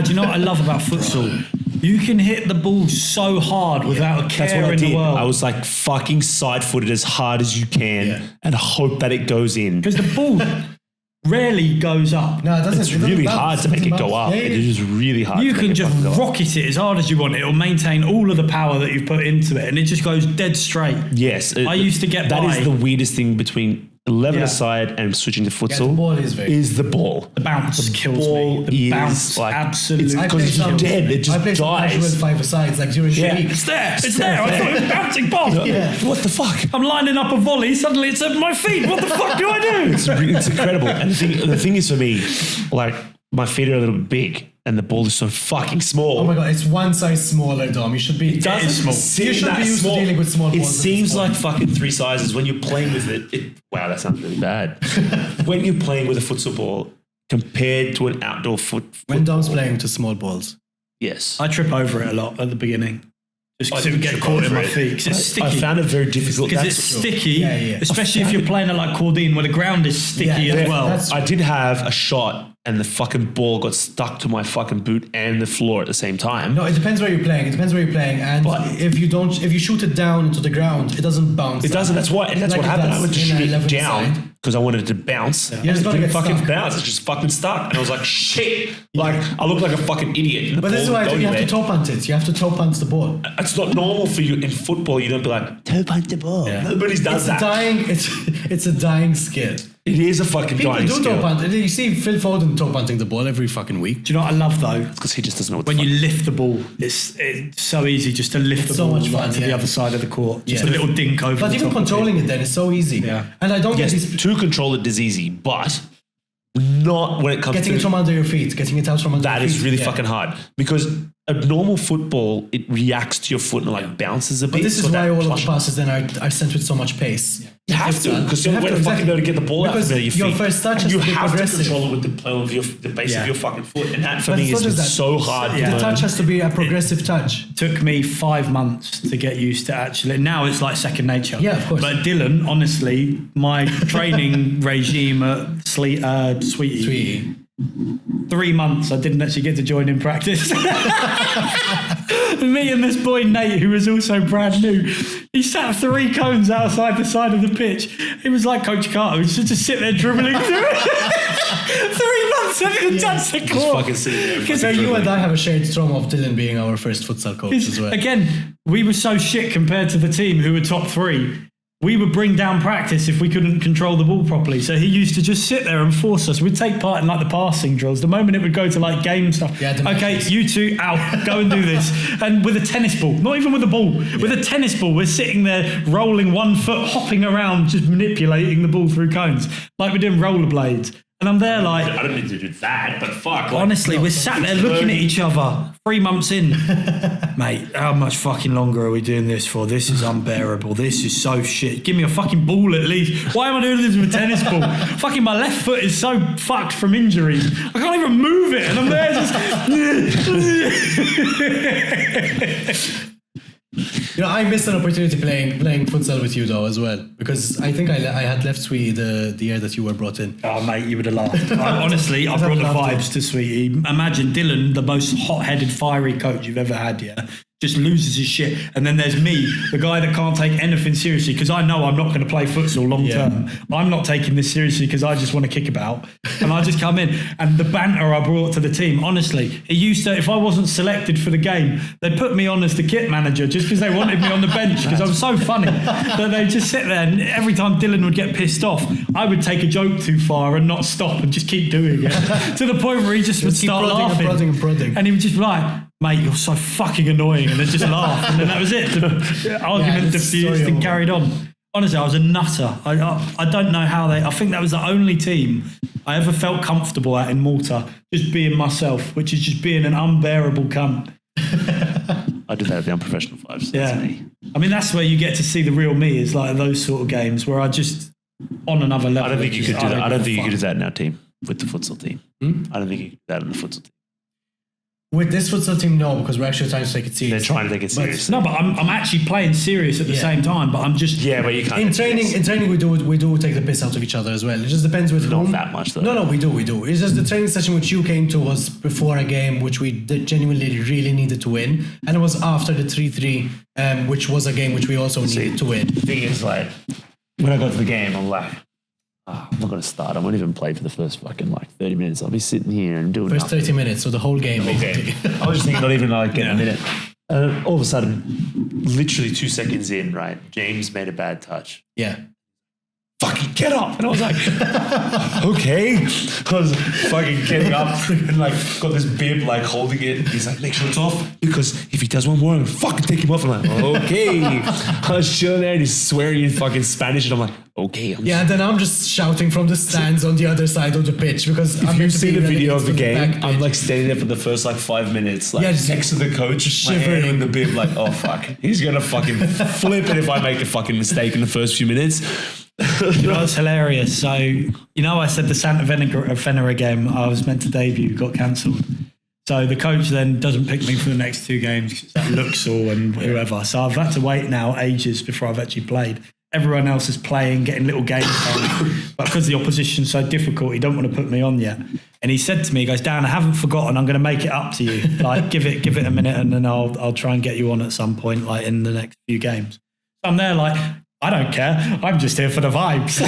do you know what I love about futsal? You can hit the ball so hard without a care in the world. I was like fucking side-footed as hard as you can and hope that it goes in. Because the ball rarely goes up. No, it doesn't. It's really hard to make it go up. It is just really hard. You can just rocket it as hard as you want. It'll maintain all of the power that you've put into it, and it just goes dead straight. Yes. I used to get that by. That is the weirdest thing between 11 aside and switching to futsal. The ball is the ball. The bounce kills me. The bounce, like, absolutely. Because it's dead. It just dies. I played some 5 asides like during the week. It's there. I thought it was a bouncing ball. What the fuck? I'm lining up a volley. Suddenly it's at my feet. What the fuck do I do? It's incredible. And the thing is for me, like my feet are a little bit big. And the ball is so fucking small. Oh my god, it's one size smaller, Dom. You should be. It doesn't small. You should be used to dealing with small balls. It seems like fucking 3 sizes when you're playing with it. Wow, that sounds really bad. When you're playing with a futsal ball compared to an outdoor football. When Dom's playing to small balls. Yes. I trip over it a lot at the beginning. just because it would get caught in my feet. Because it's sticky. I found it very difficult. Because it's sticky, especially if you're playing at like Cordine where the ground is sticky as well. I did have a shot and the fucking ball got stuck to my fucking boot and the floor at the same time. No, it depends where you're playing. And if you shoot it down into the ground, it doesn't bounce. It doesn't. That's what happened. I went to shoot it down because I wanted it to bounce. Yeah, it's didn't fucking stuck. bounce. It's just fucking stuck. And I was like, shit. Like, I look like a fucking idiot. But this is why you have to toe punt it. You have to toe punt the ball. It's not normal for you in football. You don't be like, toe punt the ball. Yeah. Nobody's done that. It's a dying skill. It is a fucking dying skill. People do toe punt. You see Phil Foden toe punting the ball every fucking week. Do you know what I love though? It's because he just doesn't know what when you lift the ball, it's so easy just to lift the ball to the other side of the court. Just a little dink over. But even controlling it then is so easy. Yeah. And I don't get these. To control it is easy, but not when it comes getting to it from under your feet, getting it out from under your feet. That is really fucking hard because a normal football, it reacts to your foot and like bounces a bit. But this is why all of the passes then are sent with so much pace. You have to, because you're going to fucking be able to get the ball out from your feet. Your first touch has to be progressive. You have to control it with the play of the base of your fucking foot. And that for me is so hard. The touch has to be a progressive touch. Took me 5 months to get used to actually. Now it's like second nature. Yeah, of course. But Dylan, honestly, my training regime at Sweetie. 3 months I didn't actually get to join in practice. Me and this boy Nate, who was also brand new, he sat 3 cones outside the side of the pitch. It was like Coach Carter, he used to sit there dribbling through it. 3 months I didn't touch the court. So you and I have a shared trauma of Dylan being our first futsal coach as well. Again, we were so shit compared to the team who were top 3. We would bring down practice if we couldn't control the ball properly. So he used to just sit there and force us. We'd take part in like the passing drills. The moment it would go to like game stuff. Okay, you two out, go and do this. And with a tennis ball, not even with a ball, with a tennis ball, we're sitting there rolling 1 foot, hopping around, just manipulating the ball through cones. Like we're doing rollerblades. And I'm there like... I don't need to do that, but fuck. Honestly, we're sat there looking at each other 3 months in. Mate, how much fucking longer are we doing this for? This is unbearable. This is so shit. Give me a fucking ball at least. Why am I doing this with a tennis ball? Fucking my left foot is so fucked from injuries. I can't even move it. And I'm there just... You know, I missed an opportunity playing futsal with you though as well, because I think I had left Sweetie the year that you were brought in. Oh mate, you would have laughed. Honestly, I brought the vibes to Sweetie. Imagine Dylan, the most hot-headed, fiery coach you've ever had, yeah, just loses his shit. And then there's me, the guy that can't take anything seriously because I know I'm not going to play futsal long term. I'm not taking this seriously because I just want to kick about. And I just come in. And the banter I brought to the team, honestly, it used to, if I wasn't selected for the game, they'd put me on as the kit manager just because they wanted me on the bench because I was so funny that they'd just sit there and every time Dylan would get pissed off, I would take a joke too far and not stop and just keep doing it to the point where he just would start laughing. And he would just be like, mate, you're so fucking annoying, and then just laugh, and then that was it. The argument diffused and carried on. Honestly, I was a nutter. I don't know how I think that was the only team I ever felt comfortable at in Malta, just being myself, which is just being an unbearable cunt. I did that at the Unprofessional Fives. Yeah. I mean, that's where you get to see the real me, is like those sort of games where I just, on another level. I don't think you could do that. I don't think you could do that in our team, with the futsal team. I don't think you could do that in the futsal team. With this futsal team, no, because we're actually trying to take it seriously. They're trying to take it seriously. No, but I'm actually playing serious at the same time. But I'm just but you can't. In training, we do take the piss out of each other as well. It just depends with not whom. that much though. No, we do. It's just the training session which you came to was before a game which we genuinely really needed to win, and it was after the 3-3, which was a game which we also needed to win. The thing is, like, when I got to the game, I'm like, I'm not going to start. I won't even play for the first fucking 30 minutes. I'll be sitting here and doing first 30 minutes, so the whole game. Okay. I was just thinking, not even getting a minute. All of a sudden, literally 2 seconds in, right? James made a bad touch. Yeah. Fucking get up. And I was like, okay. I was fucking getting up and got this bib holding it. He's like, make sure it's off because if he does one more, I'm going to fucking take him off. I'm like, okay. I was chilling there and he's swearing in fucking Spanish and I'm like, okay. And then I'm just shouting from the stands on the other side of the pitch because if you see the video of the game, I'm standing there for the first 5 minutes, next to the coach, shivering in the bib, oh fuck. He's going to fucking flip it if I make a fucking mistake in the first few minutes. You know, it's hilarious. So, I said the Santa Venera game I was meant to debut got cancelled. So the coach then doesn't pick me for the next 2 games because that Luxor and whoever. So I've had to wait now ages before I've actually played. Everyone else is playing, getting little games on. But because the opposition's so difficult, he don't want to put me on yet. And he said to me, he goes, Dan, I haven't forgotten. I'm going to make it up to you. Like, give it a minute and then I'll try and get you on at some point, like in the next few games. So I'm there like, I don't care. I'm just here for the vibes.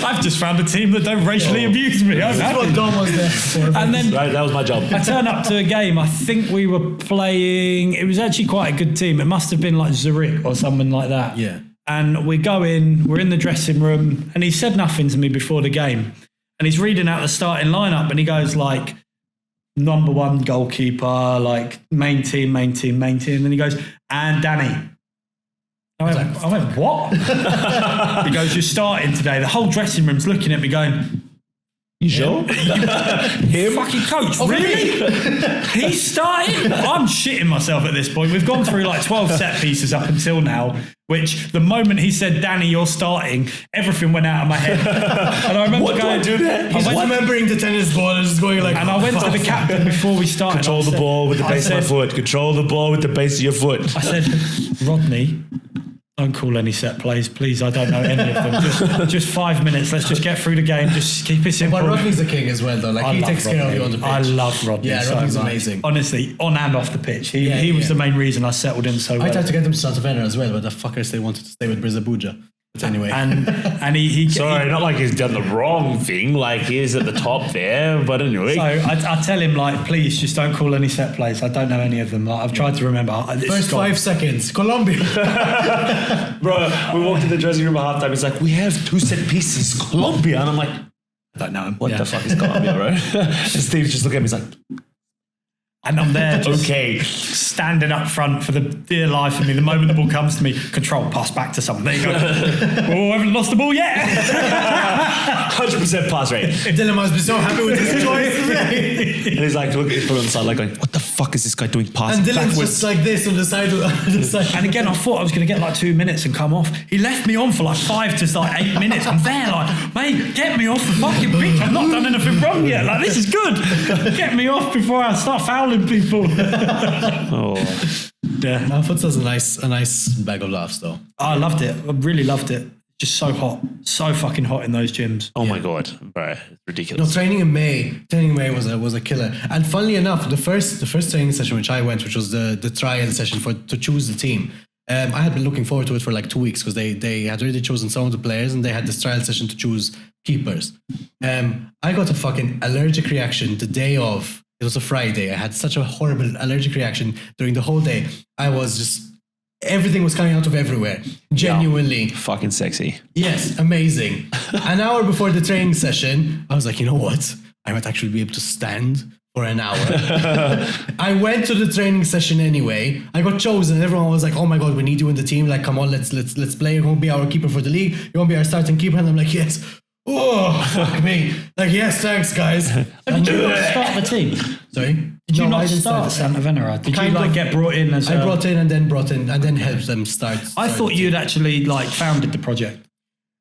I've just found a team that don't racially abuse me. That's what Dom was there for. And then Right, that was my job. I turn up to a game. I think we were playing. It was actually quite a good team. It must have been like Zurich or someone like that. Yeah. And we go in. We're in the dressing room, and he said nothing to me before the game. And he's reading out the starting lineup, and he goes like, number 1 goalkeeper, like main team. And then he goes, and Danny. I went, what? He goes, you're starting today. The whole dressing room's looking at me going, You sure? him? Fucking coach, really? He's starting? I'm shitting myself at this point. We've gone through like 12 set pieces up until now, which the moment he said, Danny, you're starting, everything went out of my head. And I remember I do that? He's remembering the tennis ball and just going like... And I went to the captain before we started. Control the ball with the base of my foot. Control the ball with the base of your foot. I said, Rodney, don't call any set plays, please. I don't know any of them. Just 5 minutes. Let's just get through the game. Just keep it simple. But Rodney's the king as well, though. Like, he takes care of you on the pitch. I love Rodney. Yeah, so Rodney's much. amazing. Honestly, on and off the pitch. He was the main reason I settled in so well. I tried to get them to Santavena as well, but the fuckers, they wanted to stay with Brizabuja. But anyway. And he Sorry, not like he's done the wrong thing. Like, he's at the top there. But anyway. So I tell him, like, please, just don't call any set plays. I don't know any of them. Like, I've tried to remember. First 5 seconds, Colombia. Bro, we walked in the dressing room at halftime. It's like, we have 2 set pieces, Colombia. And I'm like, I don't know him. what the fuck is Colombia, bro? And Steve's just looking at me, he's like, And I'm there just okay. standing up front for the dear life of me. The moment the ball comes to me, control, pass back to someone. There you go. Oh, I haven't lost the ball yet. 100% pass rate. Dylan must be so happy with his choice. And he's like, looking at on the side, like going, what the fuck is this guy doing passing And Dylan's backwards? just like this on the side. And again, I thought I was going to get like 2 minutes and come off. He left me on for like 5 to like 8 minutes. I'm there like, mate, get me off the fucking pitch. I've not done anything wrong yet. Like, this is good. Get me off before I start fouling people. Oh. Yeah. Futsal's a nice bag of laughs, though. I loved it. I really loved it. Just so hot. So fucking hot in those gyms. Oh my God, bro, it's No, ridiculous. training in May was a killer. And funnily enough, the first training session which I went, which was the trial session to choose the team. I had been looking forward to it for like 2 weeks because they had already chosen some of the players and they had this trial session to choose keepers. I got a fucking allergic reaction the day of. It was a Friday. I had such a horrible allergic reaction during the whole day. I was just, everything was coming out of everywhere. Genuinely. Yeah, fucking sexy. Yes, amazing. An hour before the training session, I was like, you know what? I might actually be able to stand for an hour. I went to the training session anyway. I got chosen. Everyone was like, oh my God, we need you in the team. Like, come on, let's play. You're going to be our keeper for the league. You're going to be our starting keeper. And I'm like, yes. Oh, fuck me. Like, yes, thanks, guys. Did you not start the team? Sorry? Did you No, I not didn't start start Santa Venera? Did Kind you like of. get brought in as I brought in and then helped them start. I thought the you'd team. actually like founded the project.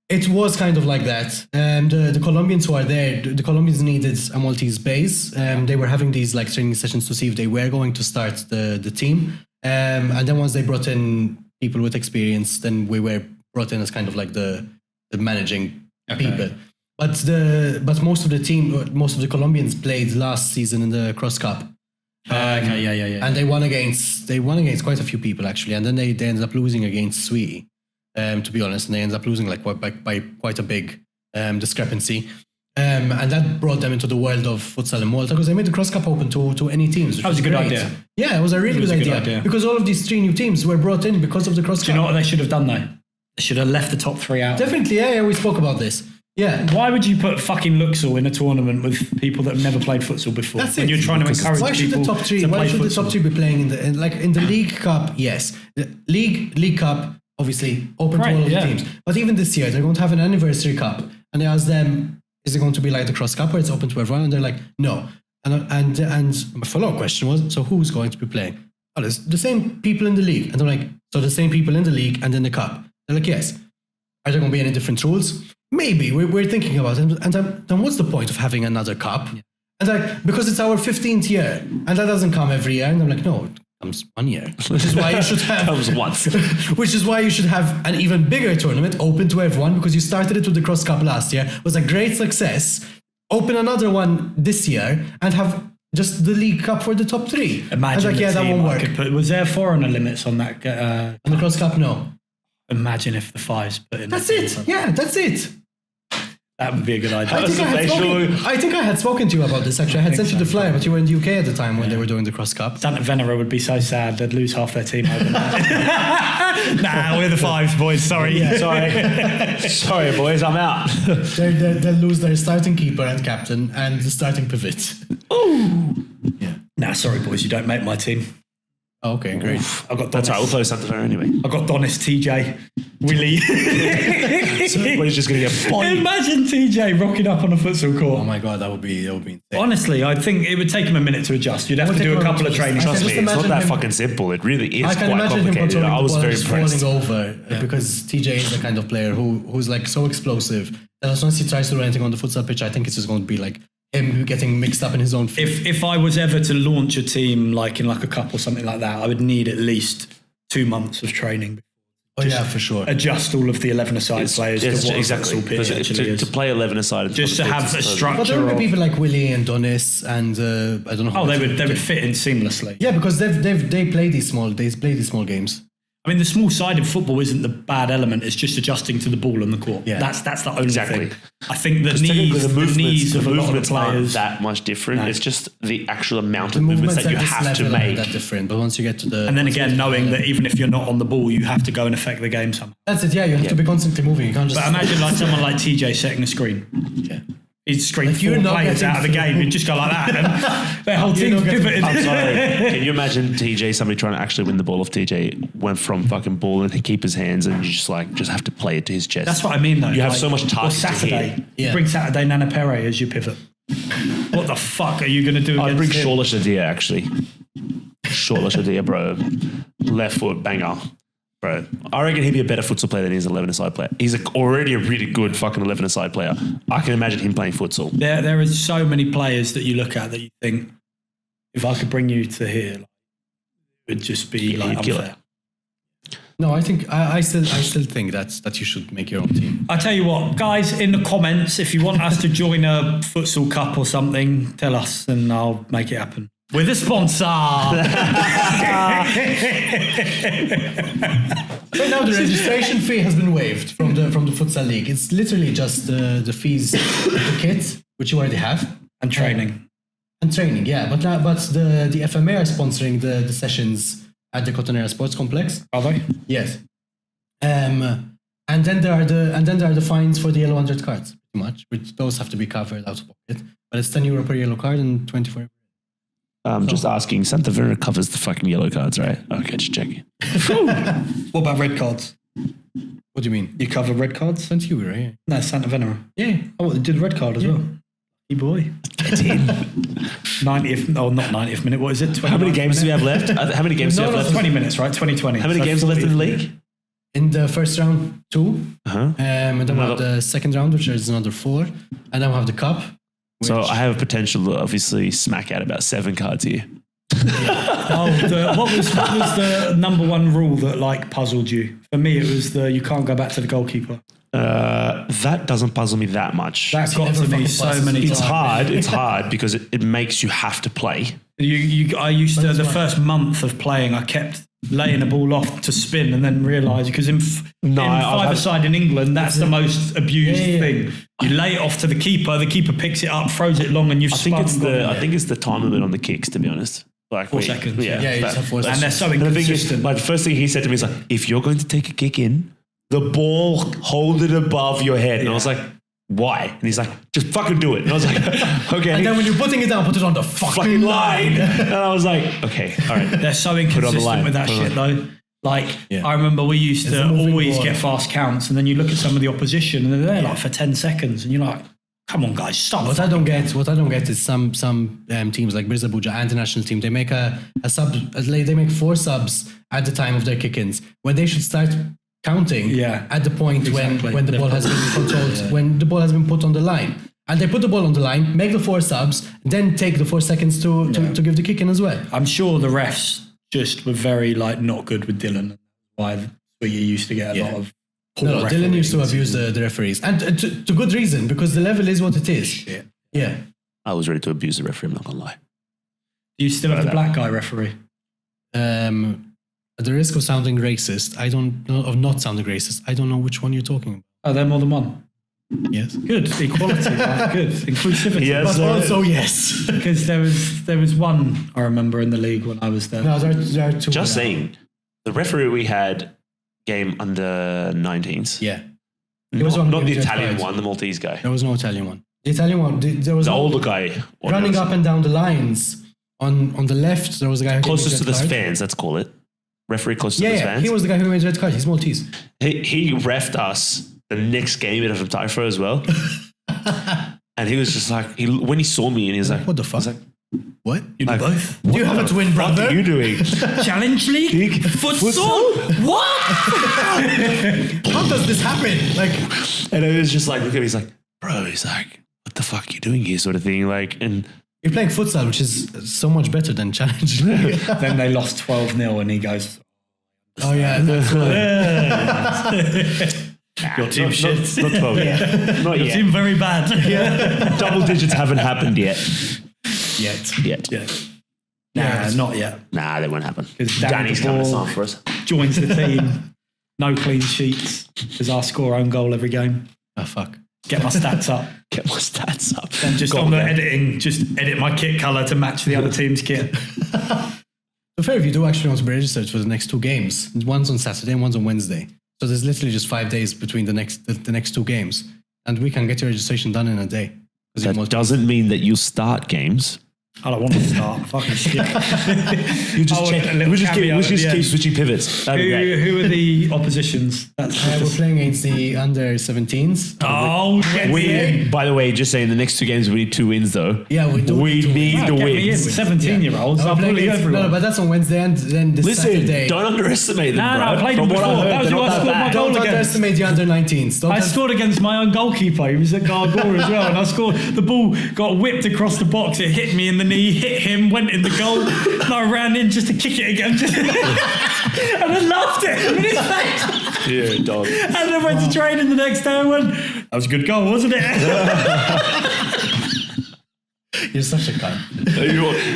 It was kind of like that. The Colombians who are there, the Colombians needed a Maltese base. They were having these like training sessions to see if they were going to start the team. And then once they brought in people with experience, then we were brought in as kind of like the managing people. But most of the Colombians played last season in the Cross Cup. Yeah. And they won against quite a few people actually. And then they ended up losing against Sweetie. To be honest, and they ended up losing like by quite a big discrepancy. And that brought them into the world of futsal in Malta because they made the Cross Cup open to any teams. That was a good idea. Yeah, it was a really good idea. Because all of these 3 new teams were brought in because of the Cross Cup. Do you know what they should have done though? They should have left the top 3 out. Definitely, yeah, we spoke about this. Yeah. Why would you put fucking Luxor in a tournament with people that have never played futsal before? That's when it. you're trying to encourage Why should people the top 3? to Why play should the futsal? top 3 be playing in the League Cup? Yes, the League Cup obviously open to all of the teams. But even this year, they're going to have an anniversary cup, and they asked them, "Is it going to be like the Cross Cup where it's open to everyone?" And they're like, "No." And my follow-up question was, "So who's going to be playing?" Oh, there's the same people in the league, and they're like, "So the same people in the league and in the cup?" They're like, "Yes." Are there going to be any different rules? Maybe we're thinking about it. And then what's the point of having another cup? Yeah. And like, because it's our 15th year, and that doesn't come every year. And I'm like, no, it comes 1 year. Which is why you should have comes once. Which is why you should have an even bigger tournament open to everyone, because you started it with the Cross Cup last year. It was a great success. Open another one this year and have just the League Cup for the top 3. Imagine like, that won't work. Was there foreigner limits on that? On the Cross Cup, no. Imagine if the Fives put in. That's it. Yeah, that's it. That would be a good idea. I think I had spoken to you about this, actually. I had sent you the flyer, but you were in the UK at the time when they were doing the Cross Cup. Santa Venera would be so sad. They'd lose half their team overnight. Nah, we're the Fives, boys. Sorry. Yeah. Sorry, boys. I'm out. They'll lose their starting keeper and captain and the starting pivot. Ooh. Yeah. Nah, sorry, boys. You don't make my team. Oh, okay, great. I got That's right. We'll play Santa Fe anyway. I got Donis, TJ, Willie. So everybody's just going to get bombed. Imagine TJ rocking up on a futsal court. Oh my God, that would be insane. Honestly, I think it would take him a minute to adjust. You'd have to do a couple of trainings. Trust me, it's not that fucking simple. It really is quite complicated. I was very impressed. Falling over because TJ is the kind of player who's like so explosive that as soon as he tries to do anything on the futsal pitch, I think it's just going to be like him getting mixed up in his own feet. If I was ever to launch a team like in like a cup or something like that, I would need at least 2 months of training. Oh yeah, for sure. Adjust all of the 11-a-side players to what exactly. pitch actually is. To play 11-a-side, just to have a structure. But there would be people like Willie and Donis and I don't know. Oh, they would fit in seamlessly. Yeah, because they play these small games. I mean, the small-sided football isn't the bad element. It's just adjusting to the ball on the court. Yeah. That's the only thing. I think the knees of a lot of the players aren't that much different. No. It's just the actual amount of movements that you have to make. That different, but once you get to the and then again, knowing that even if you're not on the ball, you have to go and affect the game somehow. That's it. Yeah, you have to be constantly moving. You can't just. But imagine like someone like TJ setting a screen. Yeah. He'd screen 4 players out of the game. He'd just go like that. And their whole team's pivoted. I'm sorry. Can you imagine TJ, somebody trying to actually win the ball off TJ, went from fucking ball into keeper's hands and you just have to play it to his chest. That's what I mean though. You have so much task Saturday. to hit. Bring Saturday Nana Pere as your pivot. What the fuck are you going to do I'd bring him? Shorla Shadia actually. Shorla Shadia, bro. Left foot, banger. Bro, I reckon he'd be a better futsal player than he's an 11-a-side player. He's already a really good fucking 11-a-side player. I can imagine him playing futsal. There are so many players that you look at that you think, if I could bring you to here, like, it would just be like unfair. No, I think I still think that you should make your own team. I tell you what, guys, in the comments, if you want us to join a futsal cup or something, tell us and I'll make it happen. With a sponsor. Right now, the registration fee has been waived from the futsal league. It's literally just the fees of the kit, which you already have, and training. Yeah. But the FMA are sponsoring the sessions at the Cotonera Sports Complex. Are they? Yes. And then there are the fines for the yellow and red cards, pretty much, which those have to be covered out of pocket. But it's €10 per yellow card and 24. Just asking, Santa Vera covers the fucking yellow cards, right? Okay, just checking. What about red cards? What do you mean? You cover red cards? Santa Vera, right? No, Santa Venera. Yeah. Oh, they did red card as well. Hey boy. Get in. 90th, oh, not 90th minute. What is it? How many games do we have left? How many games do we have left? 20 minutes, right? 2020. How many games are left in the league? In the first round, 2. And then we have the second round, which is another 4. And then we have the cup. So I have a potential to obviously smack out about 7 cards here. What was the number one rule that like puzzled you? For me, it was you can't go back to the goalkeeper. That doesn't puzzle me that much. That got to me so many times. It's hard because it makes you have to play. I used to, the first month of playing, I kept laying the ball off to spin and then realised, because in five-a-side in England, that's the most abused thing. You lay it off to the keeper picks it up, throws it long, and you've spun. I think it's the time limit on the kicks, to be honest. Like 4 seconds. Yeah, you just have 4 seconds. And they're so inconsistent. The first thing he said to me is like, if you're going to take a kick in, the ball, hold it above your head. And I was like, why? And he's like, just fucking do it. And I was like, okay. And then when you're putting it down, put it on the fucking line. And I was like, okay, all right. They're so inconsistent with that shit though. Like, I remember we used to always get fast counts, and then you look at some of the opposition and they're there like for 10 seconds and you're like, come on guys, stop. What I don't get is some teams like Mirza Buja and the national team, they make a sub, they make 4 subs at the time of their kick-ins when they should start counting at the point when the ball has been controlled, when the ball has been put on the line. And they put the ball on the line, make the 4 subs, then take the 4 seconds to give the kick in as well. I'm sure the refs just were very not good with Dylan. Why you used to get a lot of poor Dylan used to abuse the referees. And to good reason, because the level is what it is. Yeah. I was ready to abuse the referee, I'm not going to lie. Do you still have the black guy referee? At the risk of sounding racist, of not sounding racist, I don't know which one you're talking about. Oh, they're more than one. Yes. Good. Equality. Good. Inclusivity. Yes, but also yes. Because there was one I remember in the league when I was there. No, there are 2. Just saying, the referee we had game under 19s. Yeah. Not the Italian one, the Maltese guy. There was no Italian one. The Italian one, there was the older guy. Running up and down the lines. On the left, there was a guy who closest to the card. fans, let's call it. Referee closest to the fans. He was the guy who made red card. He's Maltese. He refed us the next game at Typho as well. And he was just like, when he saw me and he was like, what the fuck? I was like, what? You do both? Do you have a twin brother? What are you doing? Challenge League? Futsal? What? How does this happen? And it was just like, look at me, he's like, bro, he's like, what the fuck are you doing here, sort of thing. And you're playing futsal, which is so much better than Challenge League. Then they lost 12-0 and he goes, oh yeah, that's your team shit. Not 12 yet. Not Your yet. team very bad. Double digits haven't happened yet. Yet. Nah, not yet. Nah, they won't happen. Because Danny's coming to sign for us. Joins the team. No clean sheets. Because I score own goal every game. Oh fuck. Get my stats up. Get my stats up. And just on the editing, just edit my kit colour to match the other team's kit. So fair if you do actually want to be registered for the next 2 games. One's on Saturday and one's on Wednesday. So there's literally just 5 days between the next 2 games. And we can get your registration done in a day. That doesn't mean that you start games. I don't want to start. Fucking shit. You just keep switching pivots. That'd be great. Who are the oppositions? That's we're playing against the under 17s. By the way, just saying the next 2 games we need 2 wins though. Yeah, we do. We need the wins. 17-year-olds. I'll bully everyone. No, but that's on Wednesday and then this Saturday. Don't underestimate them, bro. I played them before. That was who I scored my goal Don't against. underestimate the under 19s. I scored against my own goalkeeper. He was at Gargoyle as well. And I scored. The ball got whipped across the box. It hit me in the knee, hit him, went in the goal. And I ran in just to kick it again. And I laughed at him in his face. Yeah, dog. And then went to training the next day and went, that was a good goal, wasn't it? You're such a cunt.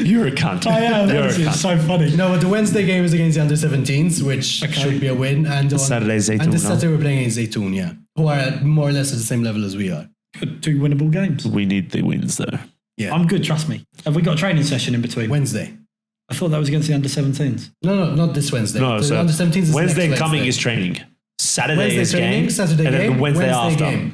You're a cunt. I am. It's so funny. No, but the Wednesday game is against the under 17s, which should be a win. And on Saturday, Zaytoun. And this Saturday we're playing against Zaytoun, yeah. Who are at more or less at the same level as we are. Good, 2 winnable games. We need the wins though. Yeah. I'm good, trust me. Have we got a training session in between? Wednesday. I thought that was against the under 17s. No, not this Wednesday. No, the so under 17s is Wednesday next coming Wednesday. is training. Saturday Wednesday is training, game. Saturday and game, then Wednesday after. game.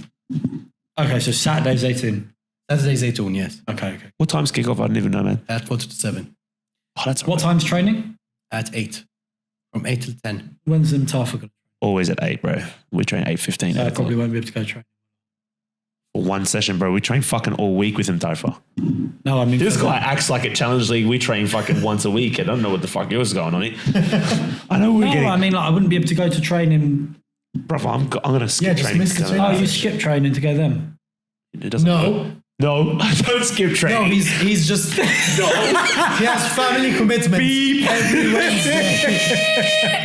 Okay, so Saturday's 18. Saturday's Zaytoun, yes. Okay. What time's kickoff? I don't even know, man. At 4:07. Oh, that's What time's training? At 8. From 8 till 10. When's them Tafa going to Always at 8, bro. We train 8:15. I probably won't be able to go train. For 1 session, bro. We train fucking all week with him, Taifa. No, I mean... This guy acts like at Challenge League, we train fucking once a week. I don't know what the fuck yours is going on here. I know we're getting... I mean, I wouldn't be able to go to training... Bro, I'm going to skip just training. miss the training. Oh, you skip training to go then? It doesn't No. No, I don't skip training. No, he's just... No. He has family commitments every Wednesday.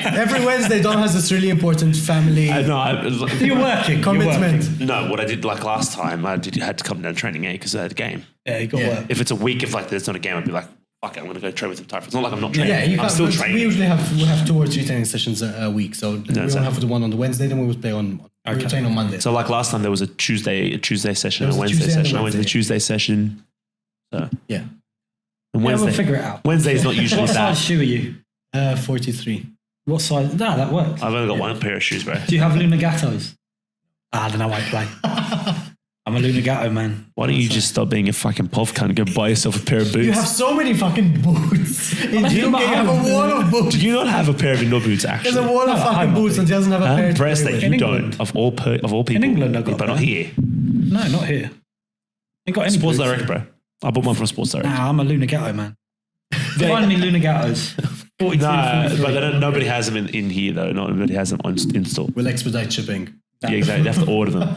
Every Wednesday, Don has this really important family You're working. commitment. No, what I did like last time, had to come down to training because I had a game. Yeah, you got work. If it's a week, if like there's not a game, I'd be like, fuck it, I'm going to go train with him. It's not like I'm not training. Yeah, I'm still we training. usually have 2 or 3 training sessions a week. So we don't have the one on the Wednesday, then we would play on... We train on Monday. So like last time there was a Tuesday session and a There was a Wednesday Tuesday and a session. I went to the Wednesday. Tuesday session. So Yeah. and Wednesday, we'll figure it out. Wednesday is not usually What that. size shoe are you? 43. What size? No, that works. I've only got 1 pair of shoes, bro. Do you have Lunagattos? I don't know why I play. I'm a Lunagato man. Why don't you just stop being a fucking pov cunt and go buy yourself a pair of boots? You have so many fucking boots. In UK, you have a wall of boots. Do you not have a pair of indoor boots actually? There's a wall of No, fucking I'm boots and he doesn't have a pair to Press play that with. you In don't. England. Of all people. In England, I got but not that. here. No, not here. Ain't got any Sports boots. Direct, bro. I bought one from Sports Direct. Nah, I'm a Lunagato man. Find me Lunagatos. 43, No, 43. but nobody has them in here though. Nobody has them in store. We'll expedite shipping. Yeah, exactly. They have to order them.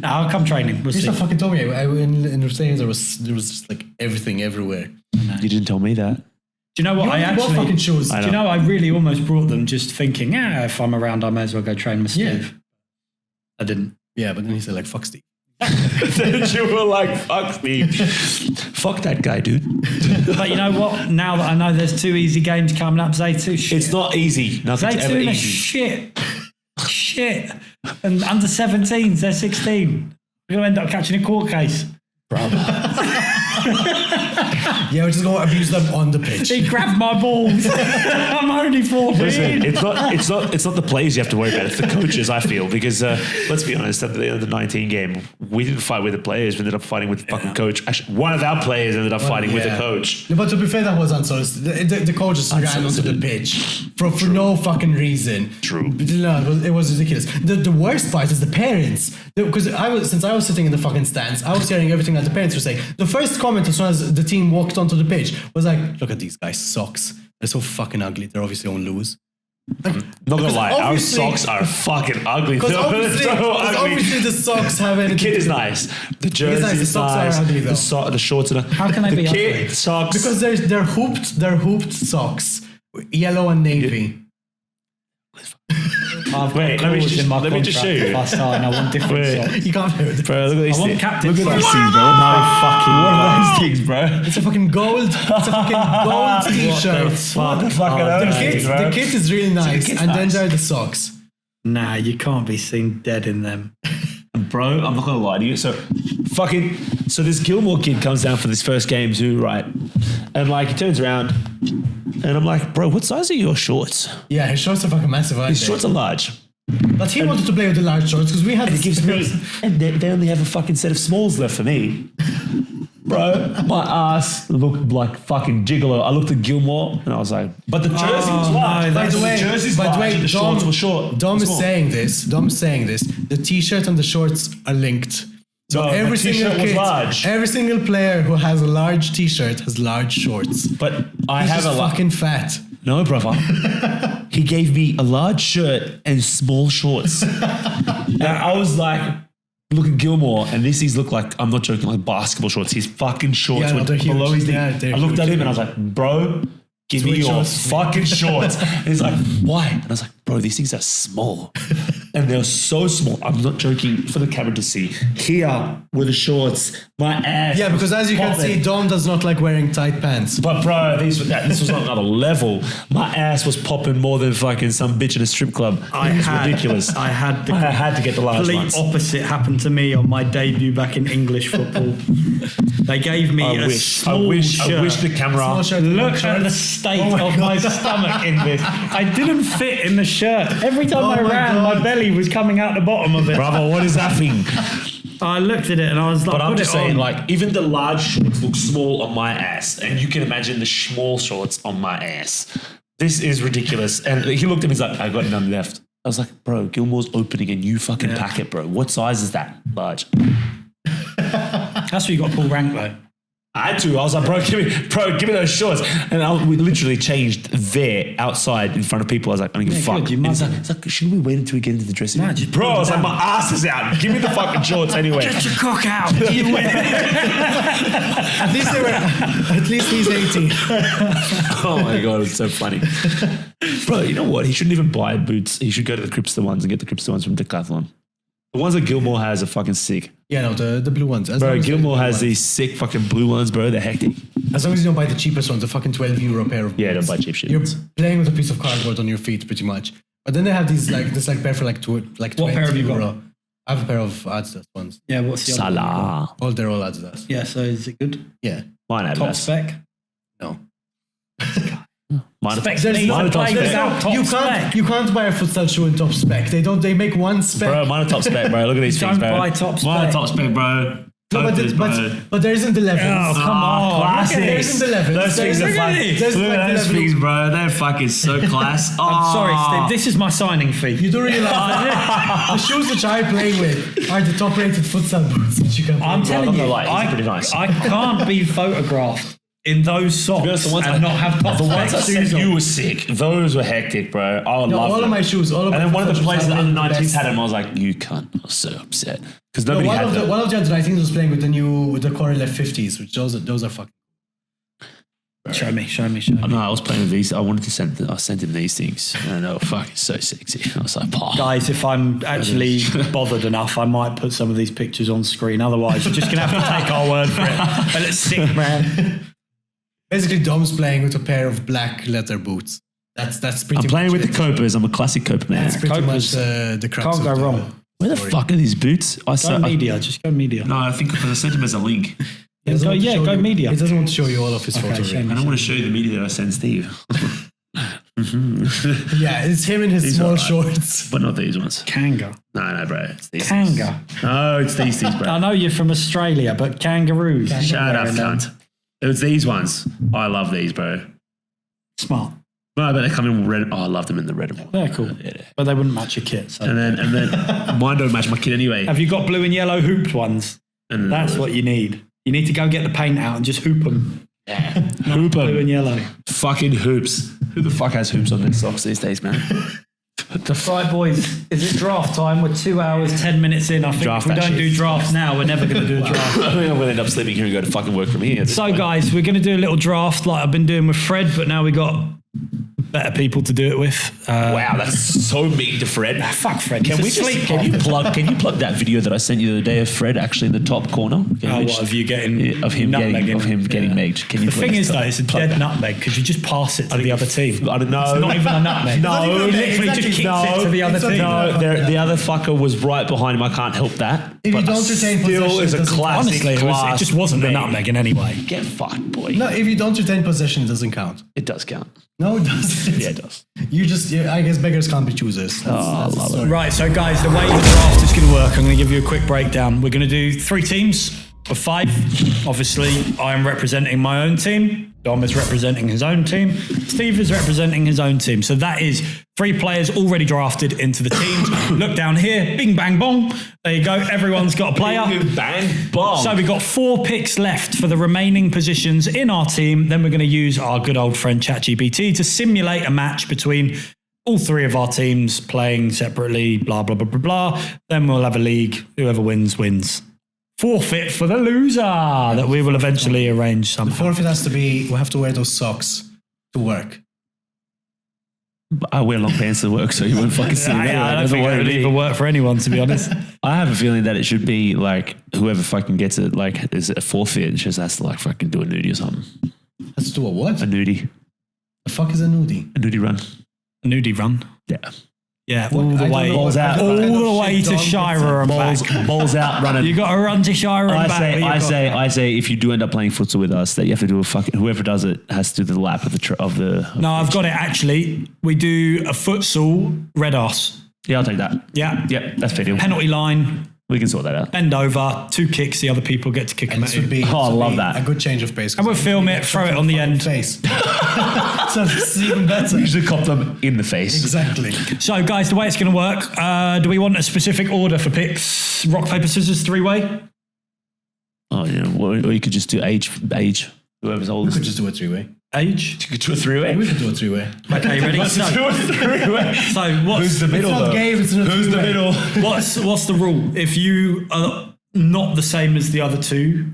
No, I'll come training. We'll You see. just fucking told me. In the trainings there was just like everything everywhere. You didn't tell me that. Do you know what? What fucking shoes? Do you know? I really almost brought them, just thinking, if I'm around, I may as well go train with Steve. Yeah. I didn't. Yeah, but then he said like, fuck Steve. Then you were like, fuck me. Fuck that guy, dude. But you know what? Now that I know there's 2 easy games coming up, Zay2 shit. It's not easy. Nothing's ever Zay2 easy. shit. And under 17s, they're 16. We're going to end up catching a court case. Yeah, we're just going to abuse them on the pitch. He grabbed my balls. I'm only 14. Listen, it's not the players you have to worry about. It's the coaches. I feel because let's be honest, at the end of the 19 game, we didn't fight with the players. We ended up fighting with the fucking coach. Actually, one of our players ended up fighting with the coach. But to be fair, that was unsolicited. The coach just ran onto the pitch for no fucking reason. True. No, it was ridiculous. The worst part is the parents, because since I was sitting in the fucking stands, I was hearing everything that the parents were saying. The first comment as soon as the team walked onto the pitch was like, "Look at these guys' socks. They're so fucking ugly. They're obviously going to lose." Like, Not gonna lie, our socks are fucking ugly. Because They're obviously the socks have anything. The kit is nice. The jersey is nice. Are ugly, though. The shorts are. How can they be kit, ugly? socks? Because they're hooped socks, yellow and navy. I've Wait, got let me clause just- in my let me just contract show you. if I start and I want different Wait. socks. You can't hear it. Bro, look at these I want things. captain Look at socks. these things, bro. No fucking What way. are these things, bro? It's a fucking gold. It's a fucking gold t-shirt. fuck? The kit is really nice, kit's and then nice. there are the socks. Nah, you can't be seen dead in them. Bro, I'm not gonna lie to you. So this Gilmore kid comes down for this first game too, right? And like he turns around and I'm like, bro, what size are your shorts? Yeah, his shorts are fucking massive. Aren't His they? shorts are large. But he wanted to play with the large shorts because we had. And it gives me, and they only have a fucking set of smalls left for me. Bro, my ass looked like fucking gigolo. I looked at Gilmore and I was like, but the jersey was large. no, By the way, the shorts were short. Dom is small. saying this. The t-shirt and the shorts are linked. So No, every my single t-shirt was kid, large. every single player who has a large t-shirt has large shorts. But I He's have just a fucking fat. No, brother. He gave me a large shirt and small shorts. And I was like, look at Gilmore, and this look like, I'm not joking, like basketball shorts. His fucking shorts Yeah, no, were they're huge. below his knee. Yeah, they're I looked at huge. him and I was like, bro, give me Switch your shorts. fucking shorts. And he's like, why? And I was like, bro, these things are small. And they're so small. I'm not joking, for the camera to see. Here were the shorts, my ass. Yeah, because as you can popping. see, Dom does not like wearing tight pants. But bro, this was on another level. My ass was popping more than fucking some bitch in a strip club. It was ridiculous. I had the I had to get the large complete ones. opposite happen to me on my debut back in English football. They gave me I a wish small shirt. the camera. Small shirt. Look at the state of my stomach in this. I didn't fit in the shirt. Every time I my ran, God. my belly was coming out the bottom of it. Brother, what is that thing? I looked at it and I was like, But I'm put just it saying, on. like, even the large shorts look small on my ass, and you can imagine the small shorts on my ass. This is ridiculous. And he looked at me, he's like, I got none left. I was like, bro, Gilmore's opening a new fucking packet, bro. What size is that? Large. That's what you got to pull rank though. I had to. I was like, bro, give me those shorts. And we literally changed there outside in front of people. I was like, I don't give a Yeah, fuck. good, you And must- it's like, shouldn't we wait until we get into the dressing room? Nah, just Bro, pull I was them like, my ass is out. Give me the fucking shorts anyway. Get your cock out. You win. At least he's 18. Oh my God, it's so funny. Bro, you know what? He shouldn't even buy boots. He should go to the Cripster ones and get the Cripster ones from Decathlon. The ones that Gilmore has are fucking sick. Yeah, no, the blue ones. As long Bro, as they're Gilmore the blue has ones. these sick fucking blue ones, bro. They're hectic. As long as you don't buy the cheapest ones, the fucking €12 pair of Yeah, boots. don't buy cheap shit. You're playing with a piece of cardboard on your feet, pretty much. But then they have these like pair for like What pair have you got? €20. I have a pair of Adidas ones. Yeah, what's the other one? Salah. They're all Adidas. Yeah, so is it good? Yeah. Mine had Top that. spec? No. Mine had Specs There's need mine to are top play spec. without top you spec. can't you can't buy a futsal shoe in top spec. They make one spec. Bro, mine are top spec, bro. Look at these things, Don't bro. buy top Mine are spec. top spec, bro. No, but, Totals, bro. but there isn't 11s. Oh, come on. classic. Look at There this. isn't 11s. Those things are There's- fun. Really? there's Look like at those 11. things, bro. They're fucking so class. I'm sorry, Steve. This is my signing fee. You do realize that the shoes which I play with are the top rated futsal boots that you can play I'm with. telling I'm you, not gonna lie, these are pretty nice. I can't be photographed in those socks honest, the ones and not have the ones I shoes said on. you were sick. Those were hectic, bro. I love all them. of my shoes, all of and my then one of the shoes players in the have under been the 19s best. had them. I was like, you cunt. I was so upset because nobody one had of them. the under 19s was playing with the core left 50s, which those are fucking. Show me. No, I was playing with these. I wanted to send. I sent him these things, and they were fucking so sexy. I was like, "Pah." Guys, if I'm actually bothered enough, I might put some of these pictures on screen. Otherwise, you're just going to have to take our word for it. But it's sick, man. Basically, Dom's playing with a pair of black leather boots. That's pretty. I'm playing much with the Copers. I'm a classic Coper man. That's pretty Copers much the crux. can't of go the wrong. Where the story. fuck are these boots? Go media. Just go media. No, I think because I sent him as a link. He doesn't want to show go you- media. He doesn't want to show you all of his Okay, photo. show reel. me. I don't want to show you the media that I sent Steve. Yeah, it's him in his These small are shorts. But not these ones. Kanga. No, bro. It's these. Kanga. No, it's these, I bro. know you're from Australia, but kangaroos. Shut up, Wearing them. cunt. It was these ones. I love these, bro. Smart. No, but they come in red. Oh, I love them in the red one. They're cool. Yeah. But they wouldn't match your kit. So. And then mine don't match my kit anyway. Have you got blue and yellow hooped ones? And That's what you need. You need to go get the paint out and just hoop them. Hoop Blue 'em. and yellow. Fucking hoops. Who the fuck has hoops on their socks these days, man? Right, boys. Is it draft time? We're 2 hours, 10 minutes in. I think Draft if we that don't shit. do drafts now, we're never going to do a draft. I think I'm going to end up sleeping here and go to fucking work from here. at this So, point. guys, we're going to do a little draft like I've been doing with Fred, but now we got better people to do it with. Wow, that's so mean to Fred. Fuck Fred. Can He's we asleep. can you plug that video that I sent you the other day of Fred actually in the top corner? What, of you getting of him nutmegging? getting megged? Can you The thing is, though, it's a dead nutmeg because you just pass it to the other team. I don't know. It's not even a nutmeg. No, He literally just kicks it to the other team. No, the other fucker was right behind him. I can't help that. If you But don't retain still possession, is it a doesn't- classic. Honestly, it just wasn't a meg. nutmeg in any way. Get fucked, boy. No, if you don't retain possession, it doesn't count. It does count. No, it doesn't. Yeah, it does. I guess beggars can't be choosers. That's the story. Right, so guys, the way the draft is going to work, I'm going to give you a quick breakdown. We're going to do 3 teams of 5. Obviously, I am representing my own team. Dom is representing his own team. Steve is representing his own team. So that is 3 players already drafted into the teams. Look down here, bing, bang, bong. There you go. Everyone's got a player. Bang, bong. So we've got 4 picks left for the remaining positions in our team. Then we're going to use our good old friend ChatGPT to simulate a match between all 3 of our teams playing separately, blah, blah, blah, blah, blah. Then we'll have a league. Whoever wins, wins. Forfeit for the loser that we will eventually arrange somehow. Forfeit has to be, we have to wear those socks to work. I wear long pants to work, so you won't fucking see me. I don't think it would even work for anyone, to be honest. I have a feeling that it should be like whoever fucking gets it, like, is a forfeit and just has to like fucking do a nudie or something. Let's do a what? A nudie. The fuck is a nudie? A nudie run. A nudie run. Yeah. Yeah, What? all the I don't way, know. Balls out. all I don't the know way shit, to Dom. Shira and back. Balls out, running. You got to run to Shira and back. I say, if you do end up playing futsal with us, that you have to do a fucking. Whoever does it has to do the lap of the. No, I've got it actually. We do a futsal red arse. Yeah, I'll take that. Yeah. Yep, that's fair deal. Penalty line, We can sort that out. bend over, 2 kicks, the other people get to kick them And at this would you. be, Oh, I love that. a good change of pace. And we'll film it, throw it on the end. Face. So it's even better. We should cop them in the face. Exactly. So, guys, the way it's going to work, do we want a specific order for picks? Rock, paper, scissors, 3-way? Oh yeah, or you could just do age. Whoever's We oldest. could just do a 3-way. Age? You could do a 3-way. We could do a 3-way. Okay, ready? So, Do a 3-way. Who's the what's, middle? It's not though? gay if it's not Who's the 3-way. middle? what's the rule? If you are not the same as the other 2,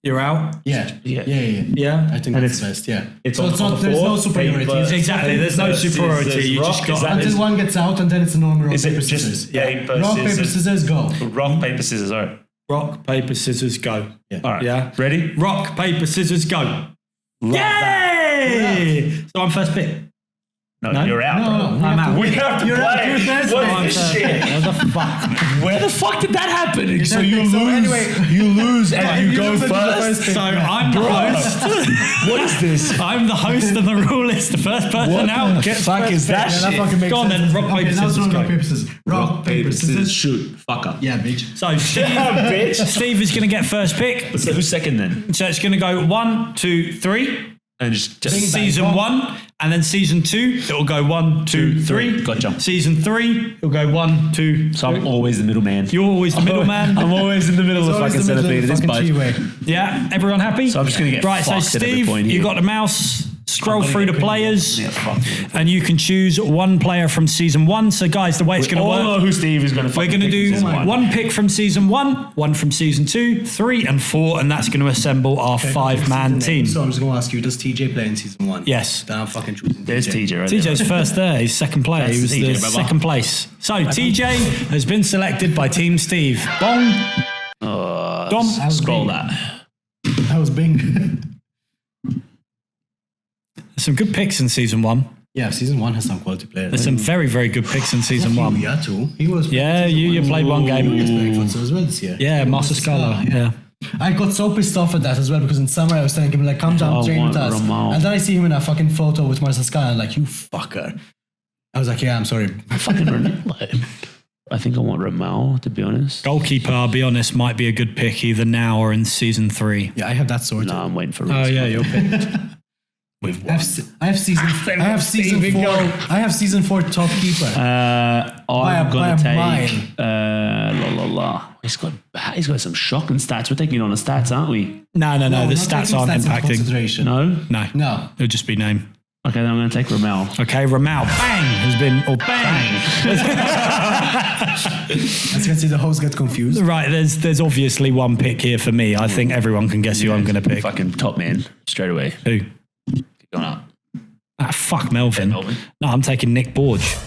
you're out? Yeah. Yeah. Yeah? I think And that's best, yeah. It's so on it's not, the there's no floor, superiority. paper, Exactly, there's no superiority. You just got... Until one gets out and then it's a normal rock, Is paper, it just scissors. paper, Rock, paper, scissors? scissors, go. Rock, paper, scissors. All right. Rock, paper, scissors, go. All right. Yeah? Ready? Rock, paper, scissors, go. Yay! So I'm first pick. No, you're out. No, bro. I'm out. We have to You're out. play. You're first What pick. I'm is first this pick. shit? What the fuck? Where the fuck did that happen? So you So lose. anyway- you lose and you you go lose and you go first. first pick. So I'm the host. What is this? I'm the host and the rule is the first person out. What the gets fuck first is that pick. Yeah, that shit? fucking makes Go on sense. then, rock, paper, Okay, now it's scissors, rock, go. paper, scissors. Rock, paper, scissors. shoot. Fuck up. Yeah, bitch. So Steve, Bitch. Steve is going to get first pick. So who's second then? So it's going to go 1, 2, 3. And just season 1, and then season 2, it will go 1, 2, 3. Gotcha. Season 3, it'll go 1, 2. So I'm always the middleman. You're always the middleman. I'm always in the middle of the fucking centipede of this boat. Yeah, everyone happy? So I'm just going to get right. So fucked at every Steve, point here. you got the mouse. Scroll through the players, fuck. and you can choose one player from season 1. So, guys, the way it's going to work. know who Steve is going to. We're going to do one pick from season 1, one from season 2, 3, and 4, and that's going to assemble our 5-man team. So I'm just going to ask you: does TJ play in season 1? Yes. Then I'm fucking choosing. There's TJ. Right there. TJ's first there. He's second player. He was TJ, the brother. second place. So TJ has been selected by Team Steve. Bong. Dom. Scroll that. That was Bing. Some good picks in season 1. Yeah, season 1 has some quality players. There's some very, very good picks in season 1. Yeah, too. He was. Yeah, you played one game. He was playing futsal as well this year. Yeah, Master Scala. Yeah. I got so pissed off at that as well because in summer I was telling him like, come down, train with us. And then I see him in a fucking photo with Master Scala and I'm like, you fucker. I was like, yeah, I'm sorry. I think I want Ramal, to be honest. Goalkeeper, I'll be honest, might be a good pick either now or in season 3. Yeah, I have that sorted. No, I'm waiting for Oh, yeah, you're picked. With I have season 4. I have season 4 top keeper. I'm going to take He's got some shocking stats. We're taking it on the stats, aren't we? No. The stats aren't impacting. No. It'll just be name. Okay, then I'm going to take Ramal. Okay, Ramal. Bang has been bang. As you can see, the host get confused. Right, there's obviously one pick here for me. I think everyone can guess who I'm going to pick. Fucking top man, straight away. Who? Keep going up. Fuck Melvin. Melvin. No, I'm taking Nick Borge.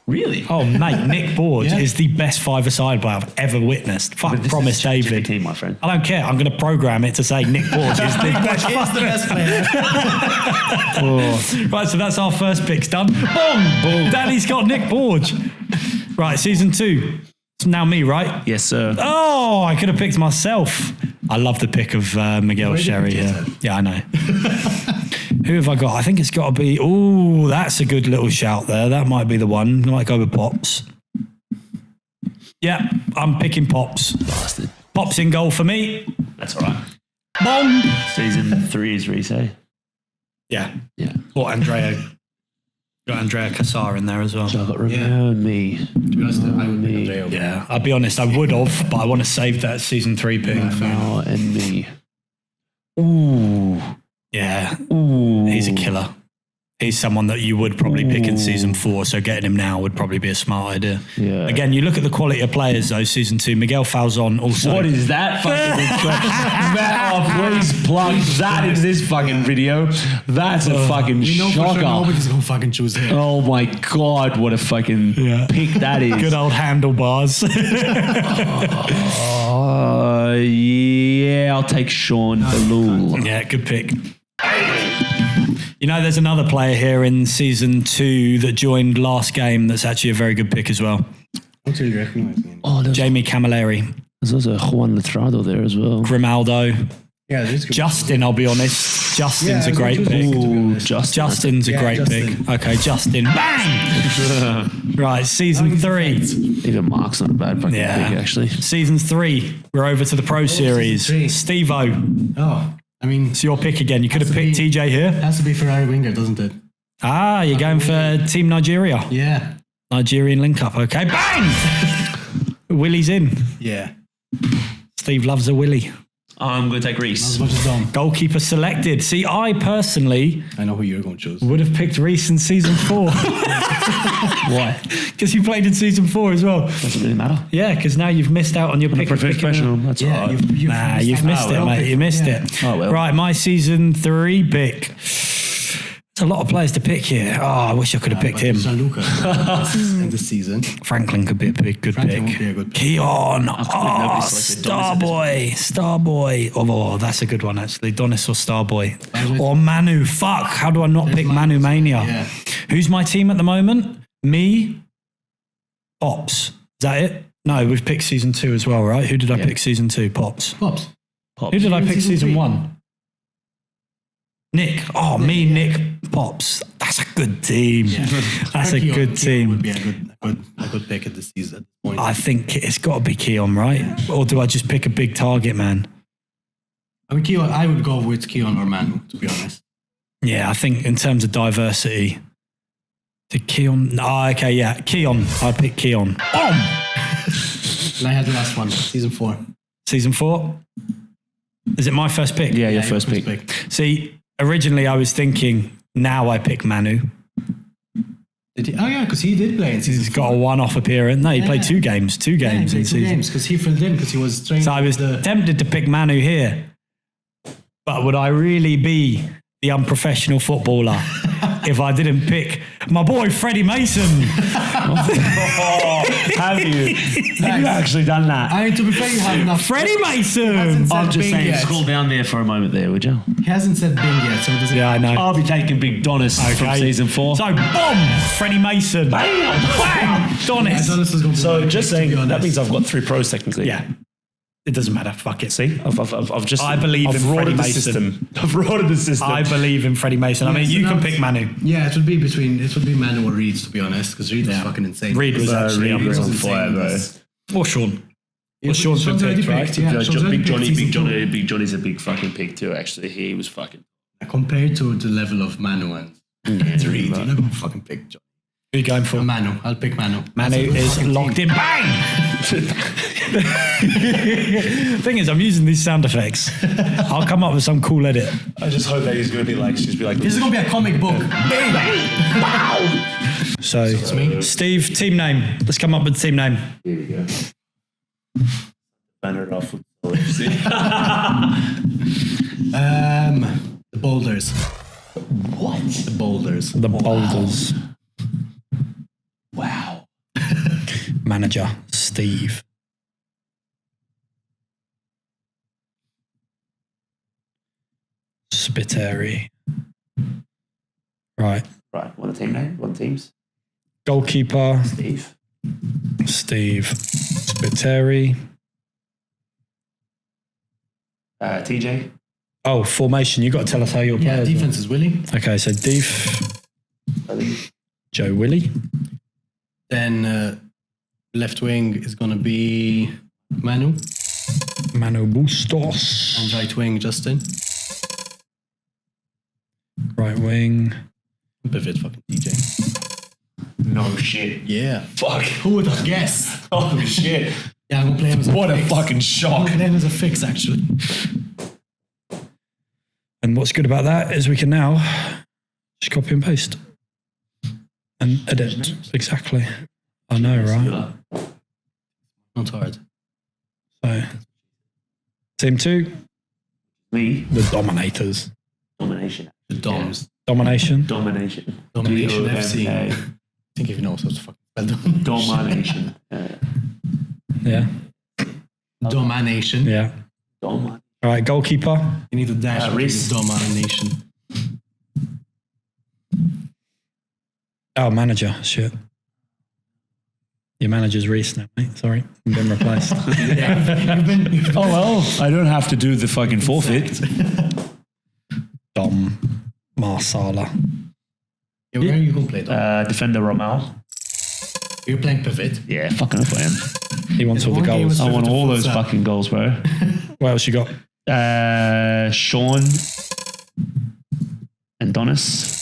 Really? Oh, mate, Nick Borge is the best 5-a-side player I've ever witnessed. Fuck, promise David. Team, my friend. I don't care. I'm going to program it to say Nick Borge is the best. the best player. Right, so that's our first picks done. Boom! Danny's got Nick Borge. Right, season 2. It's now me, right? Yes, sir. Oh, I could have picked myself. I love the pick of Miguel Sherry here. Yeah, I know. Who have I got? I think it's got to be... Oh, that's a good little shout there. That might be the one. I might go with Pops. Yeah, I'm picking Pops. Bastard. Pops in goal for me. That's all right. Bong! Season 3 is Rise. Yeah. Yeah. Or Andrea. Got Andrea Cassar in there as well. So I've got Romeo and me. To be honest, I would pick Andrea over. Yeah, I'll be honest, I would have, but I want to save that season 3 pick. Romeo and me. Ooh. Yeah. Ooh. He's a killer. He's someone that you would probably pick in season 4, so getting him now would probably be a smart idea. Yeah. Again, you look at the quality of players though, season 2, Miguel Falzon also. What is that fucking please plug that into this fucking video. That's a fucking We know for shocker. sure nobody's going to fucking choose him. Oh my God, what a fucking pick that is. Good old handlebars. Yeah, I'll take Sean Balul. Yeah, good pick. You know, there's another player here in season 2 that joined last game that's actually a very good pick as well. I don't really recognize him. Oh, Jamie Camilleri. there's also Juan Letrado there as well. Grimaldo. Yeah, there's good. Justin, I'll be honest. Justin's a I was great gonna pick. choose Justin, to be honest. Justin's a great Justin. pick. Okay, Justin. Bang! Right, season 3. Even Mark's not a bad fucking pick, actually. Season 3. We're over to the Pro Series. season 3. Steve-O. Oh, I mean, It's your pick again. You could have Has to picked be- TJ here. has to be Ferrari winger, doesn't it? Ah, you're going for Team Nigeria. Yeah. Nigerian link-up. Okay, bang! Willie's in. Yeah. Steve loves a Willie. I'm going to take Not Reese. as much as Dom. Goalkeeper selected. See, I personally I know who you're going to choose. would have picked Reese in season 4. Why? Because you played in season 4 as well. Doesn't really matter. Yeah, because now you've missed out on your pick. Professional, that's Yeah, all right. You've missed it, mate. You missed it. Oh, well. Right, my season 3 pick. There's a lot of players to pick here. Oh, I wish I could have picked him. Gianluca in this season. Franklin could be a big, good Franklin pick. would be a good pick. Keon. nobody Oh, selected Donis Starboy. Oh, that's a good one, actually. Donis or Starboy. Or Manu. Fuck. How do I not pick Manu Mania? Yeah. Who's my team at the moment? Me. Pops. Is that it? No, we've picked season 2 as well, right? Who did I pick season 2? Pops. Pops. Who did I pick Season season 3. 1? Nick. Oh, me, Nick, Pops. That's a good team. That's a Keon- good Keon would team. be a good pick at this season. At this point. I think it's got to be Keon, right? Or do I just pick a big target man? I mean, Keon. I would go with Keon or Manu, to be honest. Yeah, I think in terms of diversity, did Keon? Okay, yeah, Keon. I picked Keon. And I had the last one, season 4. Season 4. Is it my first pick? Yeah, your first pick. See, originally I was thinking, now I pick Manu. Did he? Oh yeah, because he did play in season 4. He's got a one-off appearance. No, he played 2 games. 2 games in season. Because he filled in because he was trained. So I was tempted to pick Manu here. But would I really be the unprofessional footballer if I didn't pick my boy Freddie Mason? Have you? Have you actually done that? I mean, to be fair, you have enough. Freddie Mason! I'm just Bing saying, yet. scroll down there for a moment there, would you? He hasn't said Bing yet, so it doesn't. Yeah, I know. I'll be taking Big Donis from season 4. So, boom! Freddie Mason. Bam! Bam! Donis. Adonis is going to So be just to be saying, that honest. means I've got 3 pros technically. Yeah. It doesn't matter. Fuck it. See, I've just. I believe I've in rorted Freddie the Mason. system. I've rorted the system. I believe in Freddie Mason. I mean, so you now can it's- pick Manu. Yeah, it would be Manu or Reed, to be honest, because Reed was fucking insane. Reed was actually Reed was on unreal. fire, bro. Or Sean. Well, Sean's been already picked, right? picked, yeah. Sean's already Big picked Johnny, season Big 2. Johnny, Big Johnny's a big fucking pick too. Actually, he was fucking. Compared to the level of Manu and Reed, you're not going to fucking pick John. Who are you going for? Manu. I'll pick Manu. Manu is locked in. Bang! Thing is, I'm using these sound effects. I'll come up with some cool edit. I just hope that he's going to be like, she's be like. This is going to be a comic book. So, me. Steve, team name. Let's come up with team name. Here we go. Banner it off with The Boulders. What? The Boulders. The Boulders. Wow. Manager, Steve. Spiteri. Right. Right. Want a team name? Want teams? Goalkeeper, Steve. Steve. Spiteri. TJ. Oh, formation. You got to tell us how you're Yeah, playing. defense is Willie. Okay, so Deef, Joe Willie. Then left wing is going to be Manu. Manu Bustos. And right wing, Justin. Right wing. Pivot, fucking DJ. No shit. Yeah. Fuck. Who would have guessed? Oh shit. Yeah, I'm going to play him as a What a fix. fucking I'm shock. going to play him as a fix, actually. And what's good about that is we can now just copy and paste and edit. Exactly. I know, right? Not hard. So, team 2, Me. the Dominators. Domination. The Doms. Domination. Domination. Domination DOMA. FC. I think if you know, so it's fucking spell Domination. Domination. Yeah. Domination. Yeah. Dom. All right, goalkeeper. You need to dash into Reese. the Domination. Oh, manager. Shit. Your manager's Reese now, mate. Sorry. You've been replaced. You've been Oh well, I don't have to do the fucking forfeit. Dom Marsala. Yeah, where are you going to play, Dom? Defender Romal. You're playing pivot. Yeah, fucking up I am. He wants all the one game goals. was- I want all those Futsal. fucking goals, bro. What else you got? Sean and Donis.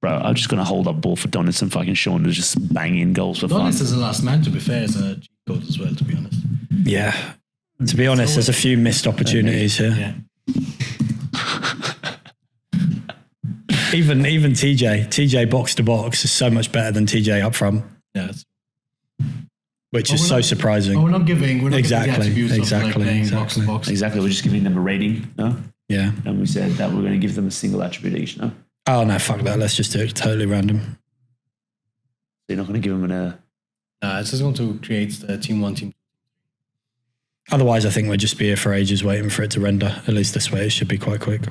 Bro, I'm just gonna hold up ball for Donis and fucking Sean to just bang in goals for fun. Donis is the last man, to be fair, as a cheat code as well, to be honest. Yeah. To be honest, there's a few missed opportunities here. Yeah. Even TJ box to box is so much better than TJ up front, Yeah. It's, which But is we're so not- surprising. we're not giving the Exactly, attributes of like exactly, playing exactly. box to box. Exactly, we're just giving them a rating, no? Yeah. And we said that we're going to give them a single attribute each, no? So Oh no, fuck that. Let's just do it totally random. you're not going to give them a... It's just going to create the team 1, team 2. Otherwise, I think we'll just be here for ages waiting for it to render. At least this way, it should be quite quick.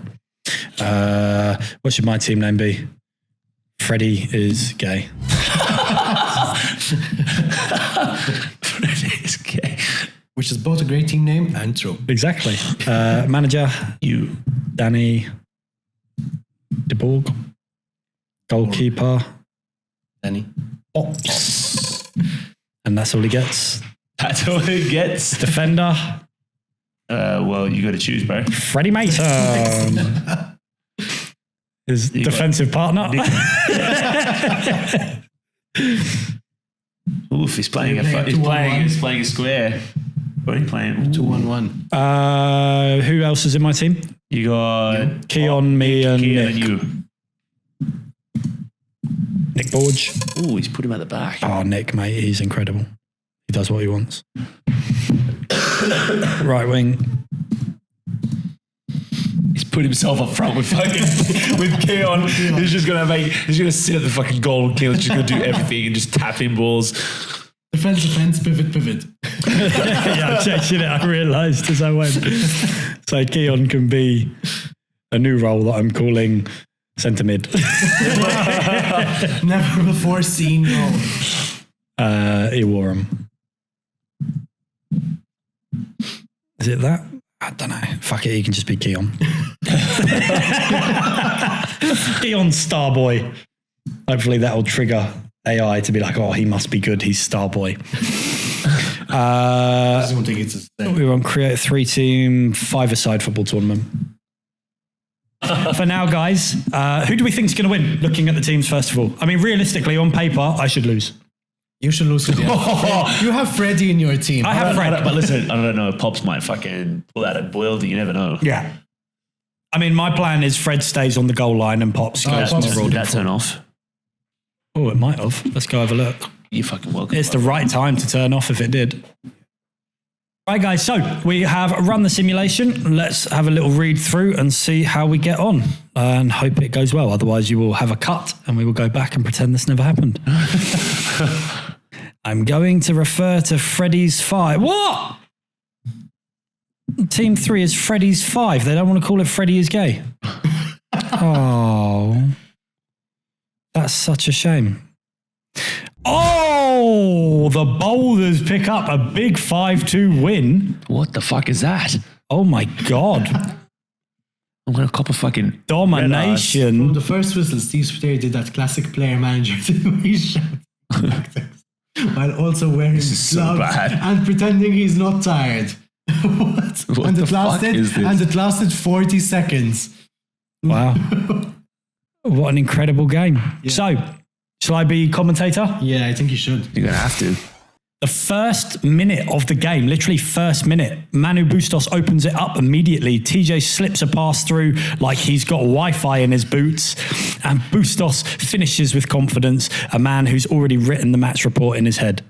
What should my team name be? Freddie is gay. It's gay. Which is both a great team name and true. Exactly. Manager, You. Danny DeBorg. Goalkeeper, Danny. Ops. And that's all he gets. That's all it gets. Defender, Well, you got to choose, bro. Freddie Mason. His defensive partner. Oof, he's playing a square. What are you playing? 2-1-1. Who else is in my team? You got Keon, me, and Keon Nick. and you. Nick Borge. Oh, he's put him at the back. Oh, Nick, mate, he's incredible. He does what he wants. Right wing. He's put himself up front with Keon. He's gonna sit at the fucking goal and Keon's just gonna do everything and just tap in balls. Defense, pivot. Yeah, I'm checking it. I realised as I went. So Keon can be a new role that I'm calling centre mid. Never before seen role. He wore him. Is it that? I don't know. Fuck it, he can just be Keon. Keon Starboy. Hopefully that will trigger AI to be like, oh, he must be good. He's Starboy. I don't think it's We want to create a 3-team, 5-a-side football tournament. For now, guys, who do we think is going to win? Looking at the teams, first of all. I mean, realistically, on paper, I should lose. You should lose. You have Freddie in your team. I have Fred. But listen, I don't know. Pops might fucking pull out a boil. You never know. Yeah. I mean, my plan is Fred stays on the goal line and Pops goes to Did that turn off? Oh, it might have. Let's go have a look. You're fucking welcome. It's the right time to turn off if it did. Right, guys, so we have run the simulation. Let's have a little read through and see how we get on and hope it goes well. Otherwise, you will have a cut and we will go back and pretend this never happened. I'm going to refer to Freddy's 5. What? Team 3 is Freddy's 5. They don't want to call it Freddy is gay. Oh, that's such a shame. Oh, the Boulders pick up a big 5-2 win. What the fuck is that? Oh my God. I'm going to cop a fucking Domination. From the first whistle, Steve Spiteri did that classic player manager thing. He shouted while also wearing so gloves bad. and pretending he's not tired. What? What the fuck is this? And it lasted 40 seconds. Wow. What an incredible game. Yeah. So, shall I be commentator? Yeah, I think you should. You're going to have to. The first minute of the game, literally first minute, Manu Bustos opens it up immediately. TJ slips a pass through like he's got Wi-Fi in his boots. And Bustos finishes with confidence, a man who's already written the match report in his head.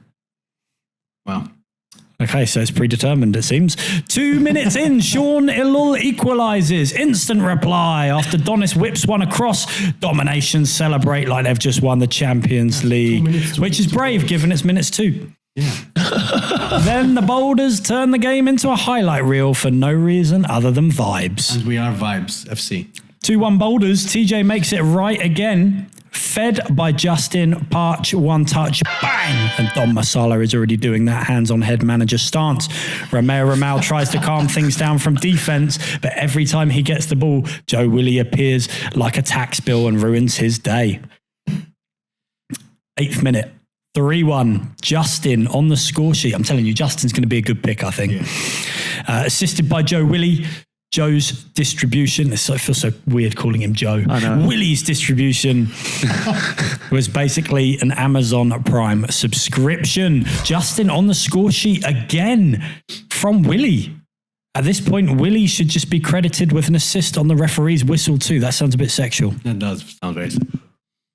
Wow. Okay, so it's predetermined, it seems. 2 minutes in, Sean Ilul equalises. Instant reply after Donis whips one across. Domination celebrate like they've just won the Champions League, which is brave given it's minutes 2. Yeah. Then the Boulders turn the game into a highlight reel for no reason other than vibes. And we are Vibes FC. 2-1 Boulders. TJ makes it right again. Fed by Justin, Parch, one touch, bang! And Don Masala is already doing that hands-on head manager stance. Romeo Ramal tries to calm things down from defense, but every time he gets the ball, Joe Willie appears like a tax bill and ruins his day. 8th minute, 3-1. Justin on the score sheet. I'm telling you, Justin's going to be a good pick, I think. Yeah. Assisted by Joe Willie. Joe's distribution, I feel so weird calling him Joe. I know. Willie's distribution was basically an Amazon Prime subscription. Justin on the score sheet again from Willie. At this point, Willie should just be credited with an assist on the referee's whistle too. That sounds a bit sexual. That does sound very sexual.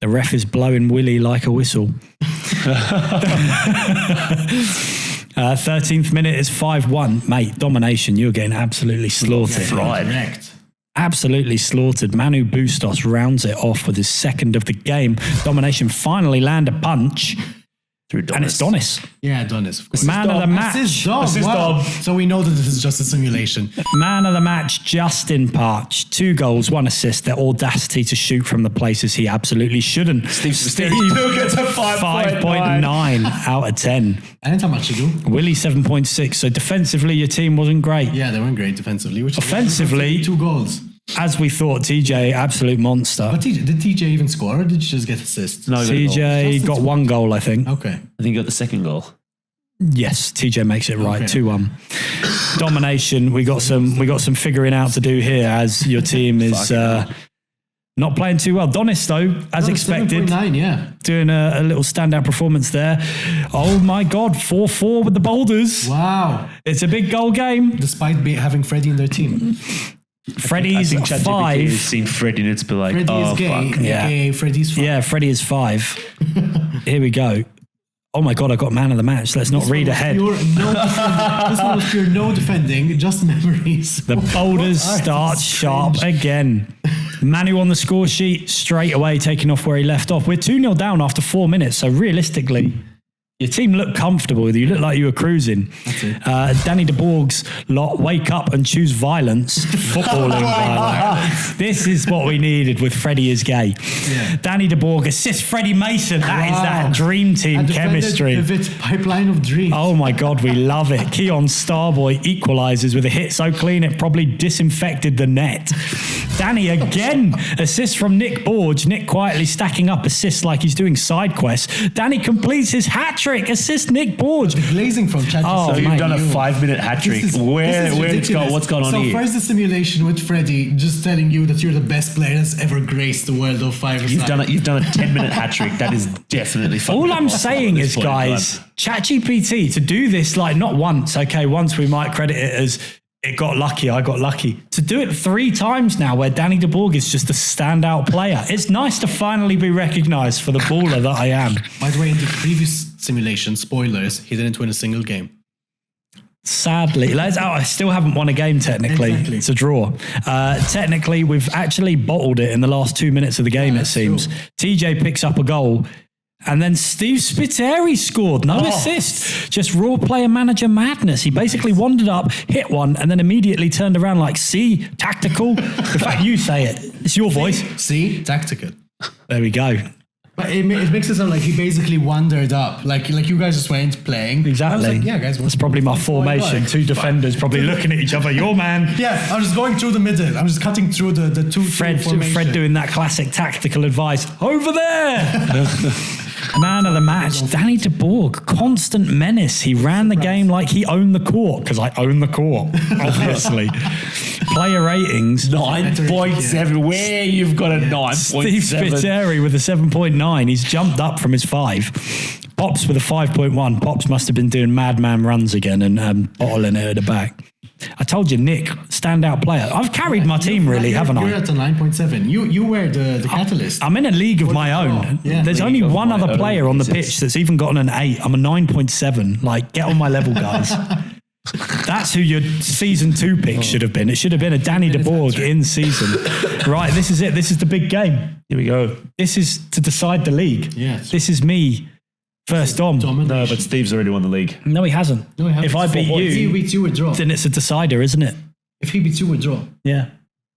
The ref is blowing Willie like a whistle. 13th minute is 5-1. Mate, domination. You're getting absolutely slaughtered. Correct. Absolutely slaughtered. Manu Bustos rounds it off with his second of the game. Domination finally land a punch. Through Donis. And it's Donis. Yeah, Donis, of course. Man of the match. Assist Dom. So we know that this is just a simulation. Man of the match, Justin Parch. 2 goals, 1 assist. The audacity to shoot from the places he absolutely shouldn't. Steve still gets a 5.9 out of 10. And how much you do? Willie 7.6. So defensively, your team wasn't great. Yeah, they weren't great defensively. Offensively, 2 goals. As we thought, TJ, absolute monster. But did TJ even score or did you just get assists? No, TJ got 1 goal, I think. Okay. I think he got the second goal. Yes, TJ makes it right. Okay. 2-1. Domination. We got some figuring out to do here as your team is Not playing too well. Donis, though, as expected. 7.9, yeah. Doing a little standout performance there. Oh my God, 4-4 with the Boulders. Wow. It's a big goal game. Despite having Freddie in their team. Freddie's I think 5. has seen Freddie and it's been like, Freddie is gay. fuck. Yeah. Freddie's 5. Yeah, Freddie is 5. Here we go. Oh my God, I got man of the match. Let's not read ahead. This one was pure no defending, just memories. The Boulders start sharp again. Manu on the score sheet, straight away taking off where he left off. We're 2-0 down after 4 minutes, so realistically, your team looked comfortable. You looked like you were cruising. That's it. Danny de Bourg's lot wake up and choose violence. Footballing violence. This is what we needed with Freddie is gay. Yeah. Danny de Bourg assists Freddie Mason. That is that dream team chemistry. Vivid pipeline of dreams. Oh my God, we love it. Keon Starboy equalises with a hit so clean it probably disinfected the net. Danny again assists from Nick Borge. Nick quietly stacking up assists like he's doing side quests. Danny completes his hat trick. Assist Nick Borge. The glazing from Chad. Oh, So you've done a 5-minute hat trick. What's going on so here? first the simulation with Freddie just telling you that you're the best player that's ever graced the world of five. You've done a 10-minute hat trick. That is definitely fun. All I'm saying is, guys, ChatGPT to do this, like not once, okay, once we might credit it as it got lucky, I got lucky. To do it 3 times now where Danny de Bourg is just a standout player. It's nice to finally be recognised for the baller that I am. By the way, in the previous simulation, spoilers, he didn't win a single game. Sadly, I still haven't won a game technically. Exactly. It's a draw. Technically, we've actually bottled it in the last 2 minutes of the game, it seems. True. TJ picks up a goal. And then Steve Spiteri scored. No assist. Just raw player manager madness. He basically wandered up, hit one, and then immediately turned around like, see, tactical. In fact, you say it. It's your voice. See, tactical. There we go. But it makes it sound like he basically wandered up. Like you guys just went playing. Exactly. I was like, yeah, guys. That's probably my formation. 2 defenders probably looking at each other. Your man. Yeah, I'm just going through the middle. I'm just cutting through the two formation. Fred doing that classic tactical advice. Over there. Man of the match, Danny de Bourg, constant menace. He ran the game like he owned the court, because I own the court, obviously. Player ratings. 9.7. Where you've got a 9.7. Steve Spiteri with a 7.9. He's jumped up from his 5. Pops with a 5.1. Pops must have been doing madman runs again and bottling it at the back. I told you, Nick, standout player. I've carried my team, really, haven't I? You're at a 9.7. You were the catalyst. I'm in a league of my own. Yeah. There's only one other player on the pitch that's even gotten an 8. I'm a 9.7. Like, get on my level, guys. That's who your season 2 pick should have been. It should have been a Danny de Bourg in season. Right, this is it. This is the big game. Here we go. This is to decide the league. Yes. This is me. First Dom. No, but Steve's already won the league. No, he hasn't. No, he hasn't. If I beat you, if he beats you, we draw. Then it's a decider, isn't it? If he beats you, we draw. Yeah.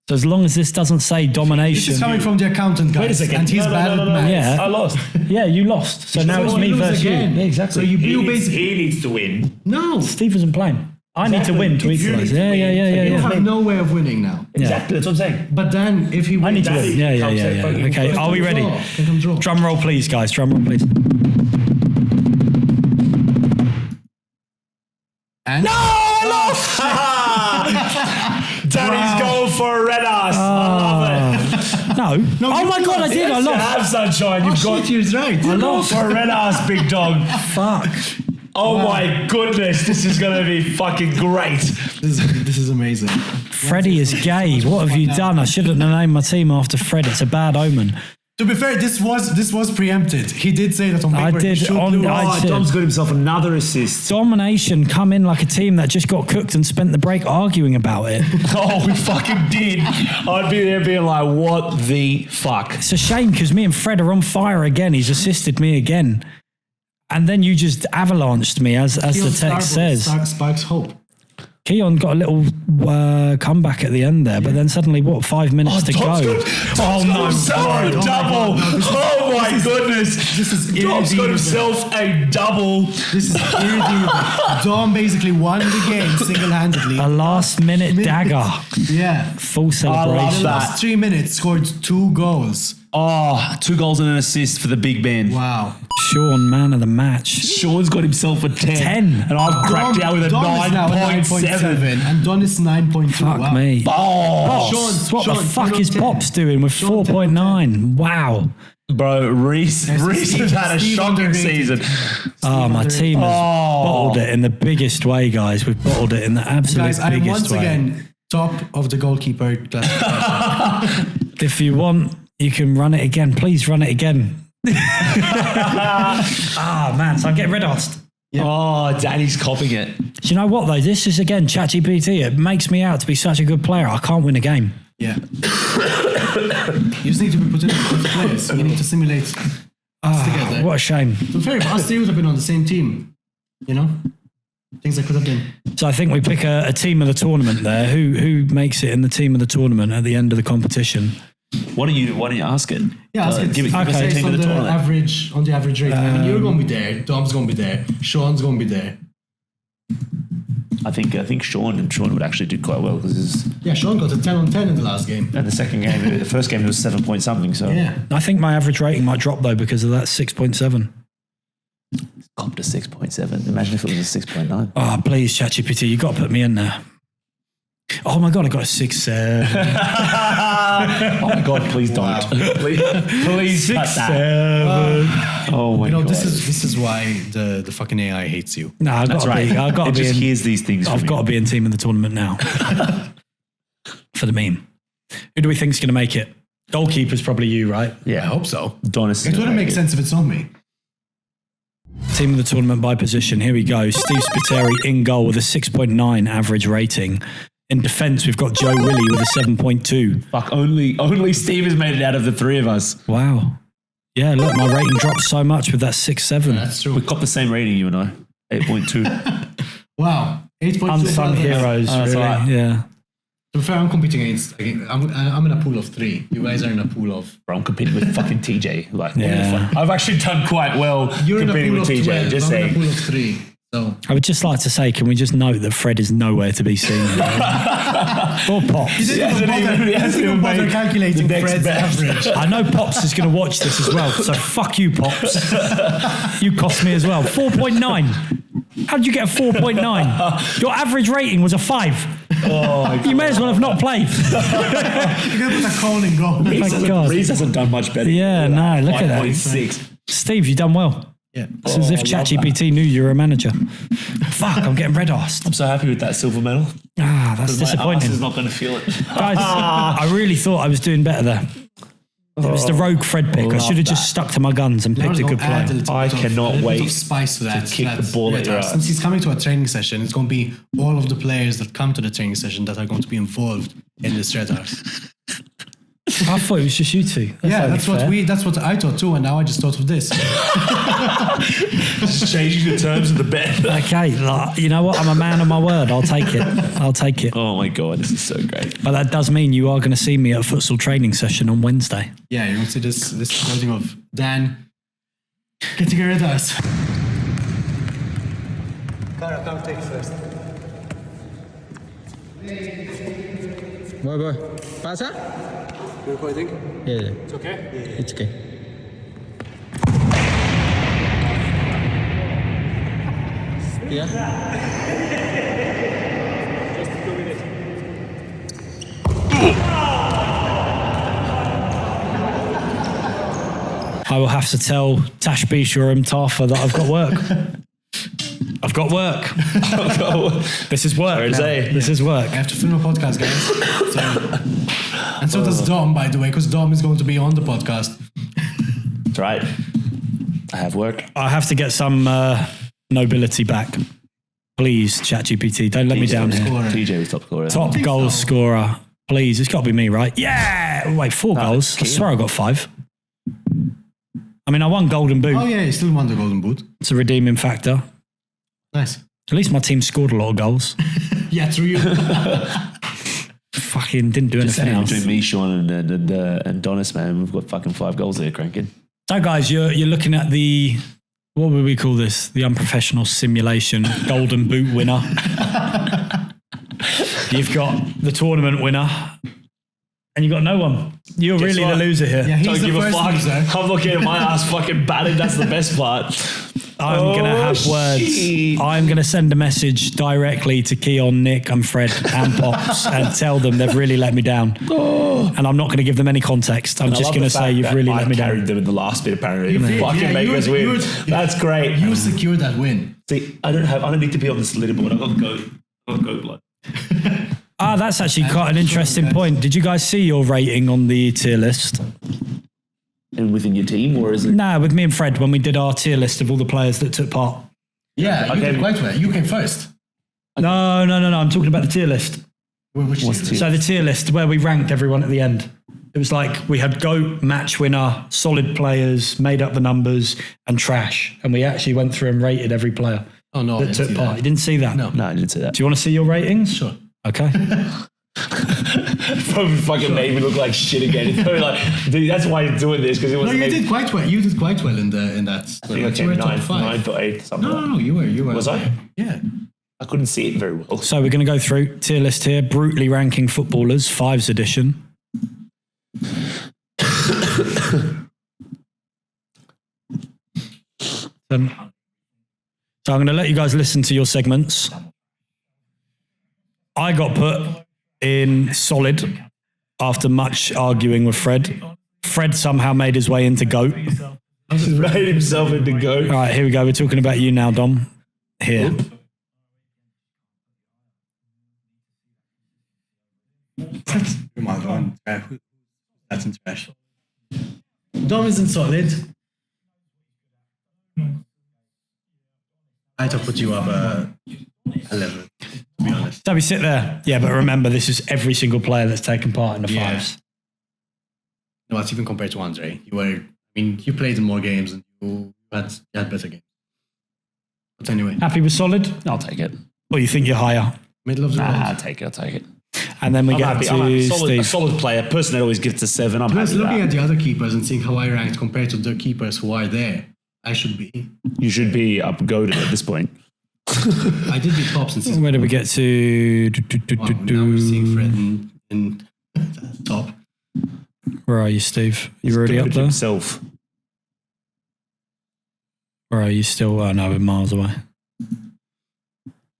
So as long as this doesn't say domination. This is coming from the accountant, guys. Wait a second. And he's bad at maths. Yeah. I lost. Yeah, you lost. So now it's me versus you. again. Yeah, exactly. So you basically... He needs to win. No. Steve isn't playing. I need to win to equalise. Yeah. You have no way of winning now. Exactly, that's what I'm saying. But then if he wins... I need to win. Yeah. Okay, are we ready? Drum roll, please, guys. Drum roll, please. And No, I lost! Danny's going for a red ass. I love it. No. Oh my God, I did. I lost. Have sunshine. You've got. You're right. I lost for a red ass, big dog. Fuck. Oh my goodness, this is going to be fucking great. This is amazing. Freddie is gay. What have you done? I shouldn't have named my team after Fred. It's a bad omen. To be fair, this was preempted. He did say that on paper. I did. Dom's got himself another assist. Domination come in like a team that just got cooked and spent the break arguing about it. Oh, we fucking did. I'd be there being like, what the fuck? It's a shame because me and Fred are on fire again. He's assisted me again. And then you just avalanched me, as the text says. Sparks hope. Keon got a little comeback at the end there, but then suddenly, 5 minutes to go? Double! Oh my goodness! This is Dom's got himself a double. This is irredeemable. Dom basically won the game single-handedly. A last-minute dagger. Yeah. Full celebration. I love In the last 3 minutes, scored 2 goals. Oh, 2 goals and an assist for the big man. Wow. Sean, man of the match. Sean's got himself a 10. 10. And I've cracked out with a Dom is now at 9.7. and Don is 9.2. Fuck wow. me. Oh, Pops, what the fuck Sean, is 10. Pops doing with 4.9? Wow. bro, Reese has had a shocking underrated. season. Oh, my team has bottled it in the biggest way, guys. We've bottled it in the absolute Guys, I am biggest once way. again top of the goalkeeper classification. If you want, you can run it again. Please run it again. Man, so I'm getting red hot. Yeah. Oh, Danny's copying it. Do you know what though? This is again ChatGPT. It makes me out to be such a good player. I can't win a game. Yeah. You just need to be put in with players. You need to simulate together. What a shame. So fair, us three would have been on the same team. You know? Things that could have been. So I think we pick a team of the tournament there. Who makes it in the team of the tournament at the end of the competition? Why don't you ask it? Yeah, ask it. Give us Okay. a team on of the the tournament. average rate. I mean, you're going to be there. Dom's going to be there. Sean's going to be there. I think Sean would actually do quite well because Yeah, Sean got a 10 on 10 in the last game. and the first game it was 7 point something. So Yeah. I think my average rating might drop though because of that 6.7. Copped a 6.7. Imagine if it was a 6.9. Oh, please, ChatGPT, you got to put me in there. Oh my God, I got a 6.7. Oh my God, please don't. Please cut that. Oh my You know, God. this is why the fucking AI hates you. No, I've got to be. I've got to It be just in. hears these things. I've got to be in team of the tournament now for the meme. Who do we think's going to make it? Goalkeeper's probably you, right? I hope so. Donis. It wouldn't make sense if it's on me. Team of the tournament by position. Here we go. Steve Spiteri in goal with a 6.9 average rating. In defence, we've got Joe Willie with a 7.2. Fuck, only Steve has made it out of the three of us. Wow. Yeah, look, my rating dropped so much with that 6.7. That's true. We got the same rating, you and I. 8.2. Wow. 8.2. Unsung heroes, that's really. right. Yeah. To be fair, I'm competing against. I'm in a pool of 3. You guys are in a pool of. Bro, I'm competing with fucking TJ. Like, Yeah. I've actually done quite well You're in a competing pool with of TJ. 12. Just I'm in a saying. pool of 3. So I would just like to say, can we just note that Fred is nowhere to be seen? Or Pops. he didn't even bother calculating Fred's average. I know Pops is going to watch this as well, so fuck you, Pops. You cost me as well. 4.9. How did you get a 4.9? Your average rating was a 5. Oh my God. You may as well have not played. You're going to put a call and go. My God. Reese hasn't done much better. Yeah, no, look at that. 5.6. Steve, you done well. Yeah. It's as if ChatGPT knew you were a manager. Fuck, I'm getting red-arsed. I'm so happy with that silver medal. Ah, that's My arse disappointing. is not going to feel it. Guys, I really thought I was doing better there. It was the rogue Fred pick. I should have just stuck to my guns and picked a good player. I cannot a wait bit of spice to that. kick the ball at your ass. Since he's coming to a training session, it's going to be all of the players that come to the training session that are going to be involved in this red arse. I thought it was just you two. Yeah, only that's what fair. that's what I thought too, and now I just thought of this. Just changing the terms of the bet. Okay, like, you know what? I'm a man of my word. I'll take it. I'll take it. Oh my God, this is so great. But that does mean you are going to see me at a futsal training session on Wednesday. Yeah, you're going to see this recording of Dan getting a red arse. Come take first. Boy, pasa? You're recording? Yeah, It's okay? it's okay. Yeah? I will have to tell Tash Bishor and Tafa that I've got work. I've got work. This is work. now. This is work. I have to film a podcast, guys. And so does Dom, by the way, because Dom is going to be on the podcast. That's right. I have work. I have to get some nobility back. Please, ChatGPT, don't let me down here. Scorer. TJ was top scorer. Top think goal so. scorer. Please, it's got to be me, right? Yeah! Wait, 4 goals? I swear I got 5. I mean, I won Golden Boot. Oh yeah, he still won the Golden Boot. It's a redeeming factor. Nice. At least my team scored a lot of goals. Yeah, through you. Fucking didn't do anything else. Between me, Sean, and Donis, man, we've got fucking 5 goals there cranking. So, guys, you're looking at the, what would we call this? The unprofessional simulation Golden Boot winner. You've got the tournament winner. And you got no one. You're Guess really what? the loser here. Yeah, he's Don't the give a first fuck. loser. I'm not getting my ass fucking battered. That's the best part. I'm going to have words. shit. I'm going to send a message directly to Keon, Nick and Fred and Pops and tell them they've really let me down. And I'm not going to give them any context. I'm just going to say you've really let me carried down. them in the last bit apparently. did. Fucking Yeah, make you us would- win. you would- That's great. You secured that win. See, I don't need to be on this leaderboard. I've got goat blood. Ah, that's actually quite an interesting point. Did you guys see your rating on the tier list? And within your team, or is it? No, with me and Fred when we did our tier list of all the players that took part. Yeah, you Okay. did quite well. You came first. No. I'm talking about the tier list. Which What's is- tier? So the tier list where we ranked everyone at the end. It was like we had GOAT, match winner, solid players, made up the numbers, and trash. And we actually went through and rated every player Oh no, I that didn't took see part. that. You didn't see that? No. No, I didn't say that. Do you want to see your ratings? Sure. Okay. Probably fucking made me look like shit again. It's probably like, dude, that's why he's doing this because it No, was. you did quite well. You did quite well in that. I think I you came were top ninth, 5. ninth or eighth, something. No, like no, you were. Was I? Yeah. I couldn't see it very well. So we're going to go through tier list here. Brutally ranking footballers, Fives edition. So I'm going to let you guys listen to your segments. I got put in solid after much arguing with Fred. Fred somehow made his way into GOAT. Made himself into goat. All right, here we go. We're talking about you now, Dom. Here. Come on. That's in trash. Dom isn't solid. I'd have put you up 11, to be honest. So we sit there. Yeah, but remember, this is every single player that's taken part in the Yeah. Fives. No, it's even compared to Andre. You played in more games and you had better games. But anyway, Happy with solid? I'll take it. Or you think you're higher? middle of the road. I'll take it. And then we I'm get happy. to I'm happy. Solid, a Steve. solid player. Person that always gets a 7. I'm Plus, happy with looking that. at the other keepers and seeing how I ranked compared to the keepers who are there, I should be. You should be up goated at this point. I did beat Pops in season Where do we get to? one. Now we're seeing Fred in top. Where are you, Steve? You already up Goated there? himself. Or are you still? Oh no, we're miles away.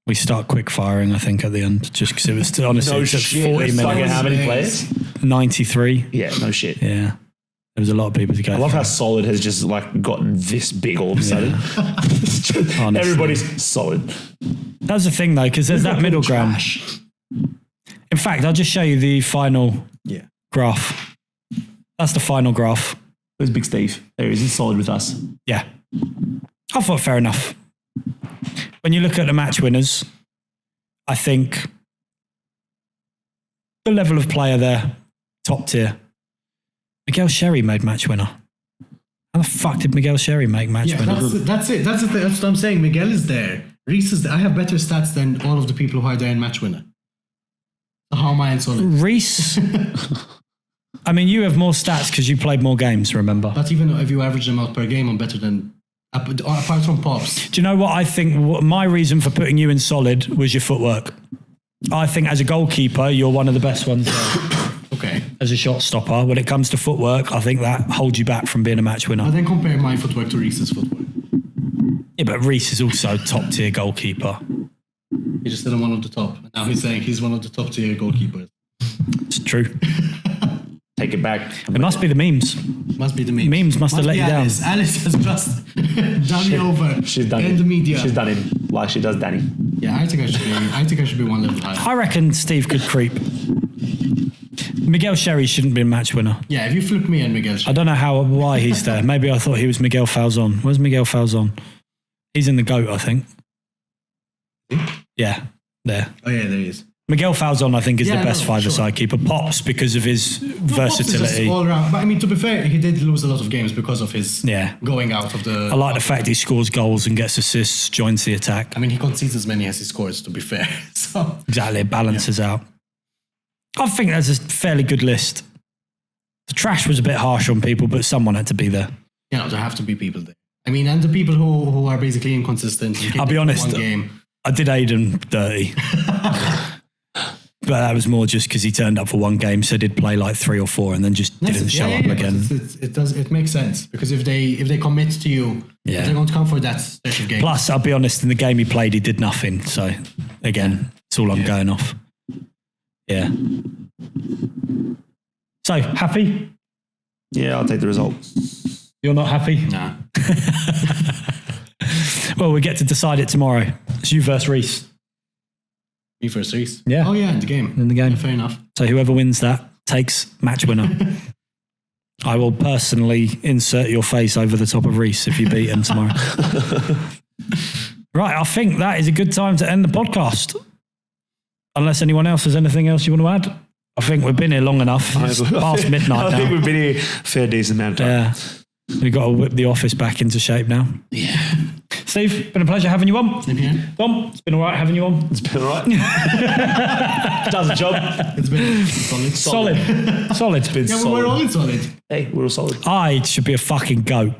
We start quick firing, I think, at the end, just because it was honestly No it took shit. 40 Fucking minutes. how many players? 93. Yeah, no shit. Yeah, there was a lot of people to go. I love through. how solid has just like gotten this big all of a sudden. It's just- Honestly. everybody's solid. That's the thing, though, because there's that middle ground. Trash. In fact, I'll just show you the final Yeah. graph. That's the final graph. Where's Big Steve? There he is. He's solid with us. Yeah, I thought fair enough. When you look at the match winners, I think the level of player there, top tier. Miguel Sherry made match winner. How the fuck did Miguel Sherry make match Yeah, winner? that's it. That's the thing. That's what I'm saying. Miguel is there. Reese is there. I have better stats than all of the people who are there in match winner. So how am I in solid? Reese, I mean, you have more stats because you played more games, remember? But even if you average them out per game, I'm better than apart from Pops. Do you know what I think? My reason for putting you in solid was your footwork. I think as a goalkeeper, you're one of the best ones there. Okay. As a shot stopper, when it comes to footwork, I think that holds you back from being a match But winner. then compare my footwork to Reese's footwork. Yeah, but Reese is also top tier goalkeeper. He just said I'm one of the top. And now he's saying he's one of the top tier goalkeepers. It's true. Take it back. It must be the memes. Must be the memes. Memes must have let be you down. Alice. Alice has just done me over. She's done in it. the media. She's done him like she does Danny. Yeah, I think I should be one level higher. I reckon Steve could creep. Miguel Sherry shouldn't be a match winner. Yeah, if you flip me and Miguel, I don't know why he's there. Maybe I thought he was Miguel Falzon. Where's Miguel Falzon? He's in the GOAT, I think. Yeah, there. oh yeah, there he is. Miguel Falzon, I think, is Yeah, the best no, five-a-side keeper. Pops because of his Pops is just versatility. all around. But I mean, to be fair, he did lose a lot of games because of his Yeah. going out of the. I like the fact he scores goals and gets assists, joins the attack. I mean, he concedes as many as he scores. To be fair, so Exactly, it balances out. I think that's a fairly good list. The trash was a bit harsh on people, but someone had to be there. there have to be people there. I mean, and the people who are basically inconsistent. and I'll be keep honest. One game. I did Aiden dirty. But that was more just because he turned up for one game, so did play like 3 or 4, and then just didn't show up again. It makes sense because if they commit to you, if they're going to come for that stretch of games. Plus, I'll be honest, in the game he played, he did nothing. So again, it's all I'm going off. Yeah. So happy? Yeah, I'll take the result. You're not happy? Nah. Well, we get to decide it tomorrow. It's you versus Reese. Me first, Reese. Yeah. Oh yeah, in the game. In the game. Yeah, fair enough. So whoever wins that takes match winner. I will personally insert your face over the top of Reese if you beat him tomorrow. Right, I think that is a good time to end the podcast. Unless anyone else has anything else you want to add. I think we've been here long enough. It's past midnight I now. think we've been here a fair decent amount of time. Yeah. We've got to whip the office back into shape now. Yeah. Steve, been a pleasure having you on. Same here. Tom, it's been all right having you on. It's been all right. Does the job. It's been solid. Solid. It's been Yeah, solid. we're all in solid. Hey, we're all solid. I should be a fucking goat.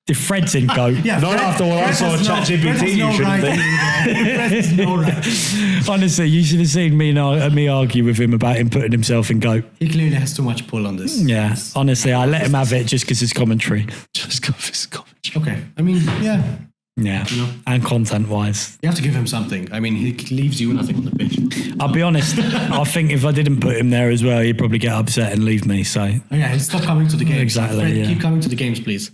The Fred's in goat. Yeah, Not after what I saw on ChatGPT, you shouldn't be. Fred has no right. Honestly, you should have seen me argue with him about him putting himself in goat. He clearly has too much pull on this. Yeah, honestly, I let him have it just because it's commentary. Just go for his comment. Okay. I mean, yeah. Yeah, You know. and content-wise. You have to give him something. I mean, he leaves you nothing on the pitch. I'll be honest, I think if I didn't put him there as well, he'd probably get upset and leave me, so... Oh, yeah, he'll stop coming to the games. Exactly, Fred, yeah. keep coming to the games, please.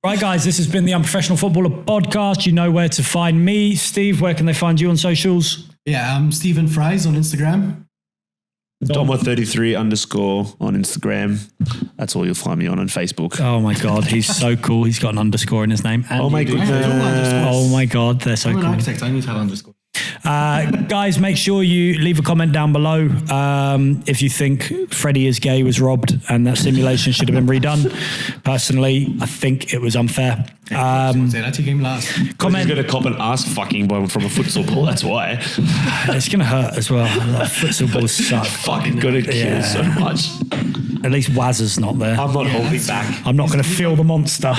Right, guys, this has been the Unprofessional Footballer Podcast. You know where to find me. Steve, where can they find you on socials? Yeah, I'm Stephen Fries on Instagram. Domo33_ on Instagram. That's all you'll find me on Facebook. Oh, my God, he's so cool. He's got an underscore in his name. And Oh my you do. goodness. Oh, my God, they're so I'm an cool. architect. I need to have underscore. Guys, make sure you leave a comment down below if you think Freddie is gay was robbed and that simulation should have been redone. Personally, I think it was unfair. Say that you game last. Comment. He's going to cop an ass fucking ball from a futsal ball. That's why. It's going to hurt as well. Like, futsal balls suck. Fucking going to kill so much. At least Wazza's not there. I'm not holding back. I'm not going to feel the monster.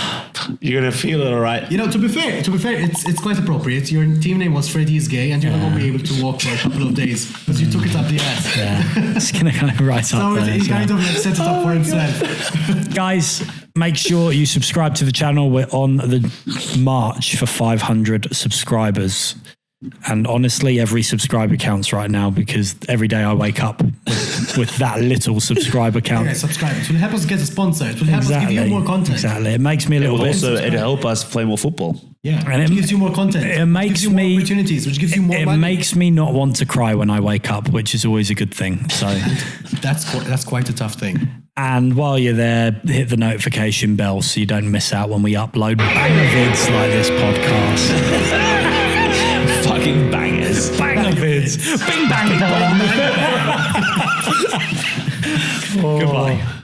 You're going to feel it all right. You know, to be fair, it's quite appropriate. Your team name was Freddie is gay, and you're not going to be able to walk for a couple of days because you took it up the ass. Yeah, it's going to go right So up there. he kind of like set it up for himself. Guys, make sure you subscribe to the channel. We're on the march for 500 subscribers. And honestly, every subscriber counts right now because every day I wake up with that little subscriber count. Okay, subscribe. It will help us get a sponsor. It will help us give you more content. Exactly. It makes me a little bit... Also, it'll help us play more football. Yeah, And it it- gives you more content. it makes gives you me- more opportunities, which gives you more It money. makes me not want to cry when I wake up, which is always a good thing. So... That's quite a tough thing. And while you're there, hit the notification bell so you don't miss out when we upload banger vids like this podcast. Fucking bangers. Banger vids. Bing bang. Goodbye.